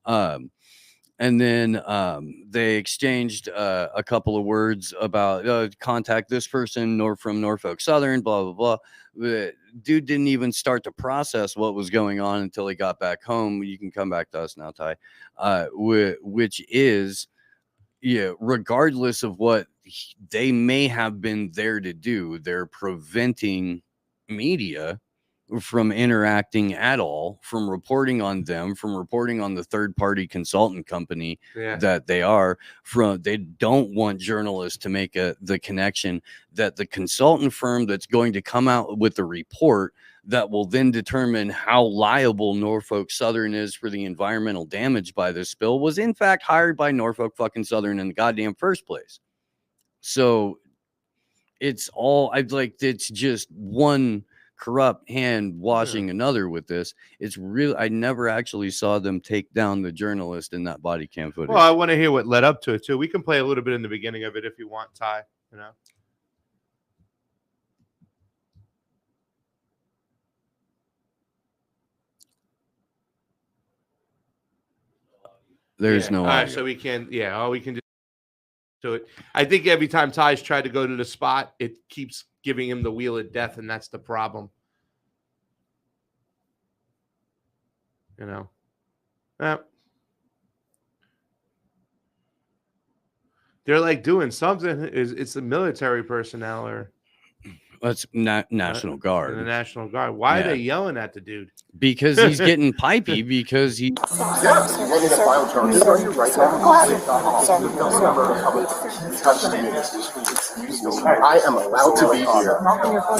And then they exchanged a couple of words about contact this person from Norfolk Southern, blah, blah, blah. The dude didn't even start to process what was going on until he got back home. You can come back to us now, Ty, which is, yeah, regardless of what they may have been there to do, they're preventing media from interacting at all, from reporting on them, from reporting on the third-party consultant company that they are. They don't want journalists to make the connection that the consultant firm that's going to come out with the report that will then determine how liable Norfolk Southern is for the environmental damage by this spill was in fact hired by Norfolk fucking Southern in the goddamn first place. So it's just one corrupt hand washing another with this. It's real. I never actually saw them take down the journalist in that body cam footage.
Well, I want to hear what led up to it too. We can play a little bit in the beginning of it if you want, Ty. You know.
There's no.
All right, so we can. Yeah. All we can do it. I think every time Ty's tried to go to the spot, it keeps giving him the wheel of death, and that's the problem. You know, they're like doing something. It's the military personnel or
that's National Guard.
The National Guard. Why are they yelling at the dude?
Because he's getting pipey. Because he.
Yes, you want me to file charges on you right now? Go ahead. I am allowed to be here.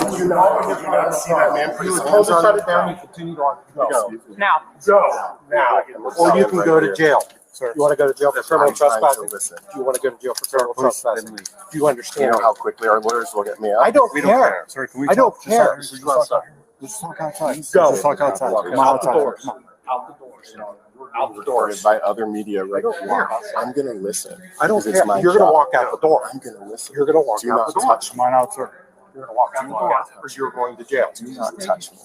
Did you not see that man put his hands on shut it down? You continue on. Go. Now. Go. Now. Or you can go to jail. Sir, you want to go to jail for criminal trespassing? Do you want to go to jail for criminal trespassing? Do you understand? You know how quickly our lawyers will get me out? I don't care. Sorry, can we? I don't care. Let's talk outside. Go. Let's talk outside. Come out the doors. Out the doors. Out the doors. By other media right here. I'm going to listen. I don't care. You're going to walk out the door. I'm going to listen. You're going to walk out the door. Do not touch mine out, sir. You're going to walk out the door, or you're going to jail. Do not touch me.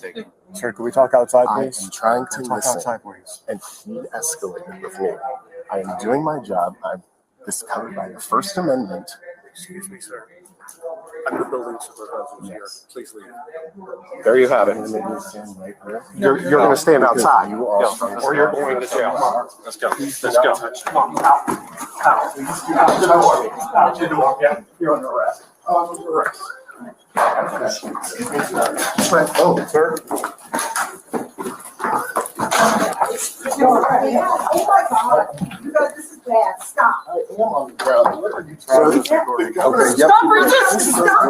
Sir, can we talk outside, please? I am trying to listen outside, please. And he escalated with me. I am doing my job. This is covered by the First Amendment. Excuse me, sir. I'm the building supervisor here. Please leave. There you have it. You're going to stand outside, or you're going to jail. Let's go. Let's go. Come on, out. Out. Out the door. Yeah, you're under arrest. Under arrest. Oh, sir. Oh my God. You guys, this is bad. Stop. I am on the ground. What are you trying to do? Okay, stop resisting. Stop.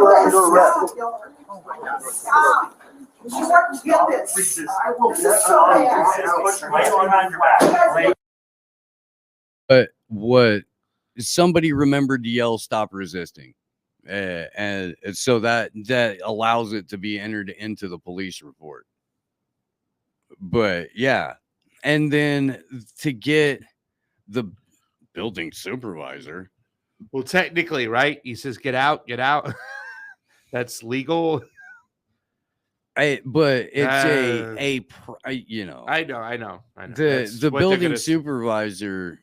Oh my God. Stop. You want to get this. I will. This is so bad.
But what somebody remembered to yell, "Stop resisting." And so that allows it to be entered into the police report. But yeah, and then to get the building supervisor.
Well, technically, right? He says, "Get out, get out." That's legal.
But it's you know.
I know.
The building supervisor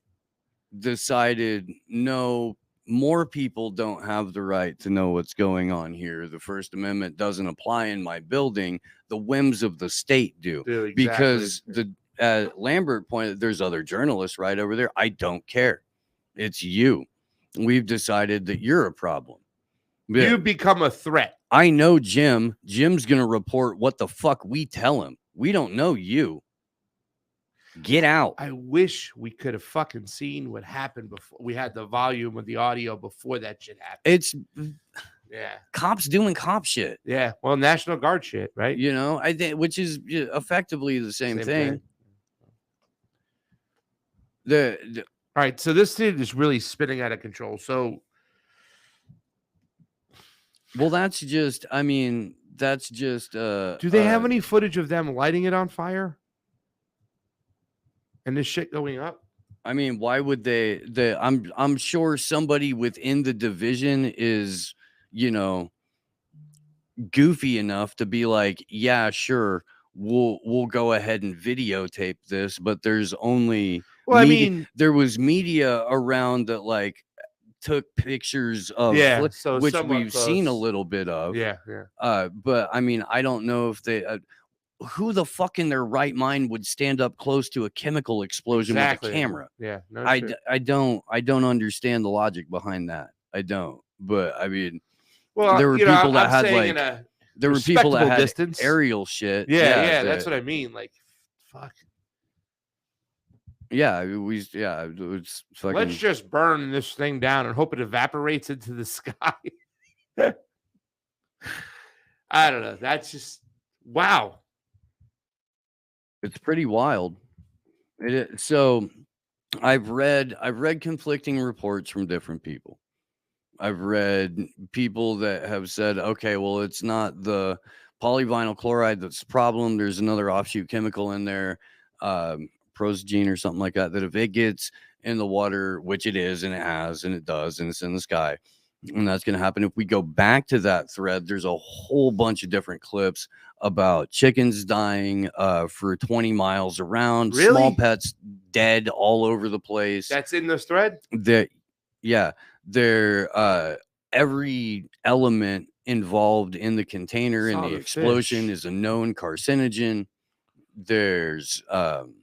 decided no. More people don't have the right to know what's going on here. The First Amendment doesn't apply in my building. The whims of the state do. Exactly. Because Lambert pointed, there's other journalists right over there. I don't care. It's you. We've decided that you're a problem.
You become a threat.
I know Jim. Jim's going to report what the fuck we tell him. We don't know you. Get out.
I wish we could have fucking seen what happened before we had the volume of the audio before that shit happened.
It's
yeah,
cops doing cop shit.
Yeah, well, National Guard shit, right?
You know, I think, which is effectively the same thing. All
right, so this thing is really spinning out of control. So,
well, that's just. I mean, that's just.
Do they have any footage of them lighting it on fire? And this shit going up?
I mean, why would they? I'm sure somebody within the division is, you know, goofy enough to be like, yeah, sure, we'll go ahead and videotape this, but there's only.
Well, I mean,
there was media around that like took pictures of,
so
which we've seen a little bit of.
Yeah.
But I mean, I don't know if they. Who the fuck in their right mind would stand up close to a chemical explosion with a camera?
Yeah, no
I don't understand the logic behind that. I don't. But I mean,
well,
there were people that had like
there were people that had
distance. Aerial shit.
Yeah, that's what I mean. Like, fuck.
Yeah, it's fucking.
Let's just burn this thing down and hope it evaporates into the sky. I don't know. That's just wow.
It's pretty wild. So I've read conflicting reports from different people. I've read people that have said, okay, well, it's not the polyvinyl chloride that's the problem. There's another offshoot chemical in there, prosgene or something like that, that if it gets in the water, which it is, and it has, and it does, and it's in the sky, and that's going to happen. If we go back to that thread, there's a whole bunch of different clips about chickens dying for 20 miles around, small pets dead all over the place.
That's in this thread?
They're every element involved in the container and the explosion is a known carcinogen. There's the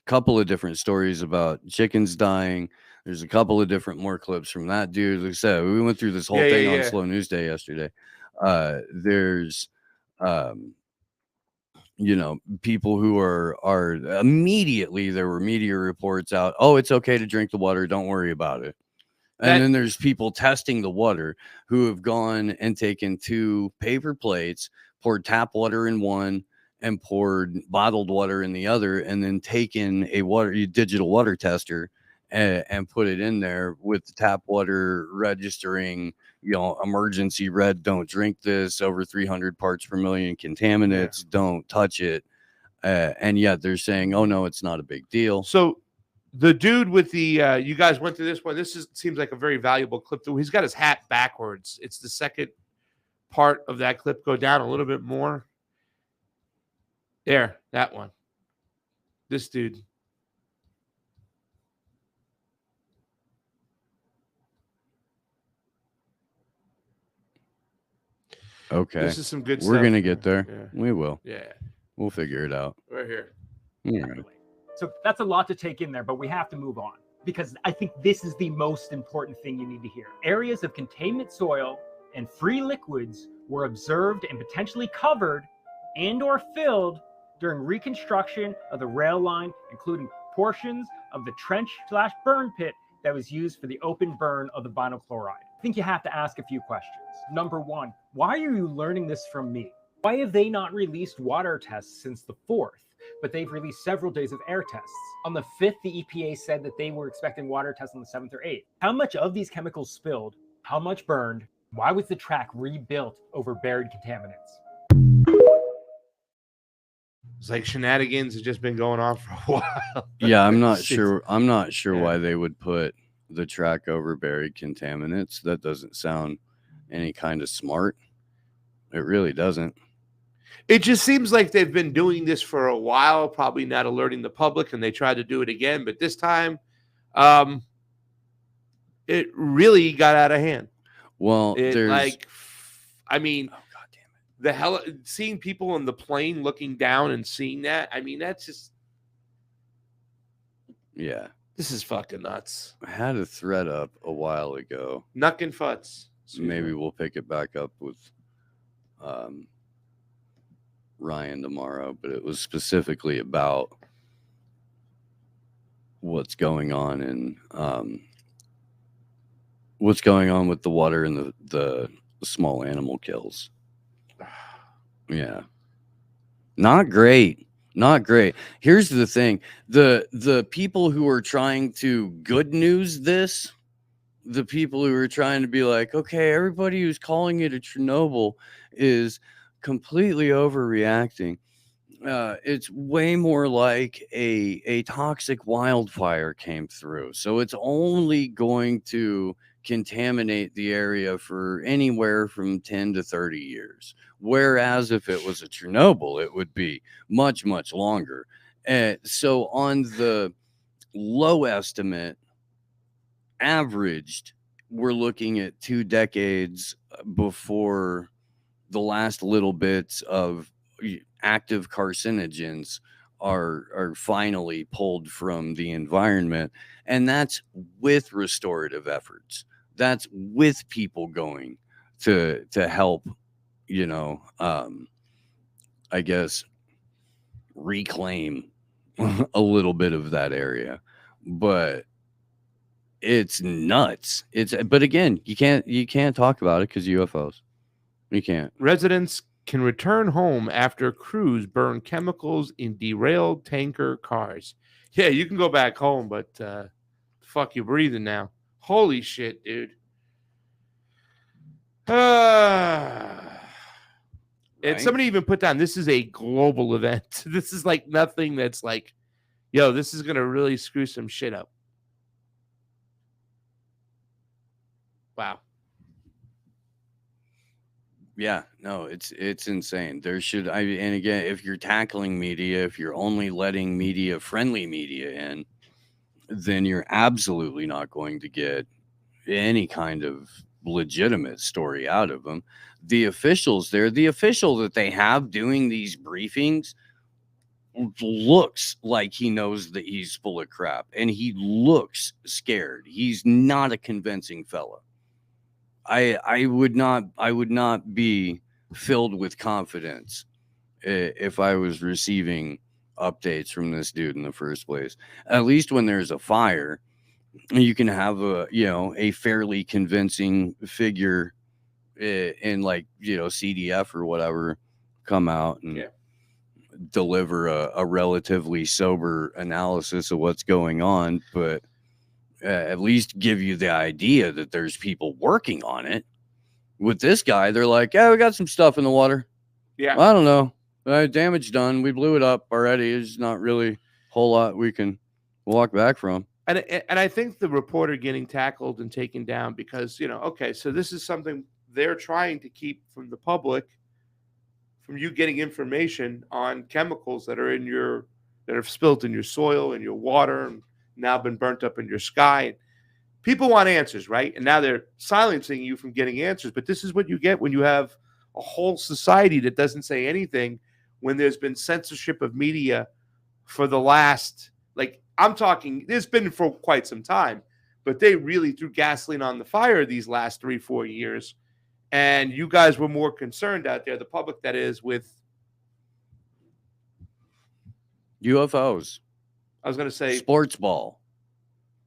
couple of different stories about chickens dying. There's a couple of different more clips from that dude. Like I said, we went through this whole thing on Slow News Day yesterday. There's you know, people who are immediately, there were media reports out, oh, it's okay to drink the water, don't worry about it. And then there's people testing the water who have gone and taken 2 paper plates, poured tap water in one and poured bottled water in the other, and then taken a digital water tester and put it in there with the tap water registering, you know, emergency red, don't drink this, over 300 parts per million contaminants, don't touch it. And yet they're saying, oh no, it's not a big deal.
So the dude with the you guys went through this one. Seems like a very valuable clip. He's got his hat backwards. It's the second part of that clip. Go down a little bit more. There, that one. This dude.
Okay.
This is some good stuff.
We're going to get there.
Yeah.
We will.
Yeah.
We'll figure it out.
Right here.
Yeah.
So that's a lot to take in there, but we have to move on because I think this is the most important thing you need to hear. Areas of containment soil and free liquids were observed and potentially covered and or filled during reconstruction of the rail line, including portions of the trench/burn pit that was used for the open burn of the vinyl chloride. I think you have to ask a few questions. Number one, why are you learning this from me? Why have they not released water tests since the 4th, but they've released several days of air tests? On the 5th, the EPA said that they were expecting water tests on the 7th or 8th. How much of these chemicals spilled? How much burned? Why was the track rebuilt over buried contaminants?
It's like shenanigans have just been going on for a while.
Yeah, I'm not sure. I'm not sure why they would put the track over buried contaminants. That doesn't sound any kind of smart. It really doesn't.
It just seems like they've been doing this for a while, probably not alerting the public, and they tried to do it again. But this time, it really got out of hand.
Well,
the hell, seeing people on the plane looking down and seeing that, I mean, that's just,
yeah.
This is fucking nuts.
I had a thread up a while ago.
Nuck and futz.
Maybe we'll pick it back up with Ryan tomorrow, but it was specifically about what's going on with the water and the small animal kills. Yeah. Not great. Not great. Here's the thing. The people who are trying to good news this, the people who are trying to be like, okay, everybody who's calling it a Chernobyl is completely overreacting. It's way more like a toxic wildfire came through. So it's only going to contaminate the area for anywhere from 10 to 30 years. Whereas if it was a Chernobyl, it would be much, much longer. So on the low estimate, averaged, we're looking at 2 decades before the last little bits of active carcinogens are finally pulled from the environment. And that's with restorative efforts. That's with people going to help, I guess, reclaim a little bit of that area. But it's nuts. But again, you can't talk about it because UFOs. You can't.
Residents can return home after crews burn chemicals in derailed tanker cars. Yeah, you can go back home, but fuck you breathing now. Holy shit, dude. And somebody even put down, this is a global event. This is like nothing that's like, yo, this is going to really screw some shit up. Wow.
Yeah, no, it's insane. There should, and again, if you're tackling media, if you're only letting friendly media in, then you're absolutely not going to get any kind of legitimate story out of them. The officials there, the official that they have doing these briefings looks like he knows that he's full of crap, and he looks scared. He's not a convincing fellow. I would not be filled with confidence if I was receiving updates from this dude in the first place. At least when there's a fire, you can have a fairly convincing figure in CDF or whatever come out and deliver a relatively sober analysis of what's going on, but at least give you the idea that there's people working on it. With this guy, they're like, yeah, we got some stuff in the water.
Yeah.
I don't know. Damage done. We blew it up already. There's not really a whole lot we can walk back from.
And I think the reporter getting tackled and taken down because, okay, so this is something they're trying to keep from the public, from you getting information on chemicals that are spilled in your soil and your water and now been burnt up in your sky. People want answers, right? And now they're silencing you from getting answers. But this is what you get when you have a whole society that doesn't say anything, when there's been censorship of media for the last, I'm talking, there's been for quite some time, but they really threw gasoline on the fire these last 3-4 years. And you guys were more concerned out there, the public that is, with
UFOs.
I was going to say
sports ball.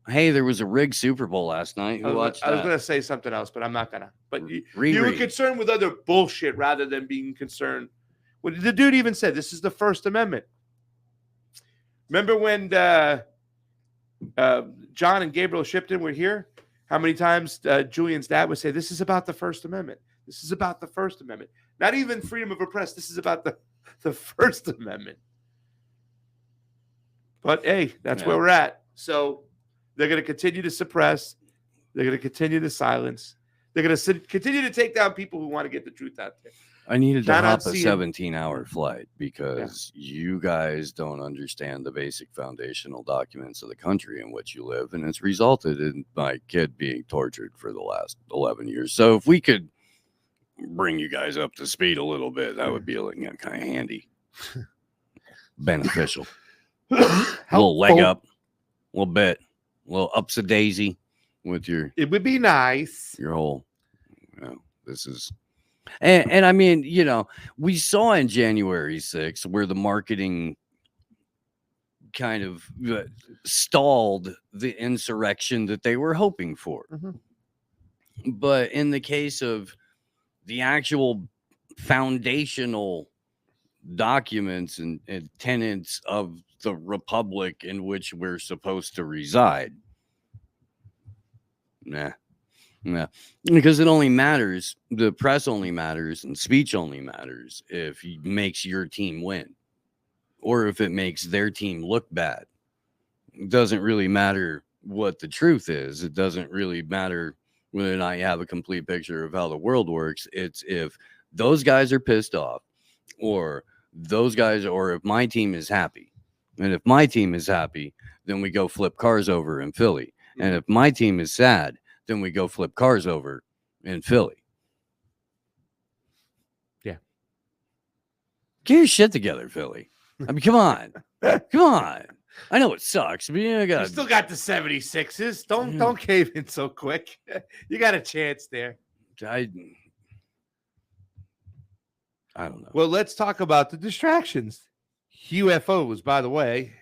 Hey, there was a rigged Super Bowl last night. Who watched that?
I was going to say something else, but I'm not going to. But you were concerned with other bullshit rather than being concerned. Well, the dude even said, this is the First Amendment. Remember when John and Gabriel Shipton were here? How many times Julian's dad would say, this is about the First Amendment. This is about the First Amendment. Not even freedom of the press. This is about the First Amendment. But, hey, that's where we're at. So they're going to continue to suppress. They're going to continue to silence. They're going to continue to take down people who want to get the truth out there.
I needed to hop a 17-hour flight because you guys don't understand the basic foundational documents of the country in which you live, and it's resulted in my kid being tortured for the last 11 years. So if we could bring you guys up to speed a little bit, that would be kind of handy, beneficial. A little leg up, a little bit. little ups-a-daisy with your.
It would be nice.
Your whole. This is. And I mean, we saw in January 6th where the marketing kind of stalled the insurrection that they were hoping for. Mm-hmm. But in the case of the actual foundational documents and tenets of the republic in which we're supposed to reside, nah. Because it only matters, the press only matters, and speech only matters if it makes your team win or if it makes their team look bad. It doesn't really matter what the truth is. It doesn't really matter whether or not you have a complete picture of how the world works. It's if those guys are pissed off or if my team is happy. And if my team is happy, then we go flip cars over in Philly. And if my team is sad, then we go flip cars over in Philly.
Yeah.
Get your shit together, Philly. I mean, come on. Come on. I know it sucks, but
you still got the 76s. Don't cave in so quick. You got a chance there.
I don't know.
Well, let's talk about the distractions. UFOs, by the way.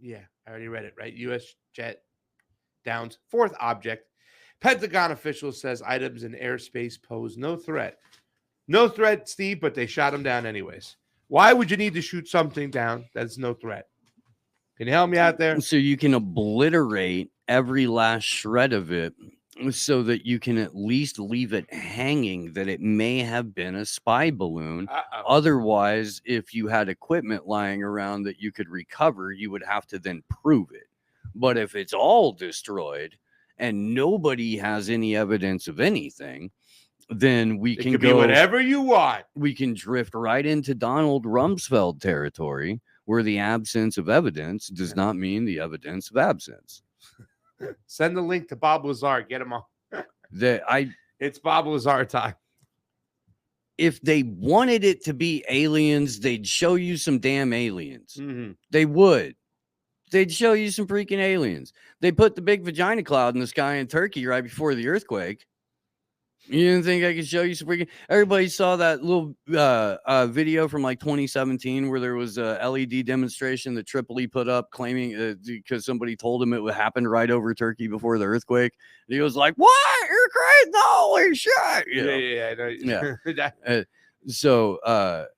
Yeah, I already read it, right? U.S. jet downs fourth object. Pentagon official says items in airspace pose no threat. No threat, Steve, but they shot him down anyways. Why would you need to shoot something down that's no threat? Can you help me out there?
So you can obliterate every last shred of it so that you can at least leave it hanging that it may have been a spy balloon. Otherwise, if you had equipment lying around that you could recover, you would have to then prove it. But if it's all destroyed and nobody has any evidence of anything, then we can
go whatever you want.
We can drift right into Donald Rumsfeld territory, where the absence of evidence does not mean the evidence of absence.
Send the link to Bob Lazar. Get him on. It's Bob Lazar time.
If they wanted it to be aliens, they'd show you some damn aliens.
Mm-hmm.
They would. They'd show you some freaking aliens. They put the big vagina cloud in the sky in Turkey right before the earthquake. You didn't think I could show you some freaking... Everybody saw that little video from like 2017 where there was a LED demonstration that Tripoli put up claiming because somebody told him it would happen right over Turkey before the earthquake. And he was like, "What? You're crazy! Holy shit!" Yeah. So,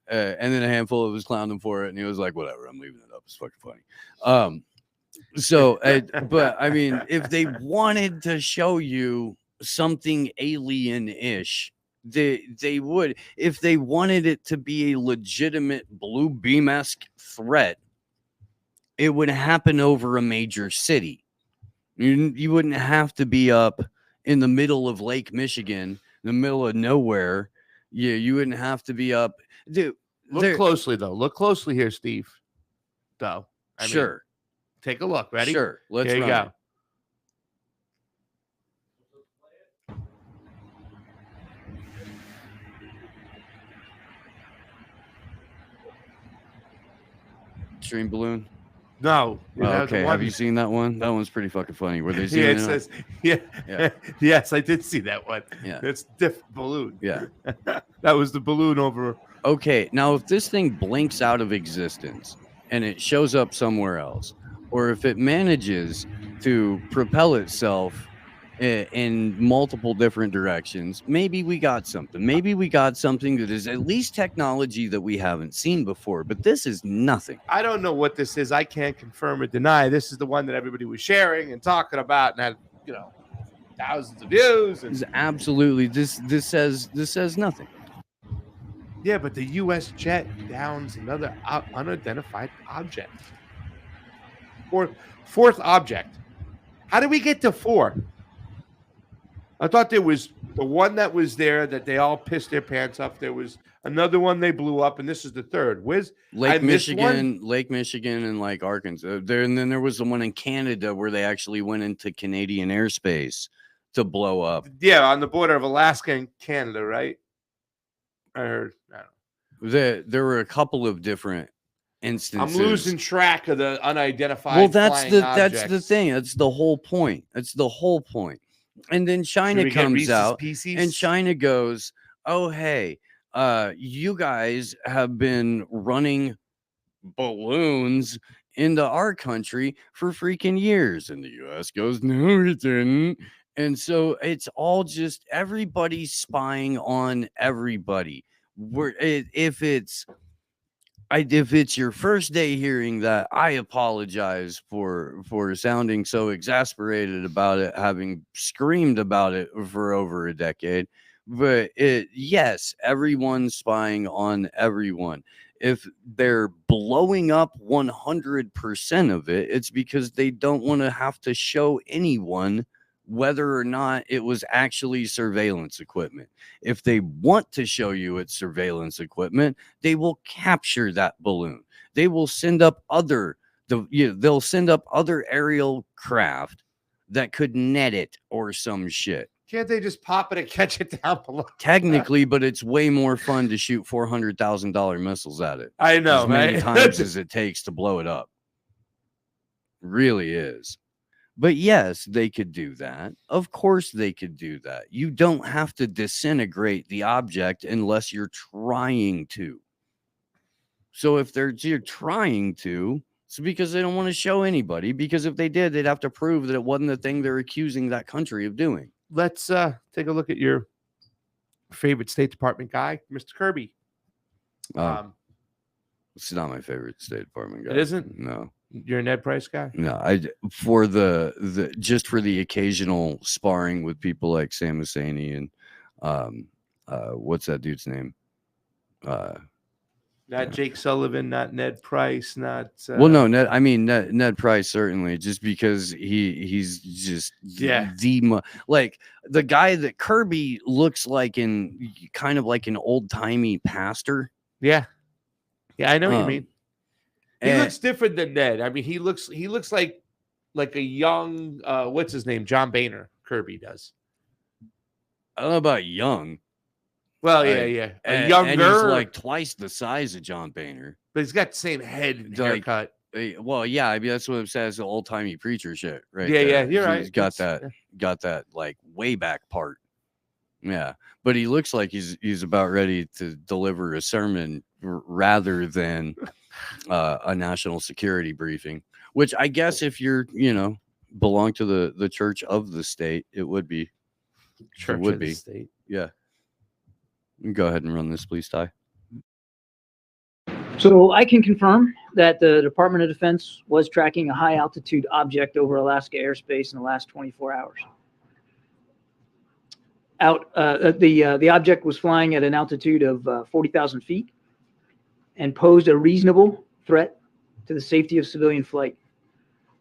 and then a handful of us clowned him for it, and he was like, "Whatever, I'm leaving it up. It's fucking funny." But I mean, if they wanted to show you something alien-ish, they would. If they wanted it to be a legitimate blue beam-esque threat, it would happen over a major city. You wouldn't have to be up in the middle of Lake Michigan, in the middle of nowhere. Yeah, you wouldn't have to be up. Dude,
look closely, though. Look closely here, Steve. Though.
Sure.
Take a look. Ready?
Sure. Let's
Here you
run
go.
it. Stream balloon?
No.
Okay. Have you seen that one? That one's pretty fucking funny. Where they zoom
it
in
says, yes, I did see that one.
Yeah.
It's different balloon.
Yeah.
That was the balloon over.
Okay. Now, if this thing blinks out of existence and it shows up somewhere else, or if it manages to propel itself in multiple different directions, maybe we got something. Maybe we got something that is at least technology that we haven't seen before, but this is nothing.
I don't know what this is. I can't confirm or deny. This is the one that everybody was sharing and talking about and had, thousands of views. And...
Absolutely. This says nothing.
Yeah, but the U.S. jet downs another unidentified object. Fourth object. How did we get to 4? I thought there was the one that was there that they all pissed their pants up. There was another one they blew up, and this is the third. Where's
Lake Michigan, and like Arkansas. There, and then there was the one in Canada where they actually went into Canadian airspace to blow up.
Yeah, on the border of Alaska and Canada, right? I heard. I don't know.
There were a couple of different instances.
I'm losing track of the unidentified.
Well, that's the
objects.
thing. That's the whole point. That's the whole point. And then China comes out and China goes, "Oh, hey, you guys have been running balloons into our country for freaking years." And the US goes, "No, we didn't." And so it's all just everybody's spying on everybody. If it's your first day hearing that, I apologize for sounding so exasperated about it, having screamed about it for over a decade. But yes, everyone's spying on everyone. If they're blowing up 100% of it, it's because they don't want to have to show anyone whether or not it was actually surveillance equipment. If they want to show you it's surveillance equipment, they will capture that balloon. They will send up they'll send up other aerial craft that could net it or some shit.
Can't they just pop it and catch it down below?
Technically, but it's way more fun to shoot $400,000 missiles at it.
I know,
as many times as it takes to blow it up. Really is. But yes, they could do that. Of course they could do that. You don't have to disintegrate the object unless you're trying to. So if you're trying to, it's because they don't want to show anybody. Because if they did, they'd have to prove that it wasn't the thing they're accusing that country of doing.
Let's take a look at your favorite State Department guy, Mr. Kirby.
It's not my favorite State Department guy.
It isn't?
No.
You're a Ned Price guy?
No, for the just for the occasional sparring with people like Sam Husseini and what's that dude's name?
Not Jake Sullivan, not Ned Price, not
well, no, Ned Price certainly, just because he's just like the guy that Kirby looks like in kind of like an old-timey pastor.
Yeah, I know what you mean. He looks different than Ned. I mean, he looks like a young what's his name? John Boehner. Kirby does.
I don't know about young.
Well, yeah.
Younger, and he's like twice the size of John Boehner,
but he's got the same head and haircut.
Well, yeah, I mean that's what it says, the old timey preacher shit, right?
Yeah, you're right.
He's got that like way back part. Yeah, but he looks like he's about ready to deliver a sermon rather than a national security briefing. Which I guess if you're belong to the church of the state, it would be.
Church of the state.
Yeah. Go ahead and run this, please, Ty.
So I can confirm that the Department of Defense was tracking a high altitude object over Alaska airspace in the last 24 hours. The object was flying at an altitude of 40,000 feet and posed a reasonable threat to the safety of civilian flight.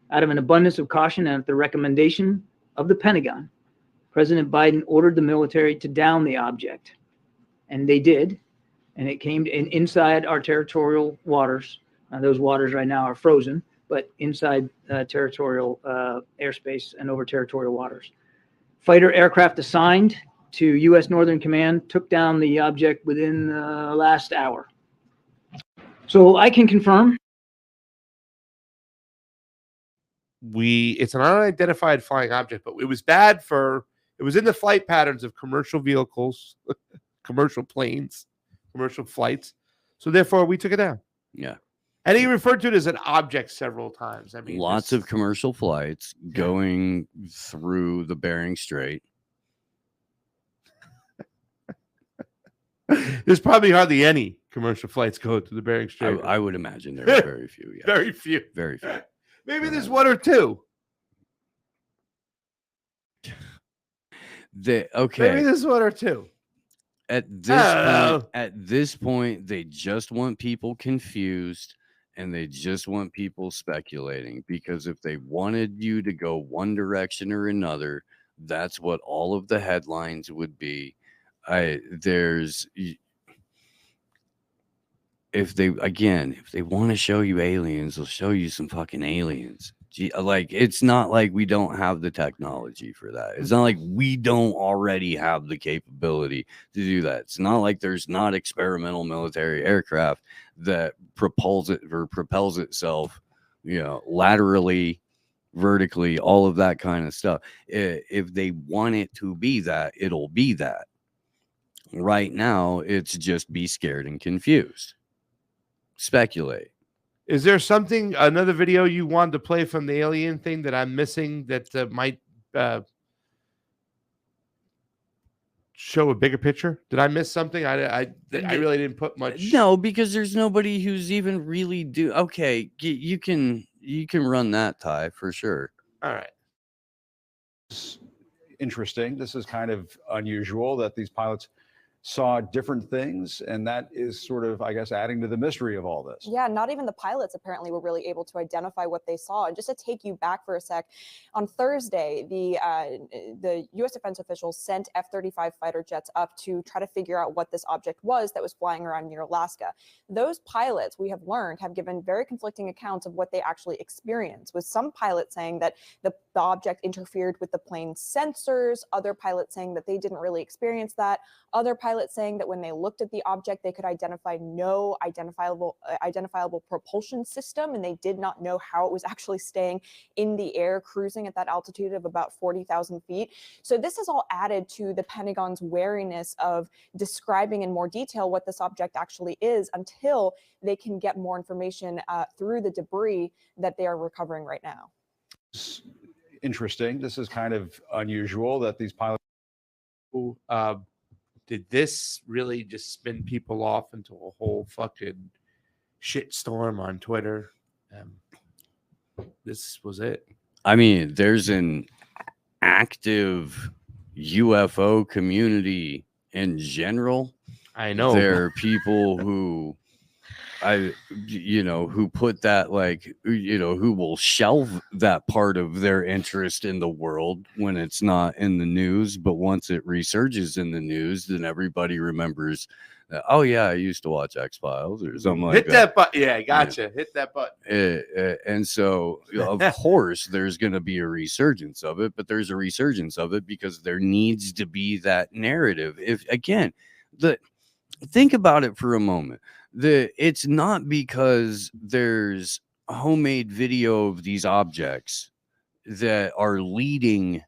Out of an abundance of caution and at the recommendation of the Pentagon, President Biden ordered the military to down the object. And they did, and it came inside our territorial waters. Those waters right now are frozen, but inside territorial airspace and over territorial waters. Fighter aircraft assigned to U.S. Northern Command took down the object within the last hour. So I can confirm.
It's an unidentified flying object, but it was in the flight patterns of commercial vehicles, commercial planes, commercial flights. So therefore we took it down.
Yeah.
And he referred to it as an object several times. I mean,
lots of commercial flights going through the Bering Strait.
There's probably hardly any commercial flights go through the Bering Strait.
I would imagine there are very few. Yeah.
Very few.
Very few.
Maybe there's one or two.
Maybe
there's one or two.
At this point, they just want people confused and they just want people speculating, because if they wanted you to go one direction or another, that's what all of the headlines would be. If they want to show you aliens, they'll show you some fucking aliens. Like, it's not like we don't have the technology for that. It's not like we don't already have the capability to do that. It's not like there's not experimental military aircraft that propels itself, laterally, vertically, all of that kind of stuff. If they want it to be that, it'll be that. Right now, it's just be scared and confused. Speculate.
Is there another video you wanted to play from the alien thing that I'm missing that might show a bigger picture? Did I miss something? I really didn't put much.
No, because there's nobody who's even really okay, you can run that, Ty, for sure.
All right.
Interesting. This is kind of unusual that these pilots saw different things, and that is sort of, I guess, adding to the mystery of all this.
Yeah, not even the pilots apparently were really able to identify what they saw. And just to take you back for a sec, on Thursday, the U.S. defense officials sent F-35 fighter jets up to try to figure out what this object was that was flying around near Alaska. Those pilots, we have learned, have given very conflicting accounts of what they actually experienced, with some pilots saying that the object interfered with the plane's sensors, other pilots saying that they didn't really experience that, other pilots saying that when they looked at the object, they could identify no identifiable propulsion system, and they did not know how it was actually staying in the air, cruising at that altitude of about 40,000 feet. So this has all added to the Pentagon's wariness of describing in more detail what this object actually is until they can get more information through the debris that they are recovering right now.
Interesting. This is kind of unusual that these pilots.
Did this really just spin people off into a whole fucking shitstorm on Twitter? This was it.
I mean, there's an active UFO community in general.
I know
there are people who who put that, who will shelve that part of their interest in the world when it's not in the news. But once it resurges in the news, then everybody remembers that, oh, yeah, I used to watch X-Files or something like that.
Hit that button. Yeah, gotcha. Yeah. Hit that button.
And so, of course, there's going to be a resurgence of it, but there's a resurgence of it because there needs to be that narrative. Think about it for a moment. It's not because there's a homemade video of these objects that are leading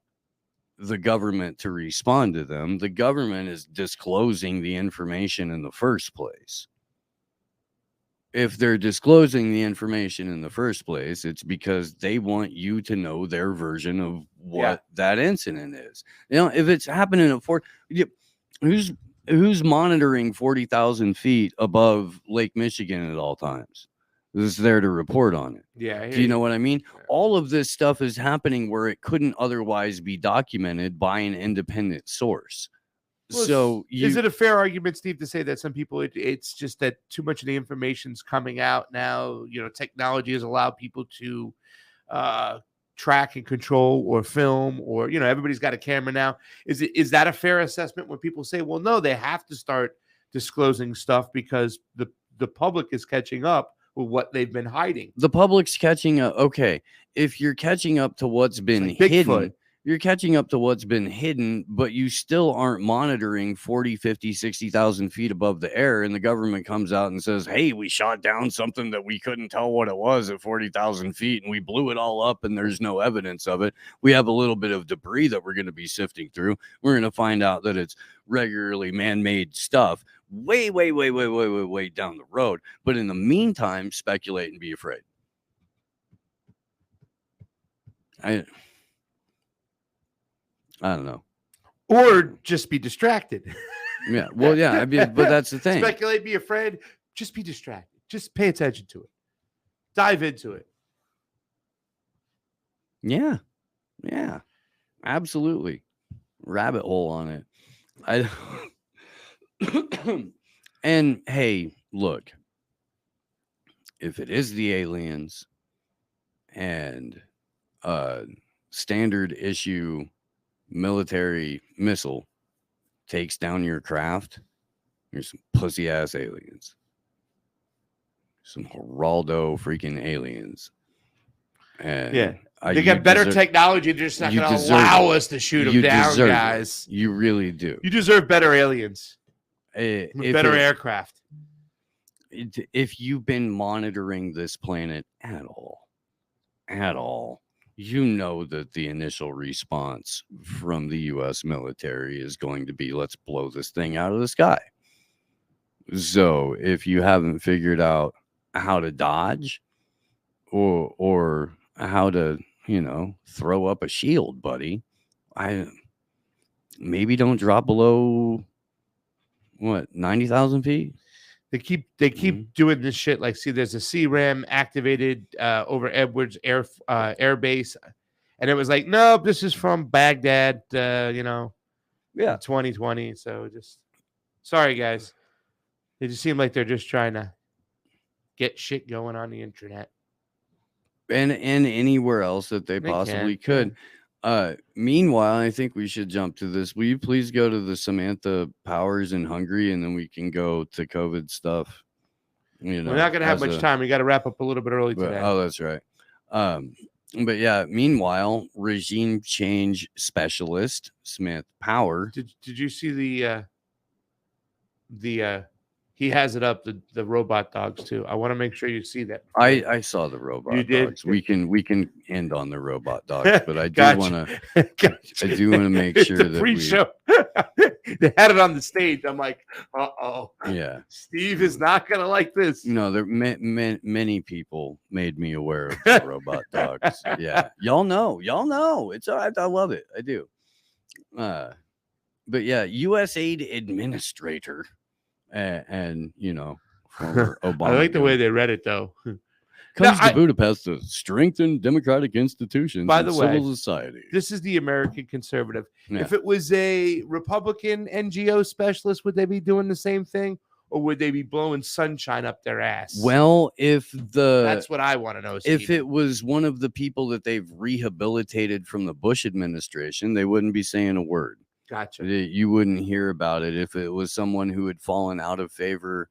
the government to respond to them. The government is disclosing the information in the first place. If they're disclosing the information in the first place, it's because they want you to know their version of what that incident is. If it's happening at who's monitoring 40,000 feet above Lake Michigan at all times? Who's there to report on it?
Yeah.
Do you know what I mean? Yeah. All of this stuff is happening where it couldn't otherwise be documented by an independent source.
Well,
so
is it a fair argument, Steve, to say that some people, it's just that too much of the information's coming out now? Technology has allowed people to track and control or film, or everybody's got a camera now. Is that a fair assessment when people say, well, no, they have to start disclosing stuff because the public is catching up with what they've been hiding?
The public's catching up. Okay, if you're catching up to what's been hidden, you're catching up to what's been hidden, but you still aren't monitoring 40, 50, 60,000 feet above the air. And the government comes out and says, hey, we shot down something that we couldn't tell what it was at 40,000 feet and we blew it all up and there's no evidence of it. We have a little bit of debris that we're going to be sifting through. We're going to find out that it's regularly man-made stuff way down the road. But in the meantime, speculate and be afraid. I don't know.
Or just be distracted.
Yeah. Well, yeah. I mean, but that's the thing.
Speculate, be afraid. Just be distracted. Just pay attention to it. Dive into it.
Yeah. Yeah. Absolutely. Rabbit hole on it. And hey, look. If it is the aliens and standard issue military missile takes down your craft, you're some pussy ass aliens, some Geraldo freaking aliens, And
they got better technology. They're just not going to allow us to shoot them down, guys.
You really do.
You deserve better aliens. Better aircraft.
If you've been monitoring this planet at all, you know that the initial response from the U.S. military is going to be, let's blow this thing out of the sky. So if you haven't figured out how to dodge or how to, throw up a shield, buddy, maybe don't drop below 90,000 feet.
They keep doing this shit. Like, see, there's a CRAM activated over Edwards Air Base, and it was like, nope, this is from Baghdad. 2020. So just sorry, guys. They just seem like they're just trying to get shit going on the internet
and anywhere else that they possibly could. Meanwhile, I think we should jump to this. Will you please go to the Samantha Powers in Hungary, and then we can go to COVID stuff.
We're not going to have much time. We got to wrap up a little bit early today.
Oh, that's right. But yeah, meanwhile, regime change specialist Samantha Power.
Did you see the he has it up, the robot dogs too. I want to make sure you see that.
I saw the robot dogs. We can end on the robot dogs, but I do want to I do want to make sure that
pre-show. They had it on the stage. I'm like,
yeah,
Steve is not gonna like this.
No, there many people made me aware of the robot dogs. Yeah, y'all know. It's all right. I love it. I do. But yeah, USAID administrator. And former Obama.
I like the way they read it, though.
Comes to Budapest to strengthen democratic institutions
by the way,
civil society.
This is the American conservative. Yeah. If it was a Republican NGO specialist, would they be doing the same thing? Or would they be blowing sunshine up their ass?
Well,
that's what I want to know, Steve.
If it was one of the people that they've rehabilitated from the Bush administration, they wouldn't be saying a word.
Gotcha.
You wouldn't hear about it if it was someone who had fallen out of favor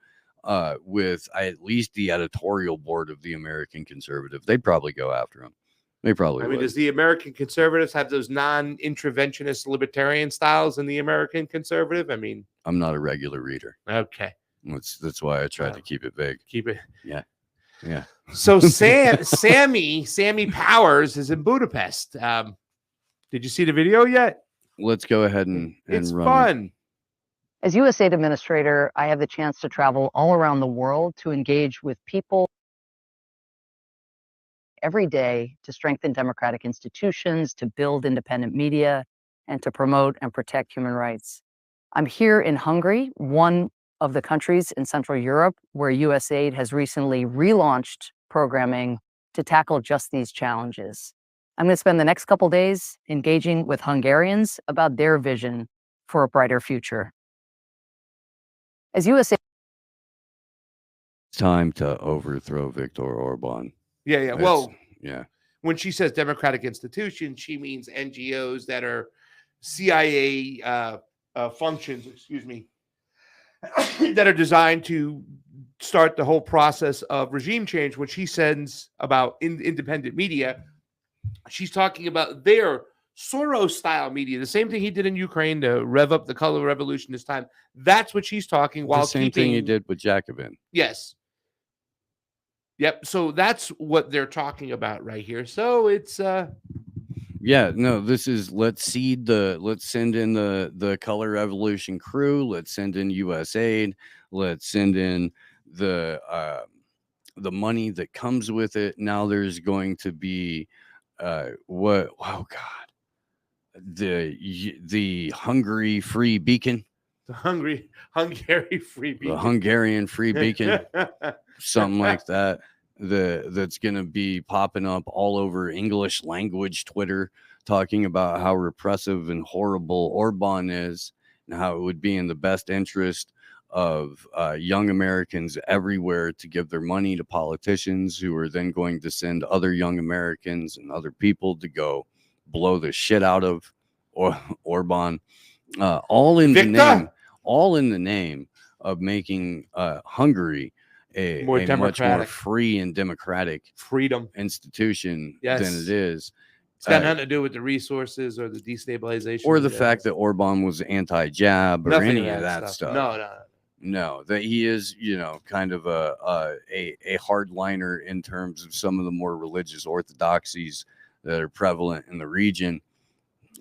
with at least the editorial board of the American Conservative. They'd probably go after him. They probably would.
Does the American Conservatives have those non-interventionist libertarian styles in the American Conservative?
I'm not a regular reader.
Okay.
That's why I tried to keep it vague.
Keep it.
Yeah.
So Sammy Powers is in Budapest. Did you see the video yet?
Let's go ahead and
it's
run
fun.
It.
As USAID administrator, I have the chance to travel all around the world to engage with people every day to strengthen democratic institutions, to build independent media, and to promote and protect human rights. I'm here in Hungary, one of the countries in Central Europe where USAID has recently relaunched programming to tackle just these challenges. I'm going to spend the next couple days engaging with Hungarians about their vision for a brighter future. As USAID,
it's time to overthrow Viktor Orban.
Yeah. Well,
yeah.
When she says democratic institutions, she means NGOs that are CIA functions, that are designed to start the whole process of regime change. When she says about independent media, she's talking about their Soros-style media, the same thing he did in Ukraine to rev up the color revolution this time. That's what she's talking while
the same thing he did with Jacobin.
Yes. Yep. So that's what they're talking about right here. So it's
this is let's send in the color revolution crew. Let's send in USAID. Let's send in the money that comes with it. Now there's going to be the Hungary free beacon.
The Hungary free beacon.
The Hungarian free beacon. Something like that. That's going to be popping up all over English language Twitter, talking about how repressive and horrible Orban is and how it would be in the best interest of young Americans everywhere to give their money to politicians who are then going to send other young Americans and other people to go blow the shit out of Orban, all in the name of making Hungary a
More
much more
democratic.
free and democratic
Freedom.
institution than
Yes.
it is.
It's got nothing to do with the resources or the destabilization.
Or the fact that Orban was anti-jab or
Nothing
any
of
of
that
that
stuff.
stuff. No, that he is, kind of a hardliner in terms of some of the more religious orthodoxies that are prevalent in the region,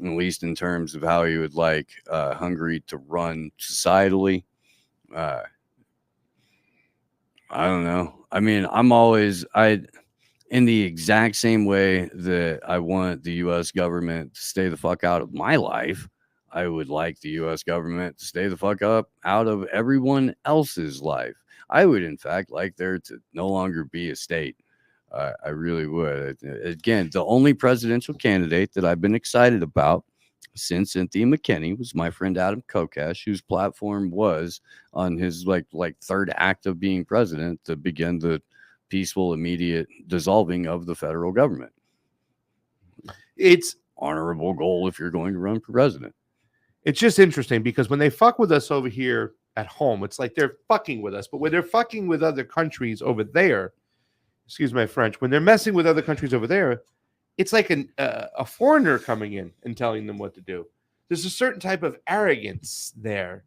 at least in terms of how he would like Hungary to run societally. I don't know. I mean, in the exact same way that I want the U.S. government to stay the fuck out of my life, I would like the U.S. government to stay the fuck up out of everyone else's life. I would, in fact, like there to no longer be a state. I really would. Again, the only presidential candidate that I've been excited about since Cynthia McKinney was my friend Adam Kokesh, whose platform was on his like third act of being president to begin the peaceful, immediate dissolving of the federal government.
It's
honorable goal if you're going to run for president.
It's just interesting because when they fuck with us over here at home, it's like they're fucking with us. But when they're fucking with other countries over there, excuse my French, when they're messing with other countries over there, it's like a foreigner coming in and telling them what to do. There's a certain type of arrogance there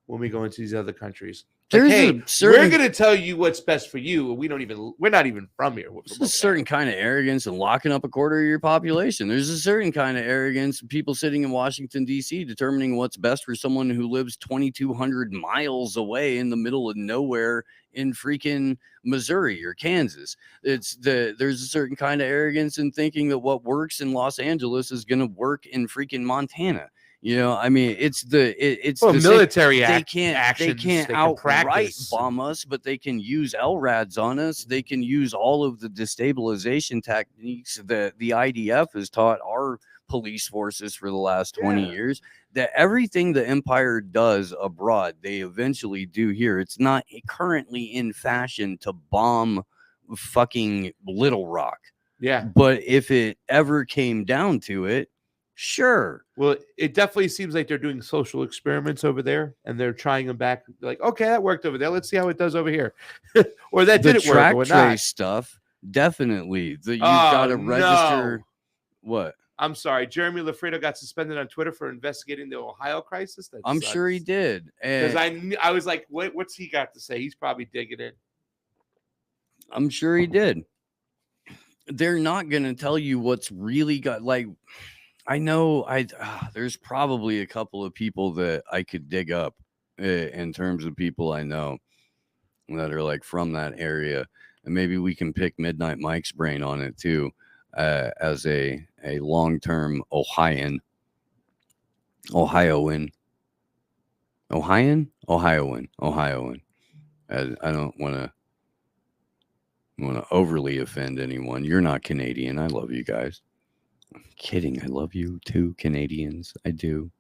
when we go into these other countries. Like, hey, we're going to tell you what's best for you. We're not even from here.
There's a certain kind of arrogance in locking up a quarter of your population. There's a certain kind of arrogance in people sitting in Washington, D.C., determining what's best for someone who lives 2,200 miles away in the middle of nowhere in freaking Missouri or Kansas. There's a certain kind of arrogance in thinking that what works in Los Angeles is going to work in freaking Montana. I mean, it's the
military
actions. They can't outright bomb us, but they can use LRADs on us. They can use all of the destabilization techniques that the IDF has taught our police forces for the last 20 years. That everything the empire does abroad, they eventually do here. It's not currently in fashion to bomb fucking Little Rock.
Yeah.
But if it ever came down to it, sure.
Well, it definitely seems like they're doing social experiments over there, and they're trying them back. Like, okay, that worked over there. Let's see how it does over here, or that didn't work.
Track trace stuff, definitely. You've got to register.
No.
What?
I'm sorry, Jeremy Lafredo got suspended on Twitter for investigating the Ohio crisis.
I'm sure he did,
because I was like, what's he got to say? He's probably digging it.
I'm sure he did. They're not going to tell you what's really got like. I know there's probably a couple of people that I could dig up in terms of people I know that are like from that area. And maybe we can pick Midnight Mike's brain on it too, as a long-term Ohioan. I don't want to overly offend anyone. You're not Canadian. I love you guys. I'm kidding. I love you too, Canadians. I do.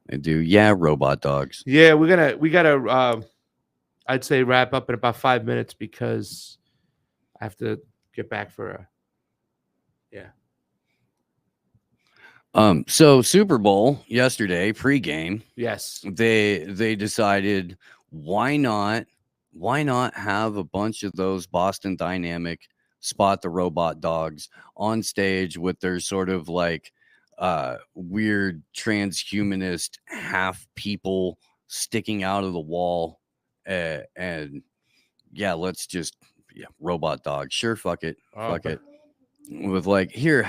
Yeah, robot dogs.
Yeah, we gotta I'd say wrap up in about 5 minutes because I have to get back for
So Super Bowl yesterday, pregame.
Yes.
They decided why not have a bunch of those Boston Dynamic Spot the Robot dogs on stage with their sort of like weird transhumanist half people sticking out of the wall, and let's just robot dog. Sure, fuck it. With like, here,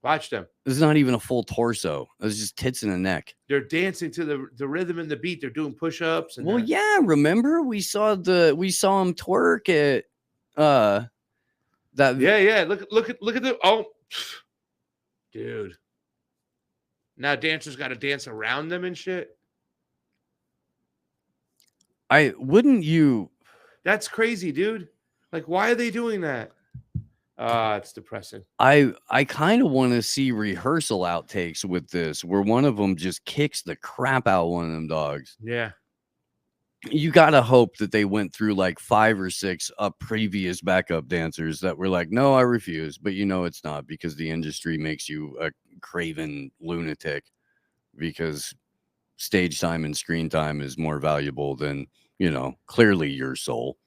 watch them.
This is not even a full torso. It's just tits and a neck.
They're dancing to the rhythm and the beat. They're doing push-ups.
And remember we saw them twerk at that.
Look at the dude. Now dancers got to dance around them and shit. That's crazy, dude. Like, why are they doing that? It's depressing.
I kind of want to see rehearsal outtakes with this, where one of them just kicks the crap out of one of them dogs.
Yeah.
You got to hope that they went through like 5 or 6 previous backup dancers that were like, no, I refuse. But it's not, because the industry makes you a craven lunatic, because stage time and screen time is more valuable than clearly your soul.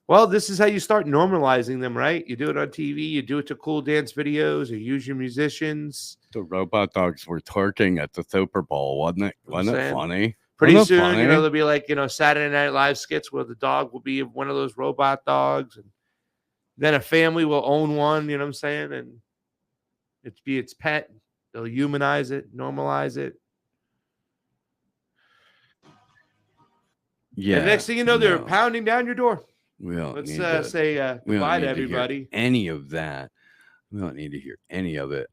Well, this is how you start normalizing them, right? You do it on TV, you do it to cool dance videos, you use your musicians.
The robot dogs were twerking at the Super Bowl, wasn't it? Wasn't it funny?
Pretty
Wasn't it
soon,
funny?
there'll be like, Saturday Night Live skits where the dog will be one of those robot dogs, and then a family will own one, you know what I'm saying? And it's be its pet. They'll humanize it, normalize it.
Yeah.
And next thing you know, they're pounding down your door.
We don't
Let's
need to
say
we don't
goodbye
need
to
to hear
everybody.
any of that. We don't need to hear any of it.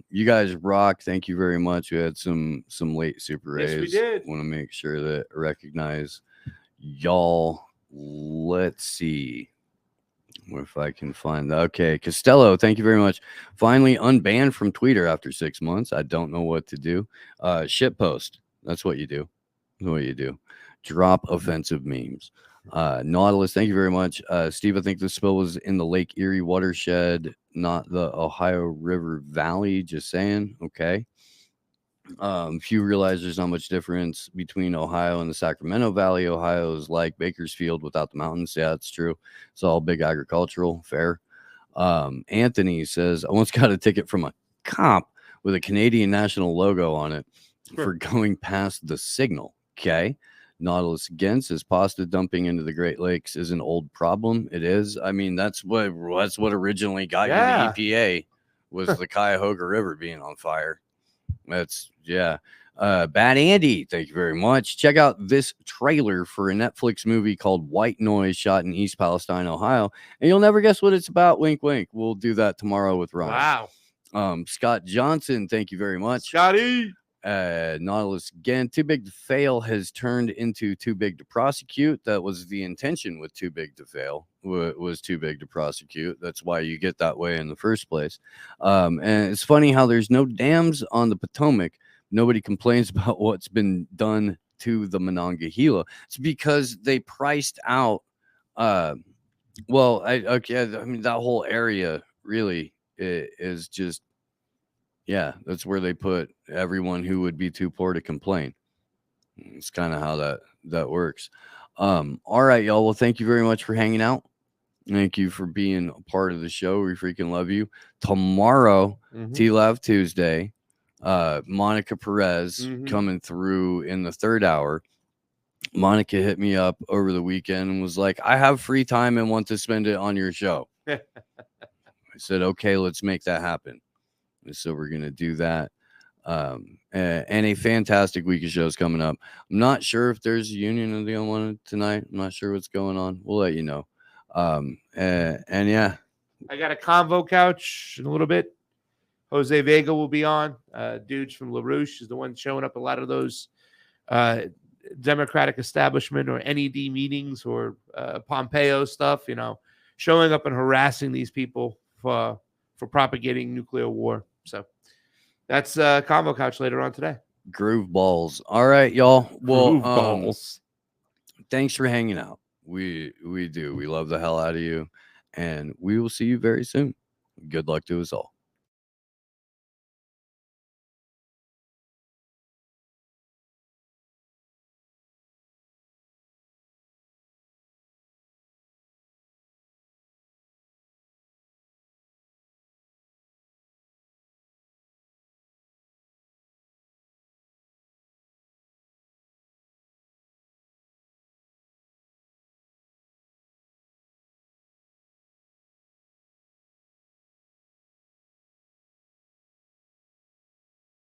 You guys rock. Thank you very much. We had some late Super Rays.
Yes, we did.
Want to make sure that I recognize y'all. Let's see if I can find that. Okay, Costello, thank you very much. Finally unbanned from Twitter after 6 months. I don't know what to do. Shitpost. That's what you do. That's what you do. Drop offensive memes. Nautilus, thank you very much. Steve, I think the spill was in the Lake Erie watershed, not the Ohio River Valley. Just saying. Okay. Few realize there's not much difference between Ohio and the Sacramento Valley. Ohio is like Bakersfield without the mountains. Yeah, that's true. It's all big agricultural. Fair. Anthony says, I once got a ticket from a cop with a Canadian national logo on it for going past the signal. Okay. Nautilus again says pasta dumping into the Great Lakes is an old problem. It is. I mean, that's what originally got you the EPA was the Cuyahoga River being on fire. That's Bad Andy, thank you very much. Check out this trailer for a Netflix movie called White Noise, shot in East Palestine, Ohio, and you'll never guess what it's about. Wink, wink. We'll do that tomorrow with Ryan.
Wow.
Scott Johnson, thank you very much.
Scotty.
Nautilus again. Too Big to Fail has turned into Too Big to Prosecute. That was the intention with Too Big to Fail. Was Too Big to Prosecute. That's why you get that way in the first place. And it's funny how there's no dams on the Potomac. Nobody complains about what's been done to the Monongahela. It's because they priced out. I mean, that whole area really is just. Yeah, that's where they put everyone who would be too poor to complain. It's kind of how that works. All right, y'all. Well, thank you very much for hanging out. Thank you for being a part of the show. We freaking love you. Tomorrow, T-Lav Tuesday, Monica Perez coming through in the third hour. Monica hit me up over the weekend and was like, I have free time and want to spend it on your show. I said, okay, let's make that happen. So we're going to do that. And a fantastic week of shows coming up. I'm not sure if there's a union of the unwanted tonight. I'm not sure what's going on. We'll let you know. And yeah.
I got a convo couch in a little bit. Jose Vega will be on. Dudes from LaRouche is the one showing up a lot of those Democratic establishment or NED meetings or Pompeo stuff, showing up and harassing these people for propagating nuclear war. So that's Convo Couch later on today.
Groove balls. All right, y'all. Well,
Groove balls.
Thanks for hanging out. We do. We love the hell out of you. And we will see you very soon. Good luck to us all.